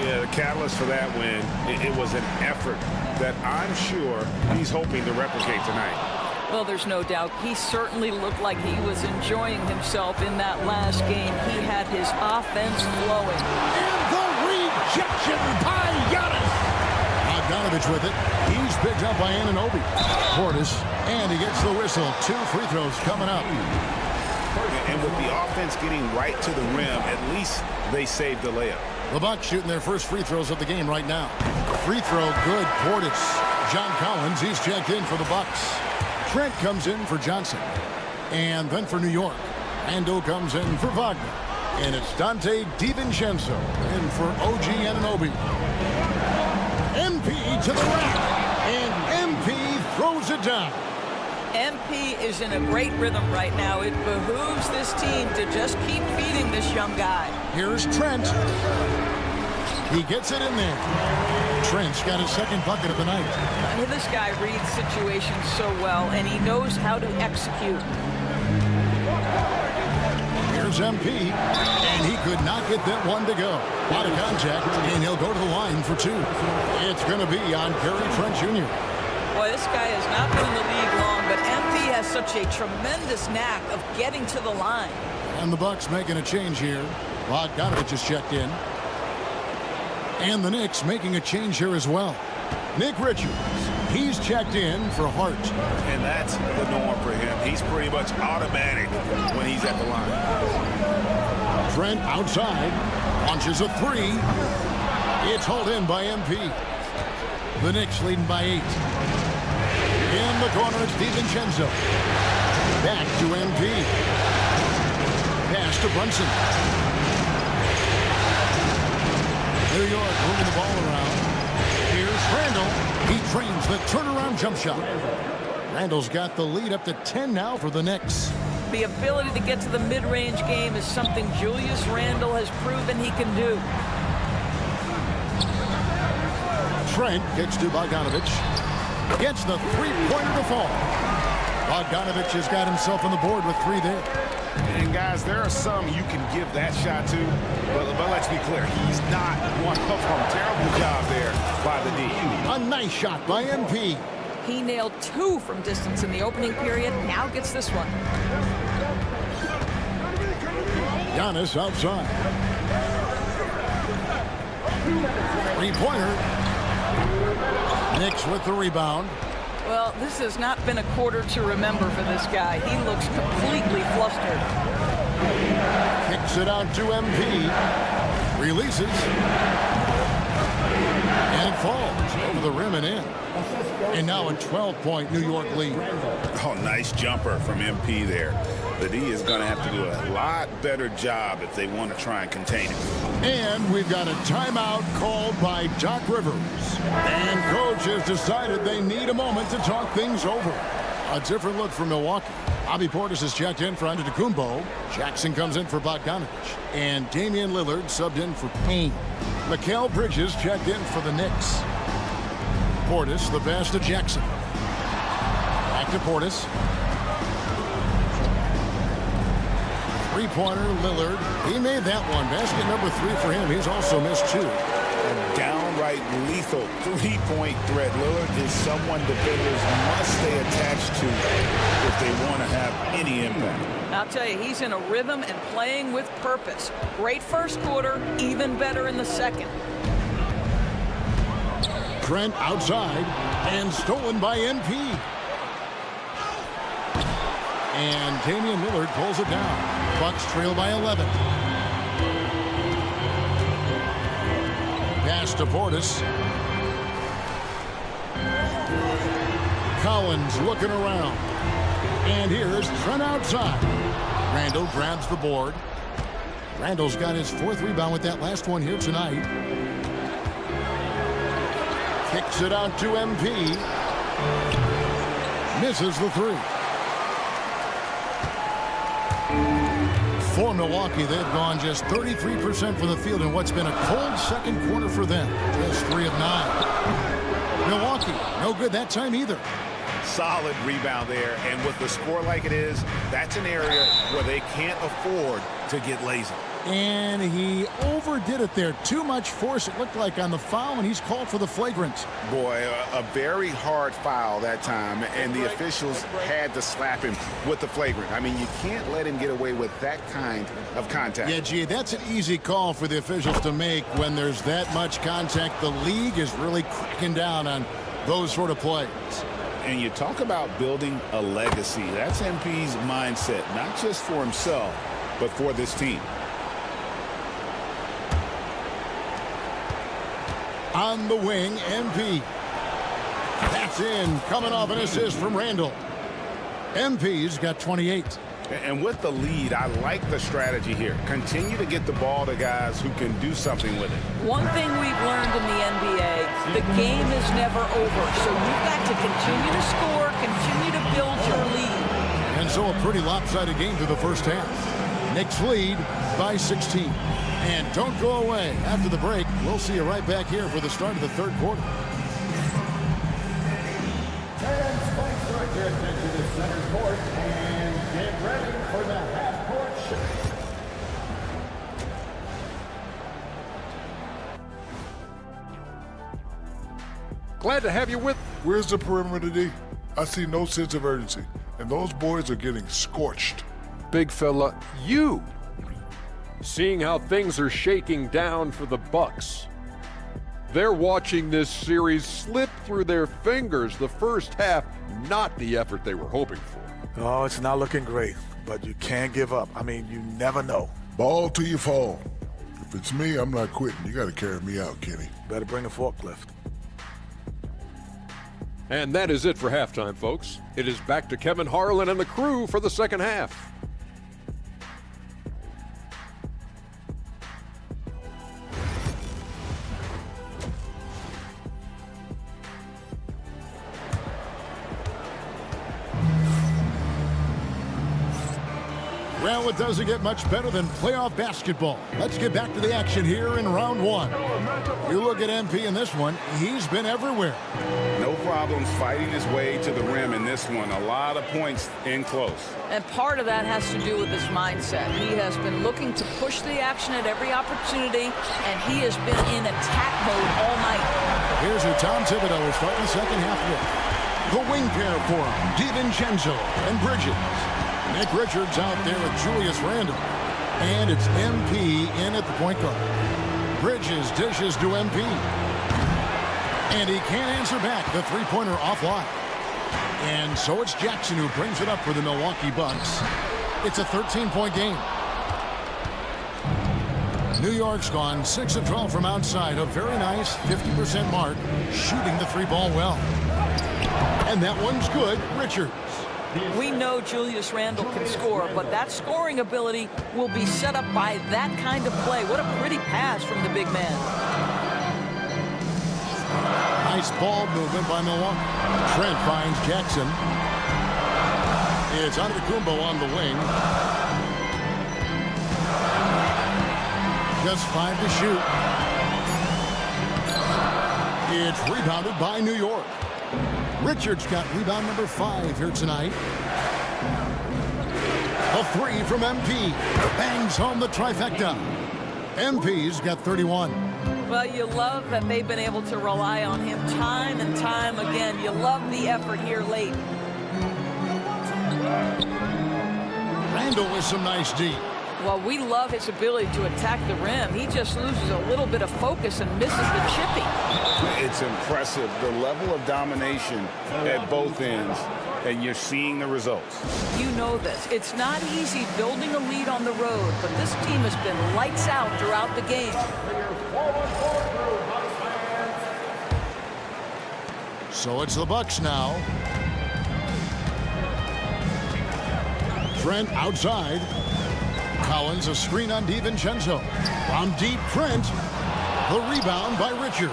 Yeah, the catalyst for that win, it was an effort that I'm sure he's hoping to replicate tonight. Well, there's no doubt. He certainly looked like he was enjoying himself in that last game. He had his offense flowing. And the rejection by Giannis. Bogdanovich with it. He's picked up by Anunoby. Portis, and he gets the whistle. 2 free throws coming up. And with the offense getting right to the rim, at least they saved the layup. The Bucks shooting their first free throws of the game right now. Free throw good. Portis. John Collins, he's checked in for the Bucks. Trent comes in for Johnson. And then for New York, Randall comes in for Wagner. And it's Dante DiVincenzo in for OG Anunoby. MP to the rack. And MP throws it down. MP is in a great rhythm right now. It behooves this team to just keep feeding this young guy. Here's Trent. He gets it in there. Trent's got his second bucket of the night. This guy reads situations so well, and he knows how to execute. Here's MP, and he could not get that one to go. Out of contact, and he'll go to the line for 2. It's going to be on Gary Trent Jr. Boy, this guy has not been in the league long, but MP has such a tremendous knack of getting to the line. And the Bucks making a change here. Bogdanovich is checked in. And the Knicks making a change here as well. Nick Richards, he's checked in for Hart. And that's the norm for him. He's pretty much automatic when he's at the line. Trent outside, launches a 3. It's hauled in by MP. The Knicks leading by 8. In the corner, it's DiVincenzo. Back to MP. Pass to Brunson. New York moving the ball around. Here's Randall. He trains the turnaround jump shot. Randall's got the lead up to 10 now for the Knicks. The ability to get to the mid-range game is something Julius Randle has proven he can do. Trent kicks to Bogdanovich. Gets the three-pointer to fall. Bogdanovich has got himself on the board with 3 there. And guys, there are some you can give that shot to, but let's be clear, he's not one of them. Terrible job there by the D. A nice shot by MP. He nailed 2 from distance in the opening period, now gets this one. Giannis outside. Three-pointer. Knicks with the rebound. Well, this has not been a quarter to remember for this guy. He looks completely flustered. Kicks it out to MP. Releases. And it falls over the rim and in. And now a 12-point New York lead. Oh, nice jumper from MP there. The D is going to have to do a lot better job if they want to try and contain it. And we've got a timeout called by Doc Rivers. And coach has decided they need a moment to talk things over. A different look for Milwaukee. Bobby Portis has checked in for Antetokounmpo. Jackson comes in for Bogdanovich. And Damian Lillard subbed in for Payne. Mikal Bridges checked in for the Knicks. Portis, the pass to Jackson. Back to Portis. Three-pointer, Lillard. He made that one. Basket number 3 for him. He's also missed 2. A downright lethal three-point threat. Lillard is someone defenders must stay attached to if they want to have any impact. I'll tell you, he's in a rhythm and playing with purpose. Great first quarter, even better in the second. Trent outside and stolen by NP. And Damian Lillard pulls it down. Bucks trail by 11. Pass to Portis. Collins looking around. And here's Trent outside. Randall grabs the board. Randall's got his 4th rebound with that last one here tonight. Kicks it out to MP. Misses the 3. For Milwaukee, they've gone just 33% from the field in what's been a cold second quarter for them. Just 3 of 9. Milwaukee, no good that time either. Solid rebound there, and with the score like it is, that's an area where they can't afford to get lazy. And he overdid it there. Too much force, it looked like, on the foul, and he's called for the flagrant. Boy, a very hard foul that time, and the officials had to slap him with the flagrant. I mean, you can't let him get away with that kind of contact. Yeah, gee, that's an easy call for the officials to make when there's that much contact. The league is really cracking down on those sort of plays. And you talk about building a legacy. That's MP's mindset, not just for himself, but for this team. On the wing, MP. That's in, coming off an assist from Randall. MP's got 28. And with the lead, I like the strategy here. Continue to get the ball to guys who can do something with it. One thing we've learned in the NBA, the game is never over. So you've got to continue to score, continue to build your lead. And so a pretty lopsided game through the first half. Knicks lead by 16. And don't go away. After the break, we'll see you right back here for the start of the third quarter. And Spikes direct your attention to center court and get ready for the half-court shift. Glad to have you with. Where's the perimeter, D? I see no sense of urgency, and those boys are getting scorched. Big fella, you. Seeing how things are shaking down for the Bucks. They're watching this series slip through their fingers. The first half, not the effort they were hoping for. Oh, it's not looking great, but you can't give up. I mean, you never know. Ball till you fall. If it's me, I'm not quitting. You got to carry me out, Kenny. Better bring a forklift. And that is it for halftime, folks. It is back to Kevin Harlan and the crew for the second half. Well, it doesn't get much better than playoff basketball. Let's get back to the action here in round one. You look at MP in this one, he's been everywhere. No problems fighting his way to the rim in this one. A lot of points in close. And part of that has to do with his mindset. He has been looking to push the action at every opportunity, and he has been in attack mode all night. Here's who Tom Thibodeau will start the second half with. The wing pair for him, DiVincenzo and Bridges. Nick Richards out there with Julius Randle. And it's MP in at the point guard. Bridges dishes to MP. And he can't answer back. The three-pointer offline. And so it's Jackson who brings it up for the Milwaukee Bucks. It's a 13-point game. New York's gone 6 of 12 from outside. A very nice 50% mark. Shooting the three ball well. And that one's good. Richards. We know Julius Randle can score, but that scoring ability will be set up by that kind of play. What a pretty pass from the big man. Nice ball movement by Milwaukee. Trent finds Jackson. It's Antetokounmpo on the wing. Just 5 to shoot. It's rebounded by New York. Richards got rebound number 5 here tonight. A three from MP. Bangs home the trifecta. MP's got 31. Well, you love that they've been able to rely on him time and time again. You love the effort here late. Randle with some nice D. Well, we love his ability to attack the rim. He just loses a little bit of focus and misses the chippy. It's impressive, the level of domination at both ends, and you're seeing the results. You know this. It's not easy building a lead on the road, but this team has been lights out throughout the game. So it's the Bucks now. Trent outside. Collins a screen on DiVincenzo. From deep, Trent. The rebound by Richards.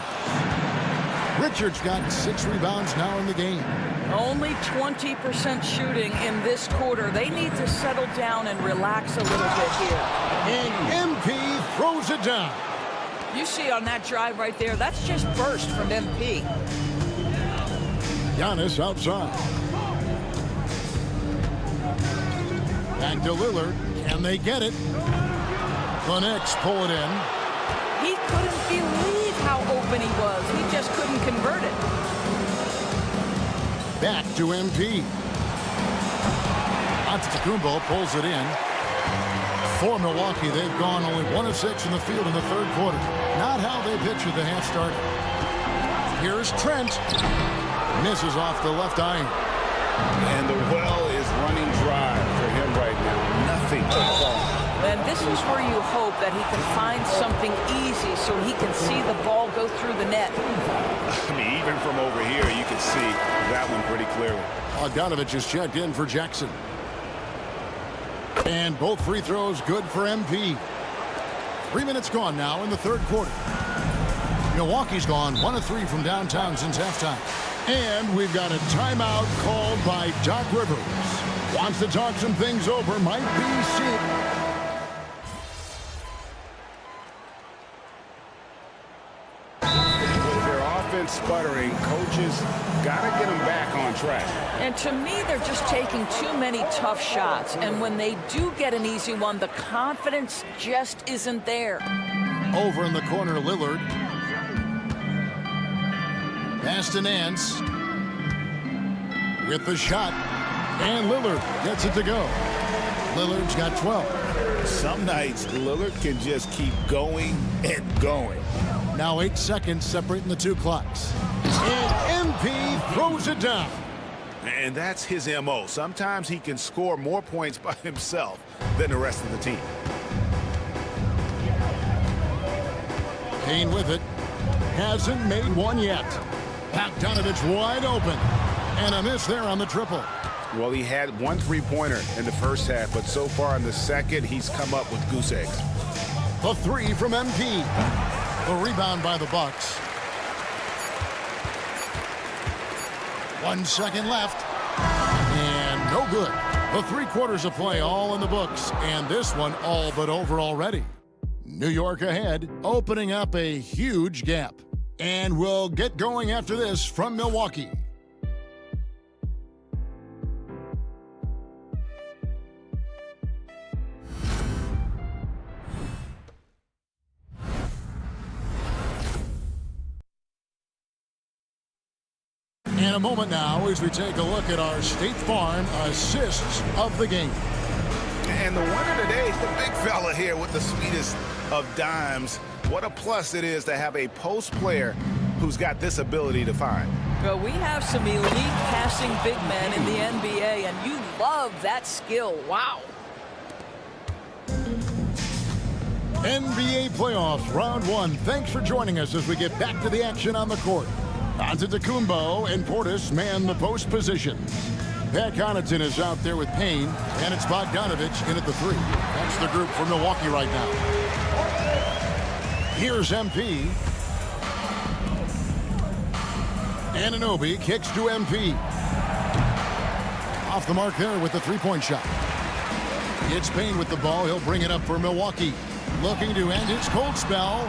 Richards got 6 rebounds now in the game. Only 20% shooting in this quarter. They need to settle down and relax a little bit here. And MP throws it down. You see on that drive right there, that's just burst from MP. Giannis outside. Back to Lillard. Can they get it? The Knicks pull it in. He couldn't believe how open he was. He just couldn't convert it. Back to MP. Antetokounmpo pulls it in. For Milwaukee, they've gone only 1 of 6 in the field in the third quarter. Not how they pictured the half started. Here's Trent. Misses off the left iron. And the well is running dry for him right now. Nothing to fall. And this is where you hope that he can find something easy so he can see the ball go through the net. I mean, even from over here, you can see that one pretty clearly. Bogdanovich is checked in for Jackson. And both free throws good for MP. 3 minutes gone now in the third quarter. Milwaukee's gone 1 of 3 from downtown since halftime. And we've got a timeout called by Doc Rivers. Wants to talk some things over. Might be sick. With their offense sputtering, coaches got to get them back on track. And to me, they're just taking too many tough shots. And when they do get an easy one, the confidence just isn't there. Over in the corner, Lillard. Pass to Nance. With the shot. And Lillard gets it to go. Lillard's got 12. Some nights, Lillard can just keep going and going. Now 8 seconds separating the two clocks. And MP throws it down. And that's his MO. Sometimes he can score more points by himself than the rest of the team. Kane with it. Hasn't made one yet. Bogdanovich wide open. And a miss there on the triple. Well, he had 1 3-pointer in the first half, but so far in the second, he's come up with goose eggs. The 3 from MP. The rebound by the Bucks. 1 second left. And no good. The 3 quarters of play all in the books, and this one all but over already. New York ahead, opening up a huge gap. And we'll get going after this from Milwaukee. In a moment now as we take a look at our State Farm assists of the game. And the winner today is the big fella here with the sweetest of dimes. What a plus it is to have a post player who's got this ability to find. Well, we have some elite passing big men in the NBA, and you love that skill. Wow. NBA playoffs, round 1. Thanks for joining us as we get back to the action on the court. Antetokounmpo and Portis man the post positions. Pat Connaughton is out there with Payne, and it's Bogdanovich in at the 3. That's the group for Milwaukee right now. Here's MP. Anunoby kicks to MP. Off the mark there with the 3-point shot. It's Payne with the ball. He'll bring it up for Milwaukee. Looking to end its cold spell.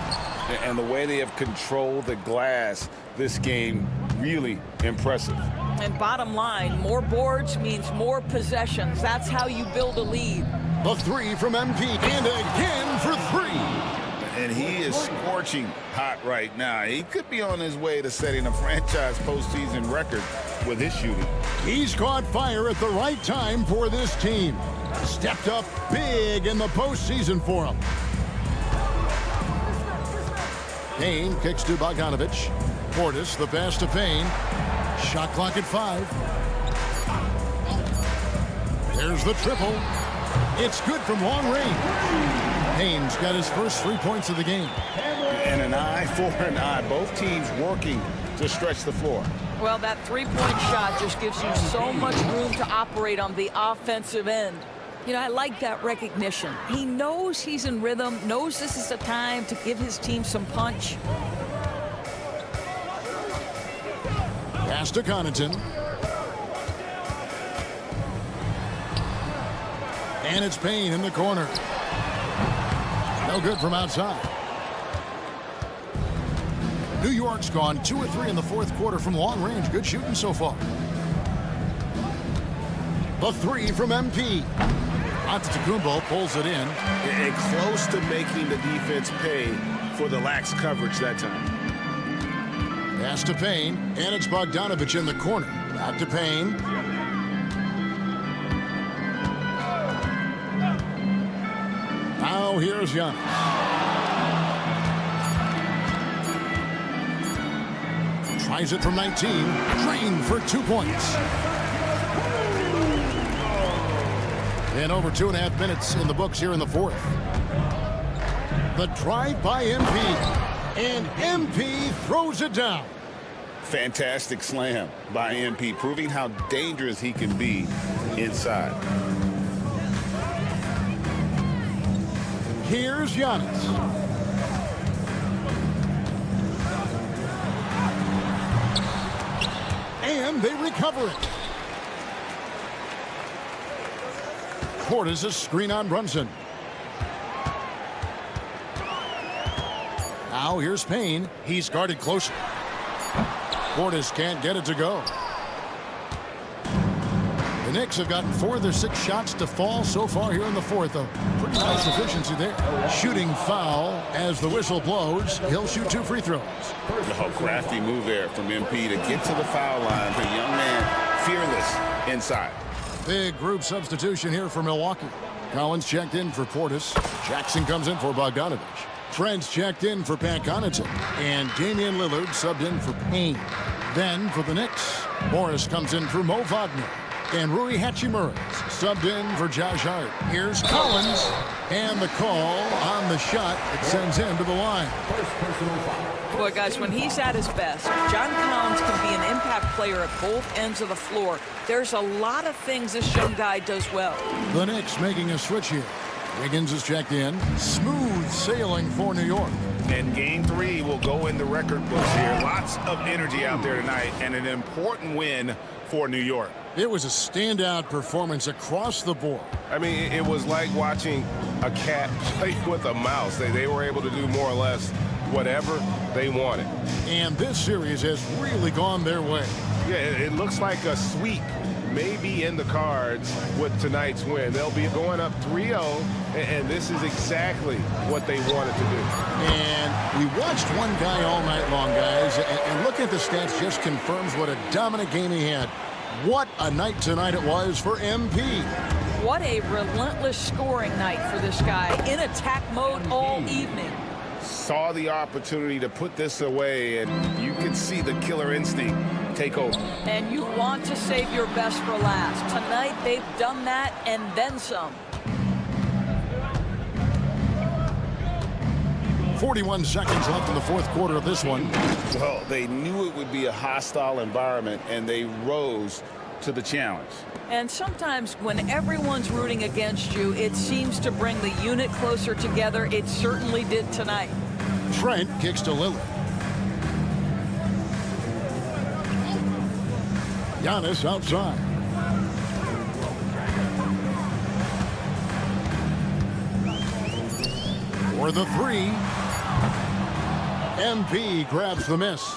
And the way they have controlled the glass this game, really impressive. And bottom line, more boards means more possessions. That's how you build a lead. The 3 from MP, and again for 3. And he is scorching hot right now. He could be on his way to setting a franchise postseason record with his shooting. He's caught fire at the right time for this team. Stepped up big in the postseason for him. Payne kicks to Bogdanovich. Portis, the pass to Payne. Shot clock at 5. There's the triple. It's good from long range. Payne's got his first 3 points of the game. And an eye for an eye. Both teams working to stretch the floor. Well, that 3-point shot just gives you so much room to operate on the offensive end. You know, I like that recognition. He knows he's in rhythm, knows this is the time to give his team some punch. Pass to Connaughton. And it's Payne in the corner. No good from outside. New York's gone 2 or 3 in the 4th quarter from long range. Good shooting so far. The 3 from MP. Antetokounmpo pulls it in. And close to making the defense pay for the lax coverage that time. Pass to Payne, and it's Bogdanovich in the corner. Back to Payne. Now here's Giannis. Tries it from 19. Drained for 2 points. And over 2.5 minutes in the books here in the 4th. The drive by MP. And MP throws it down. Fantastic slam by MP, proving how dangerous he can be inside. Here's Giannis. And they recover it. Portis a screen on Brunson. Now here's Payne. He's guarded closer. Portis can't get it to go. The Knicks have gotten 4 of their 6 shots to fall so far here in the 4th. A pretty nice efficiency there. Shooting foul as the whistle blows. He'll shoot 2 free throws. A crafty move there from MP to get to the foul line. The young man fearless inside. Big group substitution here for Milwaukee. Collins checked in for Portis. Jackson comes in for Bogdanovich. Trent's checked in for Pat Connaughton. And Damian Lillard subbed in for Payne. Then for the Knicks, Morris comes in for Mo Wagner. And Rui Hachimura subbed in for Josh Hart. Here's Collins. And the call on the shot. It sends him to the line. Boy, guys, when he's at his best, John Collins can be an impact player at both ends of the floor. There's a lot of things this young guy does well. The Knicks making a switch here. Wiggins is checked in. Smooth sailing for New York. And game 3 will go in the record books here. Lots of energy out there tonight and an important win for New York. It was a standout performance across the board. I mean, it was like watching a cat play with a mouse. They were able to do more or less whatever they wanted. And this series has really gone their way. Yeah, it looks like a sweep may be in the cards with tonight's win. They'll be going up 3-0, and this is exactly what they wanted to do. And we watched one guy all night long, guys, and looking at the stats just confirms what a dominant game he had. What a night tonight it was for MP. What a relentless scoring night for this guy, in attack mode all evening. Saw the opportunity to put this away, and you can see the killer instinct take over. And you want to save your best for last. Tonight, they've done that and then some. 41 seconds left in the fourth quarter of this one. Well, they knew it would be a hostile environment, and they rose to the challenge. And sometimes when everyone's rooting against you, it seems to bring the unit closer together. It certainly did tonight. Trent kicks to Lillard. Giannis outside. For the three. MP grabs the miss.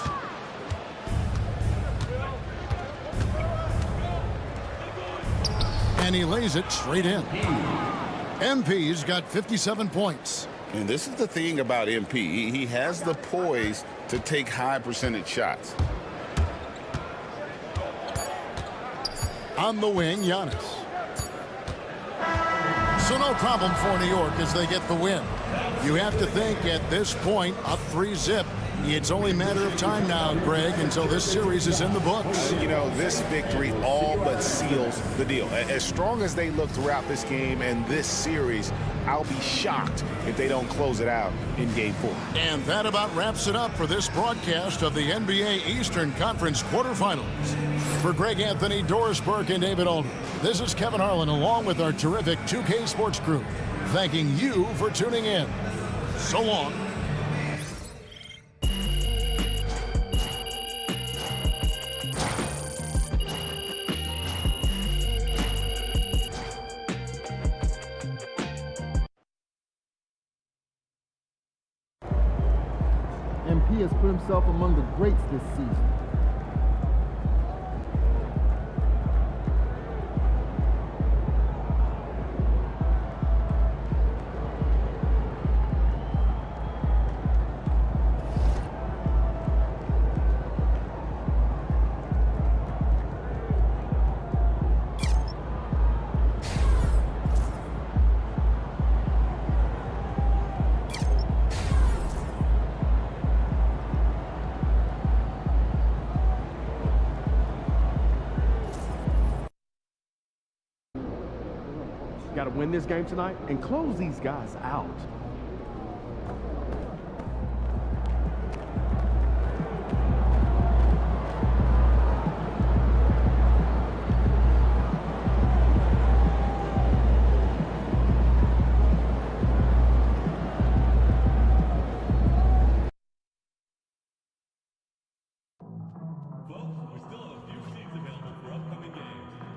And he lays it straight in. MP's got 57 points. And this is the thing about MP. He has the poise to take high percentage shots. On the wing, Giannis. So no problem for New York as they get the win. You have to think at this point, up 3-0. It's only a matter of time now, Greg, until this series is in the books. You know, this victory all but seals the deal. As strong as they look throughout this game and this series, I'll be shocked if they don't close it out in Game 4. And that about wraps it up for this broadcast of the NBA Eastern Conference quarterfinals. For Greg Anthony, Doris Burke, and David Olden, this is Kevin Harlan along with our terrific 2K Sports crew, thanking you for tuning in. So long. MP has put himself among the greats this season. Got to win this game tonight and close these guys out.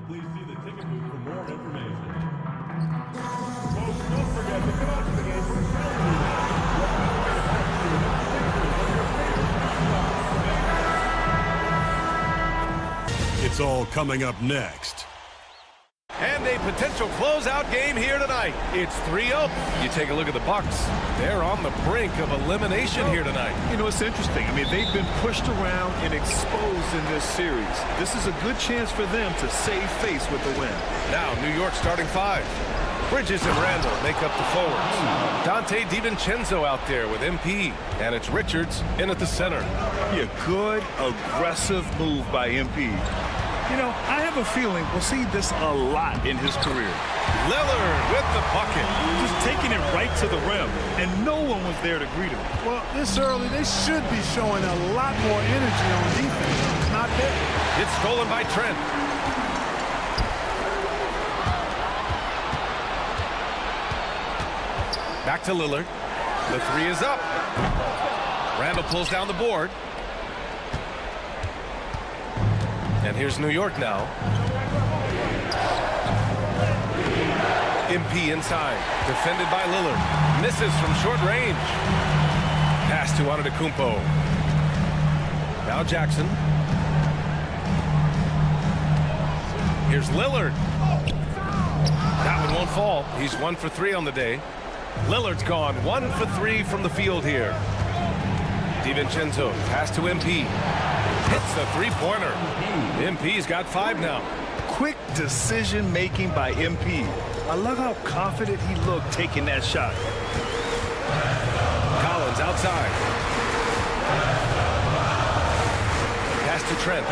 Please see the ticket booth for more information. Folks, don't forget to come out to the game for It's all coming up next. And a potential closeout game here tonight. It's 3-0. You take a look at the Bucks. They're on the brink of elimination here tonight. You know, it's interesting. I mean, they've been pushed around and exposed in this series. This is a good chance for them to save face with the win. Now, New York starting five. Bridges and Randall make up the forwards. Dante DiVincenzo out there with MP. And it's Richards in at the center. Yeah, good, aggressive move by MP. You know, I have a feeling we'll see this a lot in his career. Lillard with the bucket. Just taking it right to the rim, and no one was there to greet him. Well, this early, they should be showing a lot more energy on defense. Not there. It's stolen by Trent. Back to Lillard. The three is up. Randall pulls down the board. And here's New York now. MP inside. Defended by Lillard. Misses from short range. Pass to Antetokounmpo. Now Jackson. Here's Lillard. That one won't fall. He's 1 for 3 on the day. Lillard's gone 1 for 3 from the field here. DiVincenzo, pass to MP. Hits the three-pointer. MP's got 5 now. Quick decision-making by MP. I love how confident he looked taking that shot. Collins outside. Pass to Trent.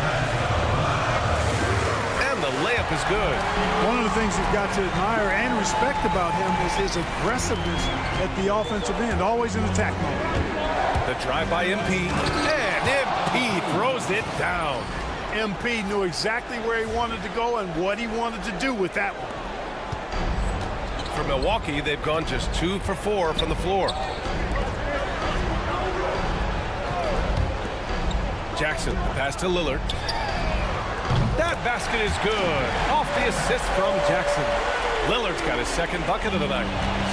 And the layup is good. One of the things you've got to admire and respect about him is his aggressiveness at the offensive end, always in attack mode. The drive by MP, and MP throws it down. MP knew exactly where he wanted to go and what he wanted to do with that one. For Milwaukee, they've gone just 2 for 4 from the floor. Jackson, pass to Lillard. That basket is good. Off the assist from Jackson. Lillard's got his second bucket of the night.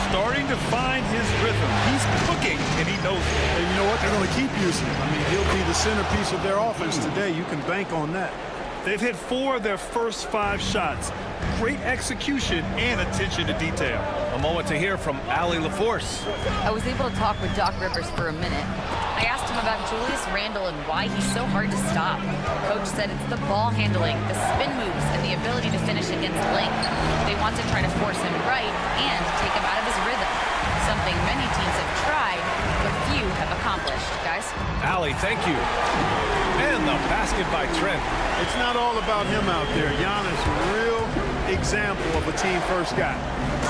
Starting to find his rhythm. He's cooking, and he knows it. And you know what? They're going to keep using him. I mean, he'll be the centerpiece of their offense today. You can bank on that. They've hit 4 of their first 5 shots. Great execution and attention to detail. A moment to hear from Allie LaForce. I was able to talk with Doc Rivers for a minute. I asked him about Julius Randle and why he's so hard to stop. Coach said it's the ball handling, the spin moves, and the ability to finish against length. They want to try to force him right and take him out of his rhythm. Something many teams have tried, but few have accomplished. Guys? Allie, thank you. And the basket by Trent. It's not all about him out there. Giannis, real example of a team first guy.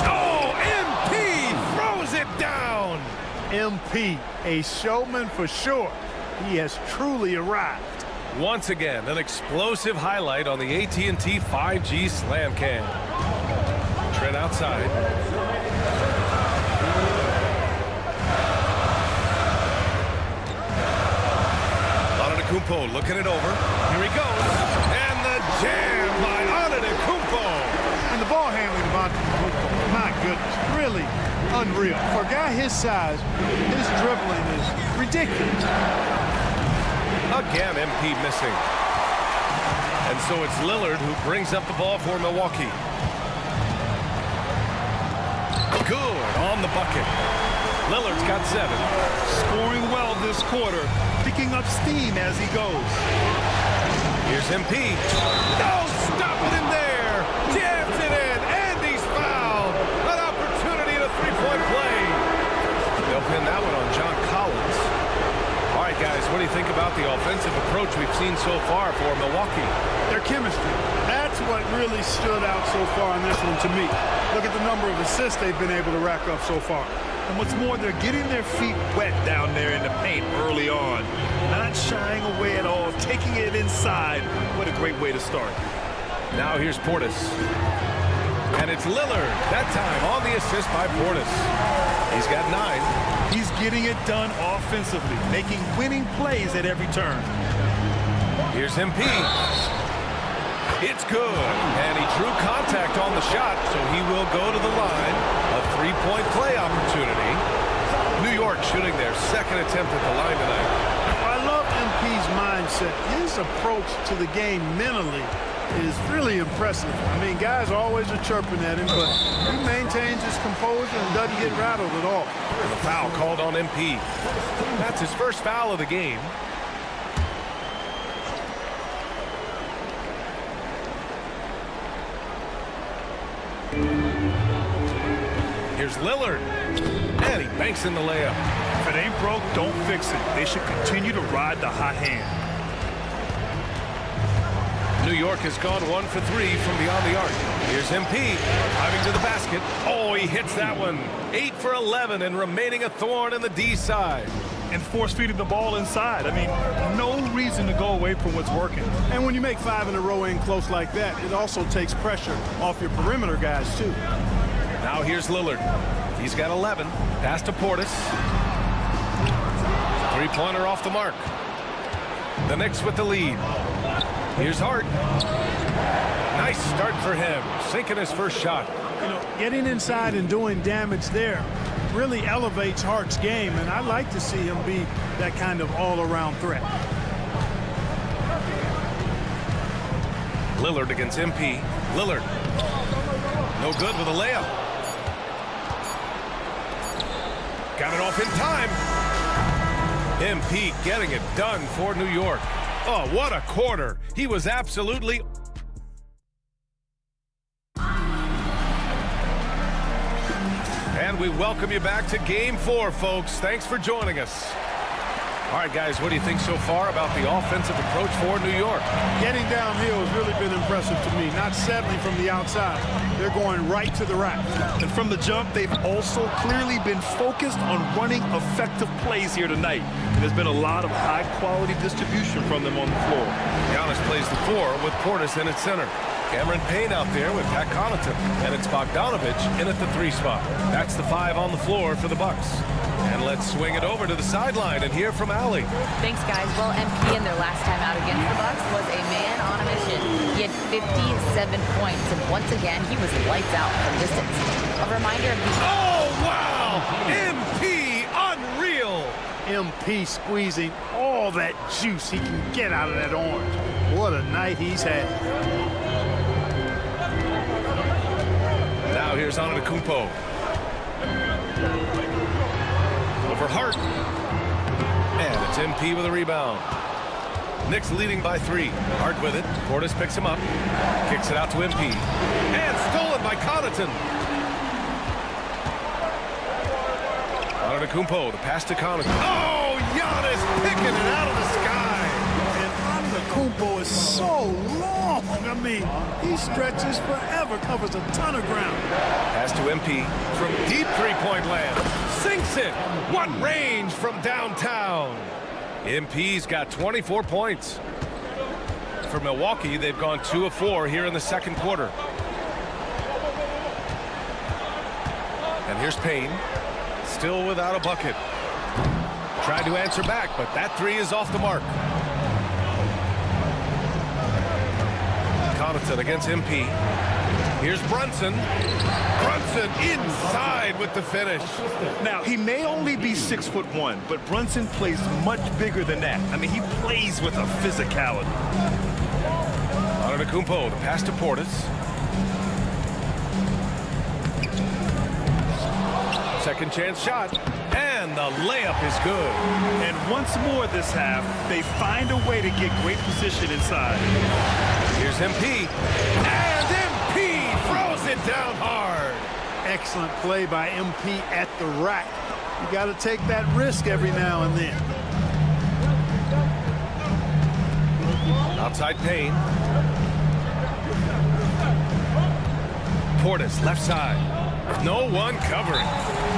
Oh, MP throws it down. MP, a showman for sure. He has truly arrived. Once again, an explosive highlight on the AT&T 5G Slam Cam. Trent outside. Antetokounmpo looking it over. Here he goes. And the jam by Antetokounmpo. And the ball handling of Antetokounmpo, my goodness, really unreal. For a guy his size, his dribbling is ridiculous. Again, MP missing. And so it's Lillard who brings up the ball for Milwaukee. Good on the bucket. Lillard's got 7. Scoring well this quarter, picking up steam as he goes. Here's MP. No, stopping him there. Jams it in, and he's fouled. An opportunity at a three-point play. They'll pin that one on John Collins. All right, guys, what do you think about the offensive approach we've seen so far for Milwaukee? Their chemistry. That's what really stood out so far in this one to me. Look at the number of assists they've been able to rack up so far. And what's more, they're getting their feet wet down there in the paint early on. Not shying away at all, taking it inside. What a great way to start. Now here's Portis. And it's Lillard, that time on the assist by Portis. He's got 9. He's getting it done offensively, making winning plays at every turn. Here's MP. It's good. And he drew contact on the shot, so he will go to the line. A three-point play opportunity. New York shooting their second attempt at the line tonight. I love MP's mindset. His approach to the game mentally is really impressive. I mean, guys always are chirping at him, but he maintains his composure and doesn't get rattled at all. And a foul called on MP. That's his first foul of the game. Here's Lillard. And he banks in the layup. If it ain't broke, don't fix it. They should continue to ride the hot hand. New York has gone 1 for 3 from beyond the arc. Here's MP driving to the basket. Oh, he hits that one. 8 for 11 and remaining a thorn in the D side. And force-feeding the ball inside. I mean, no reason to go away from what's working. And when you make 5 in a row in close like that, it also takes pressure off your perimeter guys, too. Now here's Lillard. He's got 11. Pass to Portis. Three-pointer off the mark. The Knicks with the lead. Here's Hart. Nice start for him. Sinking his first shot. You know, getting inside and doing damage there really elevates Hart's game, and I like to see him be that kind of all-around threat. Lillard against MP. Lillard. No good with a layup. Got it off in time. MP getting it done for New York. Oh, what a quarter. He was absolutely... And we welcome you back to Game 4, folks. Thanks for joining us. All right, guys, what do you think so far about the offensive approach for New York? Getting downhill has really been impressive to me, not settling from the outside. They're going right to the rack. And from the jump, they've also clearly been focused on running effective plays here tonight. And there's been a lot of high-quality distribution from them on the floor. Giannis plays the 4 with Portis in at center. Cameron Payne out there with Pat Connaughton. And it's Bogdanovich in at the 3 spot. That's the 5 on the floor for the Bucks. And let's swing it over to the sideline and hear from Allie. Thanks, guys. Well, MP in their last time out against the Bucks was a man on a mission. He had 57 points, and once again, he was lights out from distance. A reminder of the... Oh, wow! MP, unreal! MP squeezing all that juice he can get out of that orange. What a night he's had. Now here's Antetokounmpo. Over Hart. And it's MP with a rebound. Knicks leading by 3. Hart with it. Portis picks him up. Kicks it out to MP. And stolen by Connaughton. Antetokounmpo, the pass to Connaughton. Oh, Giannis picking it out of the sky. And Antetokounmpo is so long. I mean, he stretches forever, covers a ton of ground. Pass to MP from deep three-point land. Sinks it. What range from downtown. MP's got 24 points. For Milwaukee, they've gone 2 of 4 here in the second quarter. And here's Payne. Still without a bucket. Tried to answer back, but that 3 is off the mark. Connaughton against MP. Here's Brunson. Brunson inside with the finish. Now, he may only be 6'1", but Brunson plays much bigger than that. I mean, he plays with a physicality. Antetokounmpo, the pass to Portis. Second chance shot. And the layup is good. And once more this half, they find a way to get great position inside. Here's MP. And MP throws it down hard. Excellent play by MP at the rack. You got to take that risk every now and then. Outside Payne. Portis, left side. No one covering.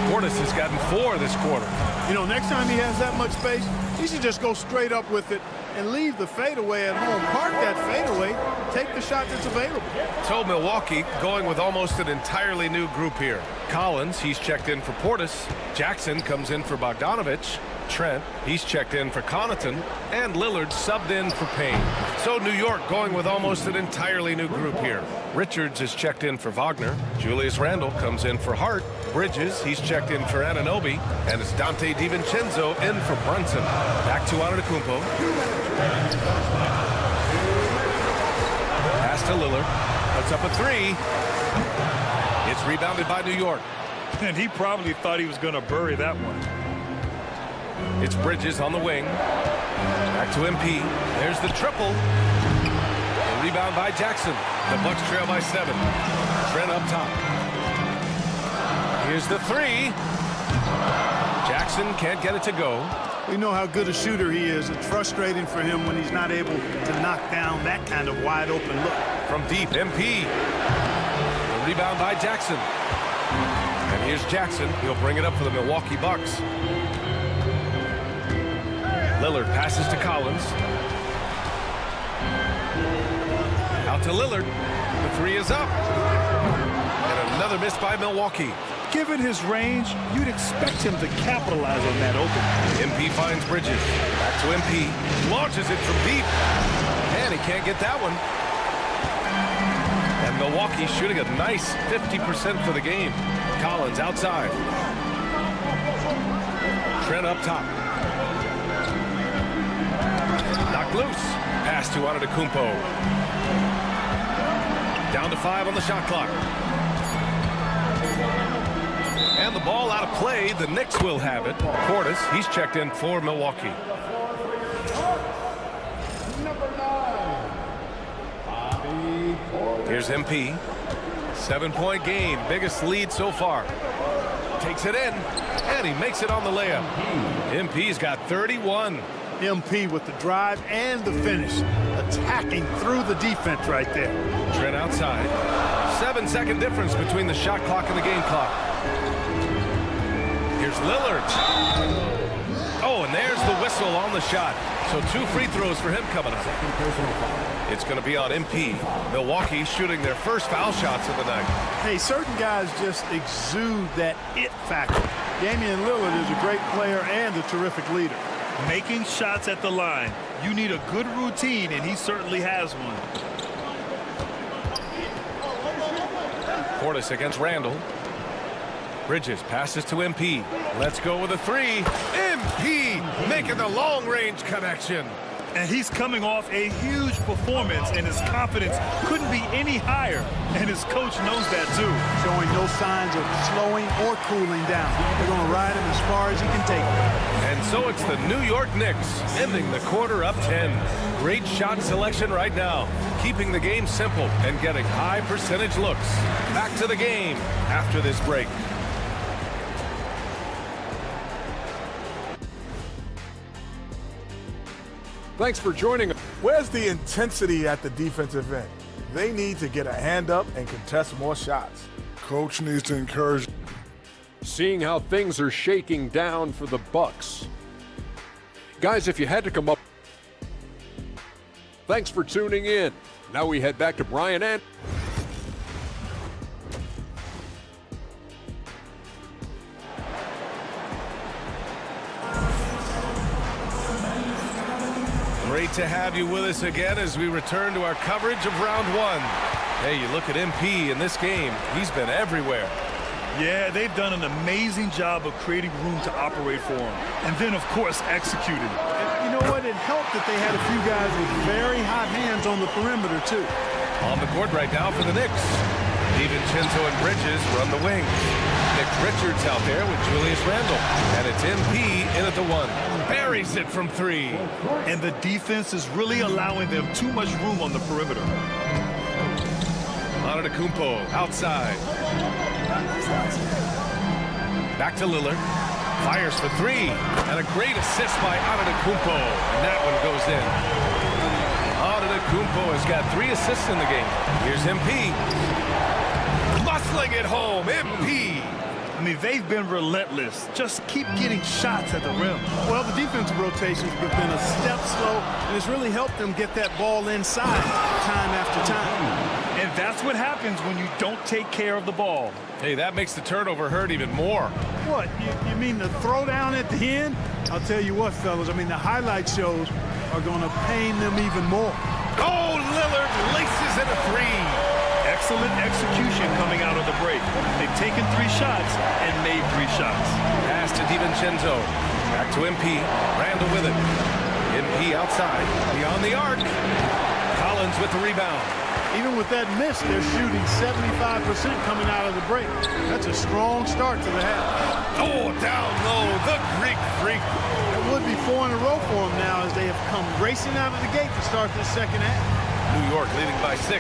Portis has gotten 4 this quarter. You know, next time he has that much space, he should just go straight up with it and leave the fadeaway at home. Park that fadeaway, take the shot that's available. So Milwaukee going with almost an entirely new group here. Collins, he's checked in for Portis. Jackson comes in for Bogdanovich. Trent, he's checked in for Connaughton. And Lillard subbed in for Payne. So New York going with almost an entirely new group here. Richards is checked in for Wagner. Julius Randle comes in for Hart. Bridges, he's checked in for Anunoby. And it's Dante DiVincenzo in for Brunson. Back to Antetokounmpo. Pass to Lillard. Puts up a 3. It's rebounded by New York. And he probably thought he was going to bury that one. It's Bridges on the wing. Back to MP. There's the triple. The rebound by Jackson. The Bucks trail by 7. Trent up top. Here's the 3. Jackson can't get it to go. We know how good a shooter he is. It's frustrating for him when he's not able to knock down that kind of wide open look. From deep, MP. The rebound by Jackson. And here's Jackson. He'll bring it up for the Milwaukee Bucks. Lillard passes to Collins. Out to Lillard. The 3 is up. And another miss by Milwaukee. given his range, you'd expect him to capitalize on that opening. MP finds Bridges. Back to MP. Launches it from deep. And he can't get that one. And Milwaukee shooting a nice 50% for the game. Collins outside. Trent up top. Knocked loose. Pass to Antetokounmpo. Down to 5 on the shot clock. And the ball out of play. The Knicks will have it. Portis, he's checked in for Milwaukee. Here's MP. 7-point game. Biggest lead so far. Takes it in. And he makes it on the layup. MP's got 31. MP with the drive and the finish. Attacking through the defense right there. Trent outside. 7-second difference between the shot clock and the game clock. Here's Lillard. Oh, and there's the whistle on the shot. So 2 free throws for him coming up. It's going to be on MP. Milwaukee shooting their first foul shots of the night. Hey, certain guys just exude that it factor. Damian Lillard is a great player and a terrific leader. Making shots at the line. You need a good routine, and he certainly has one. Portis against Randall. Bridges passes to MP. Let's go with a 3. MP making the long-range connection. And he's coming off a huge performance, and his confidence couldn't be any higher. And his coach knows that, too. Showing no signs of slowing or cooling down. They're going to ride him as far as he can take him. And so it's the New York Knicks ending the quarter up 10. Great shot selection right now, keeping the game simple and getting high percentage looks. Back to the game after this break. Thanks for joining us. Where's the intensity at the defensive end? They need to get a hand up and contest more shots. Coach needs to encourage. Seeing how things are shaking down for the Bucks. Guys, if you had to come up. Thanks for tuning in. Now we head back to Brian and. Great to have you with us again as we return to our coverage of round 1. Hey, you look at MP in this game. He's been everywhere. Yeah, they've done an amazing job of creating room to operate for him. And then, of course, executing. You know what? It helped that they had a few guys with very hot hands on the perimeter, too. On the court right now for the Knicks. DiVincenzo and Bridges run the wings. Nick Richards out there with Julius Randle. And it's MP in at the 1. Buries it from 3. And the defense is really allowing them too much room on the perimeter. Antetokounmpo outside. Back to Lillard. Fires for 3. And a great assist by Antetokounmpo. And that one goes in. Antetokounmpo has got 3 assists in the game. Here's MP. Muscling it home. MP. I mean, they've been relentless. Just keep getting shots at the rim. Well, the defensive rotations have been a step slow, and it's really helped them get that ball inside time after time. And that's what happens when you don't take care of the ball. Hey, that makes the turnover hurt even more. What, you mean the throwdown at the end? I'll tell you what, fellas, I mean, the highlight shows are going to pain them even more. Oh, Lillard laces in a 3. Excellent execution coming out of the break. They've taken 3 shots and made 3 shots. Pass to DiVincenzo. Back to MP. Randall with it. MP outside. Beyond the arc. Collins with the rebound. Even with that miss, they're shooting 75% coming out of the break. That's a strong start to the half. Oh, down low. The Greek freak. It would be 4 in a row for them now as they have come racing out of the gate to start this second half. New York leading by 6.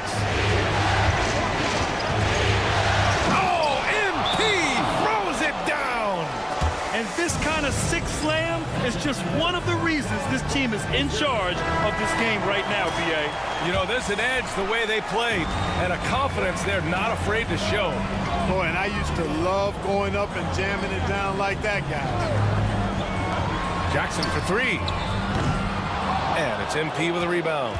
And this kind of sick slam is just one of the reasons this team is in charge of this game right now, B.A. You know, there's an edge the way they played and a confidence they're not afraid to show. Boy, and I used to love going up and jamming it down like that guy. Jackson for 3. And it's MP with a rebound.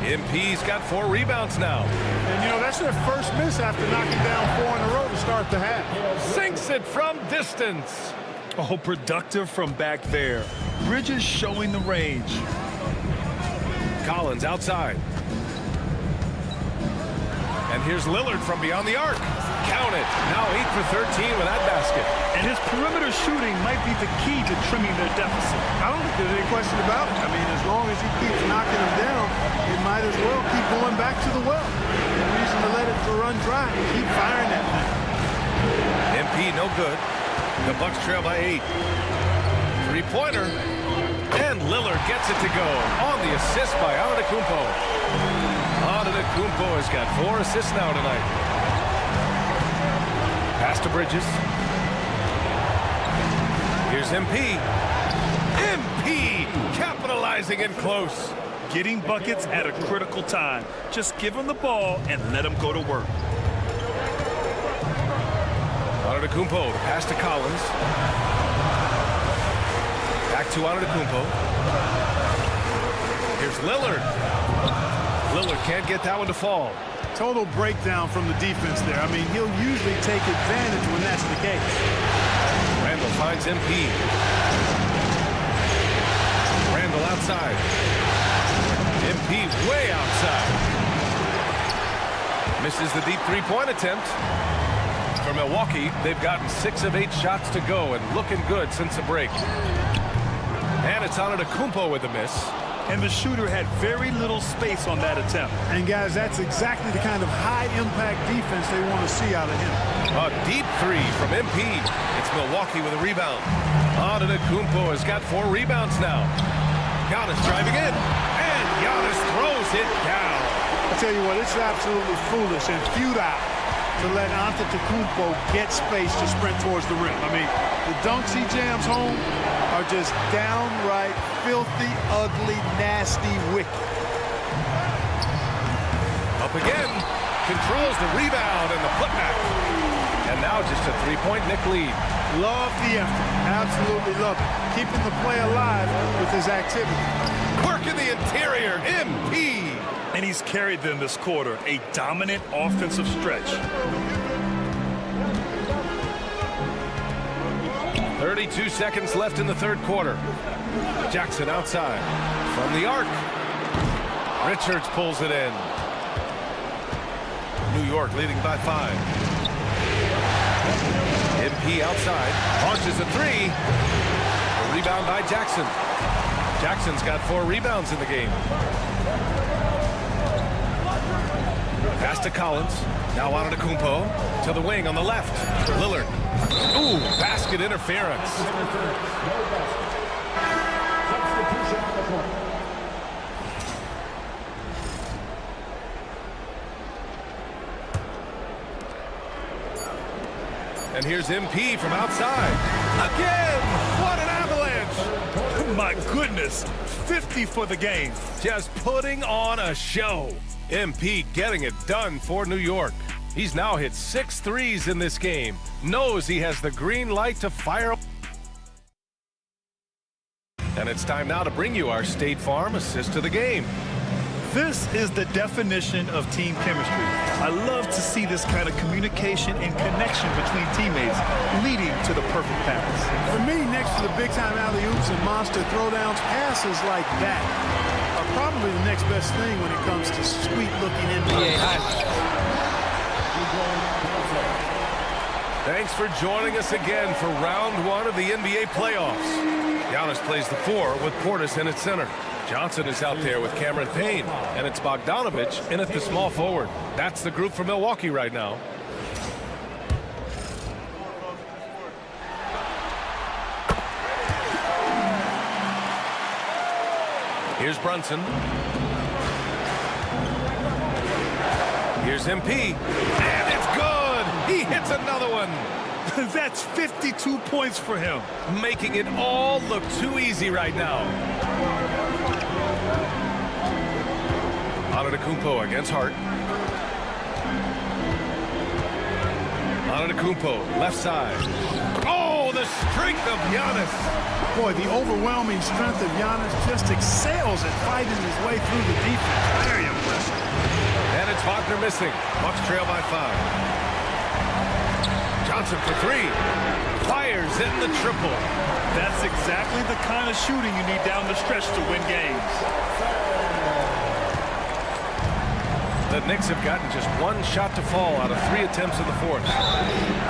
MP's got 4 rebounds now. And, you know, that's their first miss after knocking down 4 in a row to start the half. Sinks it from distance. Oh, productive from back there. Bridges showing the range. Collins outside. And here's Lillard from beyond the arc. Count it. Now 8 for 13 with that basket. And his perimeter shooting might be the key to trimming their deficit. I don't think there's any question about it. I mean, as long as he keeps knocking them down, he might as well keep going back to the well. No reason to let it run dry. Keep firing that thing. MP no good. The Bucks trail by 8. Three-pointer. And Lillard gets it to go on the assist by Antetokounmpo. Antetokounmpo has got 4 assists now tonight. Pass to Bridges. Here's MP. MP capitalizing in close. Getting buckets at a critical time. Just give him the ball and let him go to work. Antetokounmpo, the pass to Collins. Back to Antetokounmpo. Here's Lillard. Lillard can't get that one to fall. Total breakdown from the defense there. I mean, he'll usually take advantage when that's the case. Randall finds MP. Randall outside. MP way outside. Misses the deep three-point attempt. For Milwaukee, they've gotten 6 of 8 shots to go and looking good since the break. And it's Antetokounmpo with the miss. And the shooter had very little space on that attempt. And guys, that's exactly the kind of high-impact defense they want to see out of him. A deep 3 from MP. It's Milwaukee with a rebound. Antetokounmpo has got 4 rebounds now. Giannis driving in, and Giannis throws it down. I tell you what, it's absolutely foolish and futile to let Antetokounmpo get space to sprint towards the rim. I mean, the dunks he jams home are just downright filthy, ugly, nasty, wicked. Up again, controls the rebound and the putback. And now just a 3-point Knick lead. Love the effort. Absolutely love it. Keeping the play alive with his activity. Work in the interior, MP. And he's carried them this quarter, a dominant offensive stretch. 32 seconds left in the third quarter. Jackson outside from the arc. Richards pulls it in. New York leading by 5. MP outside, launches a 3. A rebound by Jackson. Jackson's got 4 rebounds in the game. Pass to Collins. Now Antetokounmpo to the wing on the left. Lillard. Ooh, basket interference. And here's MP from outside. Again! What an avalanche! My goodness, 50 for the game. Just putting on a show. MP getting it done for New York. He's now hit 6 threes in this game. Knows he has the green light to fire. And it's time now to bring you our State Farm assist to the game. This is the definition of team chemistry. I love to see this kind of communication and connection between teammates leading to the perfect pass. For me, next to the big-time alley-oops and monster throwdowns, passes like that are probably the next best thing when it comes to sweet-looking NBA highlights. Thanks for joining us again for round 1 of the NBA playoffs. Giannis plays the 4 with Portis in at center. Johnson is out there with Cameron Payne, and it's Bogdanovich in at the small forward. That's the group for Milwaukee right now. Here's Brunson. Here's MP, and it's good! He hits another one! That's 52 points for him. Making it all look too easy right now. Antetokounmpo against Hart. Antetokounmpo, left side. Oh, the strength of Giannis. Boy, the overwhelming strength of Giannis just excels at fighting his way through the defense. Very impressive. And it's Wagner missing. Bucks trail by 5. Johnson for 3. Fires in the triple. That's exactly the kind of shooting you need down the stretch to win games. The Knicks have gotten just 1 shot to fall out of 3 attempts in the 4th.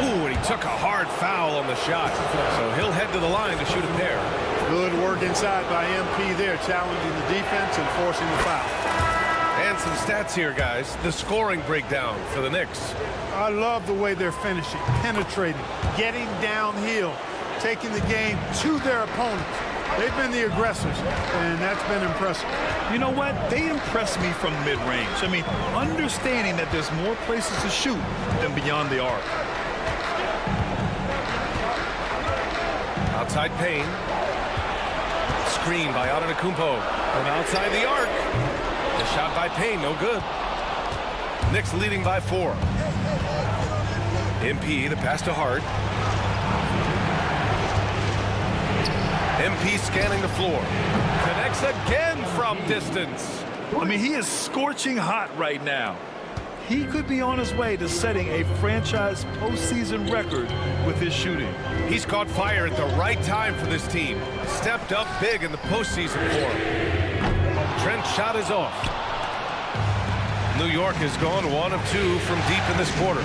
Ooh, and he took a hard foul on the shot. So he'll head to the line to shoot a pair. Good work inside by MP there, challenging the defense and forcing the foul. And some stats here, guys. The scoring breakdown for the Knicks. I love the way they're finishing, penetrating, getting downhill, taking the game to their opponents. They've been the aggressors, and that's been impressive. You know what? They impress me from mid-range. I mean, understanding that there's more places to shoot than beyond the arc. Outside Payne. Screen by Antetokounmpo from outside the arc. The shot by Payne, no good. Knicks leading by 4. MP, the pass to Hart. MP scanning the floor. Connects again from distance. I mean, he is scorching hot right now. He could be on his way to setting a franchise postseason record with his shooting. He's caught fire at the right time for this team. Stepped up big in the postseason for him. Trent's shot is off. New York has gone 1 of 2 from deep in this quarter.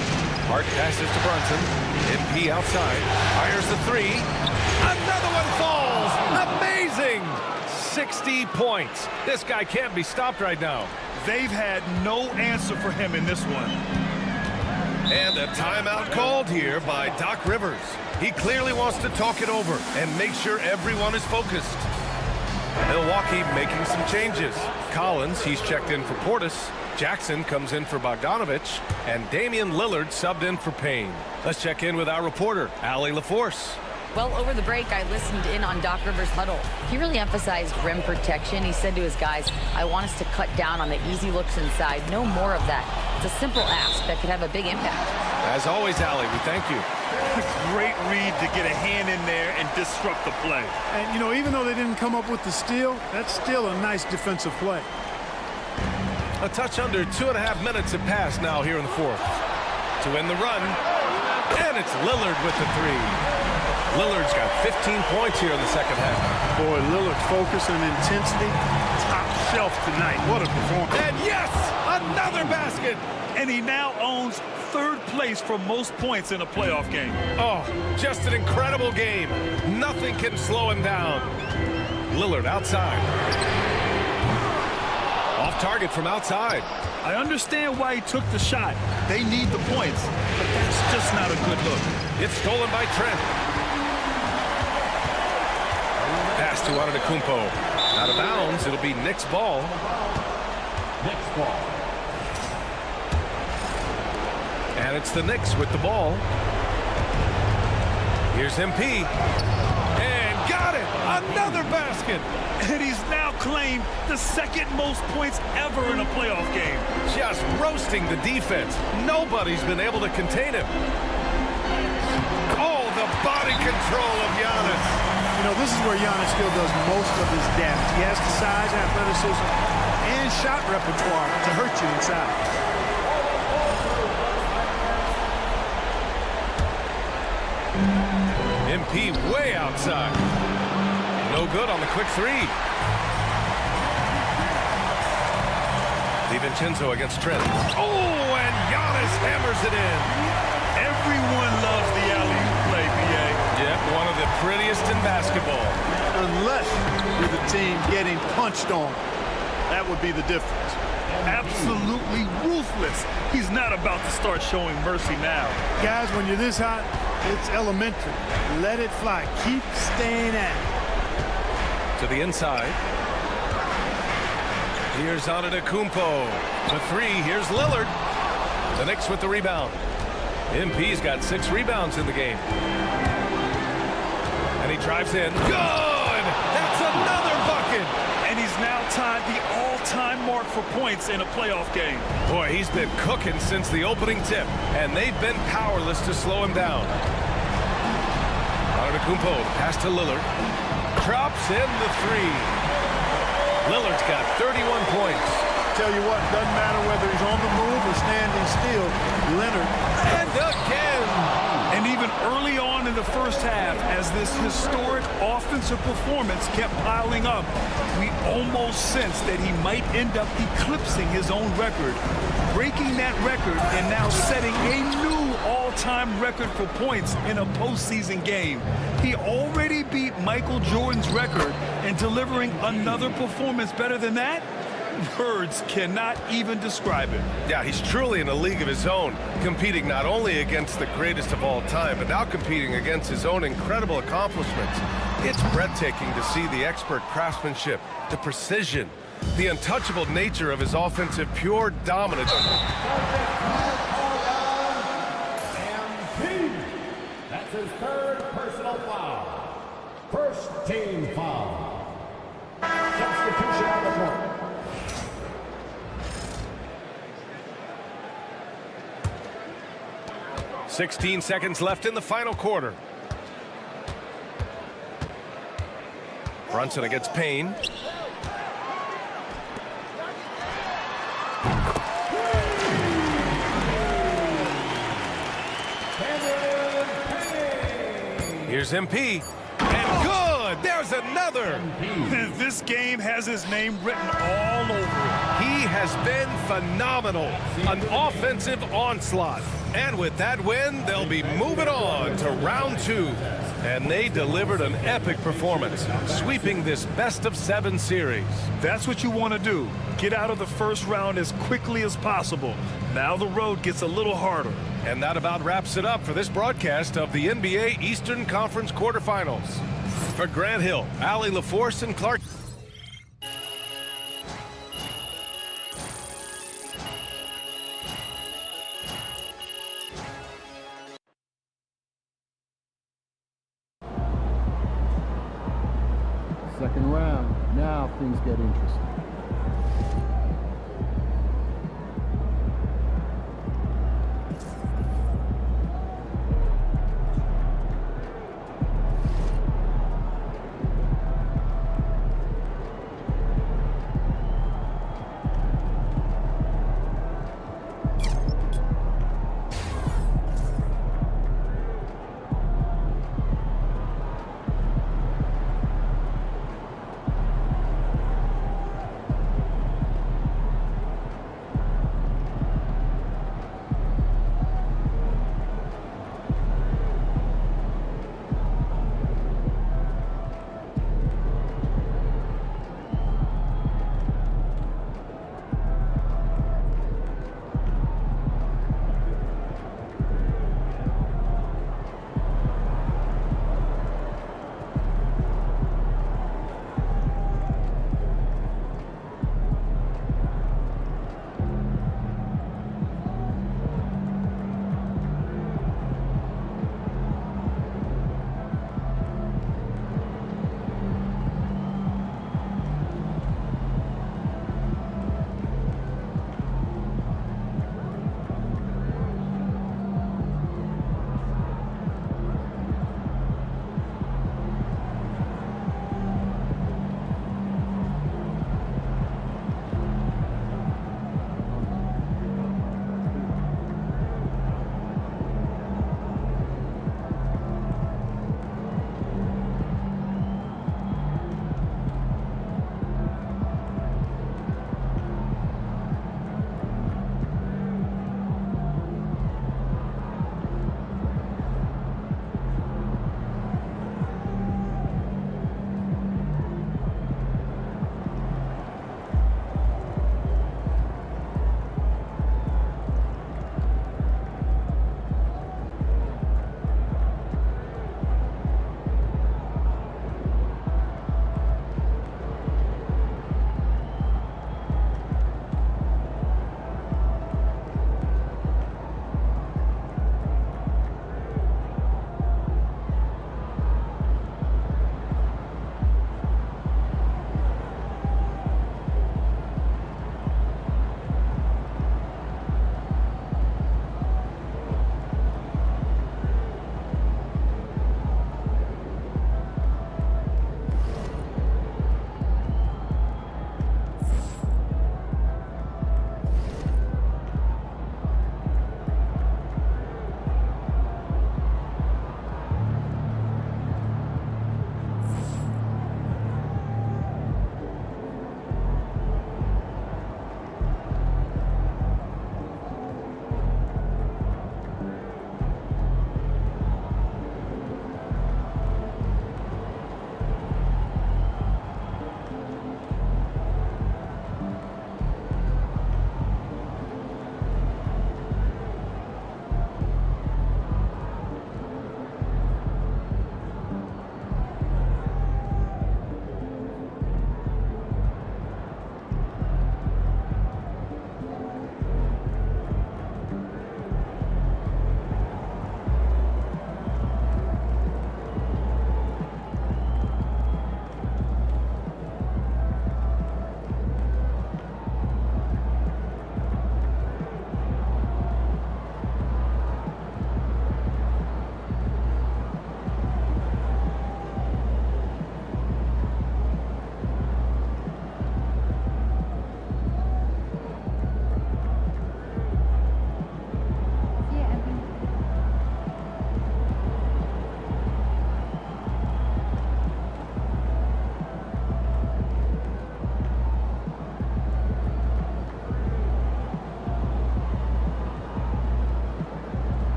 Hart passes to Brunson. MP outside. Fires the 3. Another one falls. Amazing. 60 points. This guy can't be stopped right now. They've had no answer for him in this one. And a timeout called here by Doc Rivers. He clearly wants to talk it over and make sure everyone is focused. Milwaukee making some changes. Collins, he's checked in for Portis. Jackson comes in for Bogdanovich. And Damian Lillard subbed in for Payne. Let's check in with our reporter, Allie LaForce. Well, over the break, I listened in on Doc Rivers' huddle. He really emphasized rim protection. He said to his guys, I want us to cut down on the easy looks inside. No more of that. It's a simple ask that could have a big impact. As always, Allie, we thank you. Great read to get a hand in there and disrupt the play. And, you know, even though they didn't come up with the steal, that's still a nice defensive play. A touch under 2.5 minutes have passed now here in the 4th. To end the run, and it's Lillard with the 3. Lillard's got 15 points here in the second half. Boy, Lillard's focus and intensity, top shelf tonight. What a performance. And yes, another basket. And he now owns 3rd place for most points in a playoff game. Oh, just an incredible game. Nothing can slow him down. Lillard outside. Off target from outside. I understand why he took the shot. They need the points, but that's just not a good look. It's stolen by Trent. Pass to Antetokounmpo. Out of bounds. It'll be Knicks ball. Knicks ball. And it's the Knicks with the ball. Here's MP. And got it. Another basket. And he's now claimed the 2nd most points ever in a playoff game. Just roasting the defense. Nobody's been able to contain him. Oh, the body control of Giannis. You know, this is where Giannis still does most of his damage. He has the size, athleticism, and shot repertoire to hurt you inside. MP way outside. No good on the quick 3. DiVincenzo against Trent. Oh, and Giannis hammers it in. Everyone loves the alley-oop play, PA. Yep, one of the prettiest in basketball. Unless you're the team getting punched on. That would be the difference. Absolutely ruthless. He's not about to start showing mercy now. Guys, when you're this hot, it's elementary. Let it fly. Keep staying at it. To the inside. Here's Antetokounmpo. The 3. Here's Lillard. The Knicks with the rebound. MP's got 6 rebounds in the game. And he drives in. Good! That's another bucket! And he's now tied the all-time mark for points in a playoff game. Boy, he's been cooking since the opening tip, and they've been powerless to slow him down. Antetokounmpo, pass to Lillard. Drops in the three. Lillard's got 31 points. Tell you what, doesn't matter whether he's on the move or standing still. Leonard. And again. And even early on in the first half, as this historic offensive performance kept piling up, we almost sensed that he might end up eclipsing his own record, breaking that record and now setting a new all-time record for points in a postseason game. He already beat Michael Jordan's record, and delivering another performance better than that? Words cannot even describe it. Yeah, he's truly in a league of his own, competing not only against the greatest of all time, but now competing against his own incredible accomplishments. It's breathtaking to see the expert craftsmanship, the precision, the untouchable nature of his offensive pure dominance. That's his third personal foul. First team foul. Substitution on the court. 16 seconds left in the final quarter. Brunson against Payne. Here's MP. And good! There's another! This game has his name written all over it. He has been phenomenal. An offensive onslaught. And with that win, they'll be moving on to round 2. And they delivered an epic performance, sweeping this best-of-7 series. That's what you want to do. Get out of the first round as quickly as possible. Now the road gets a little harder. And that about wraps it up for this broadcast of the NBA Eastern Conference quarterfinals. For Grant Hill, Allie LaForce, and Clark. Second round. Now things get interesting.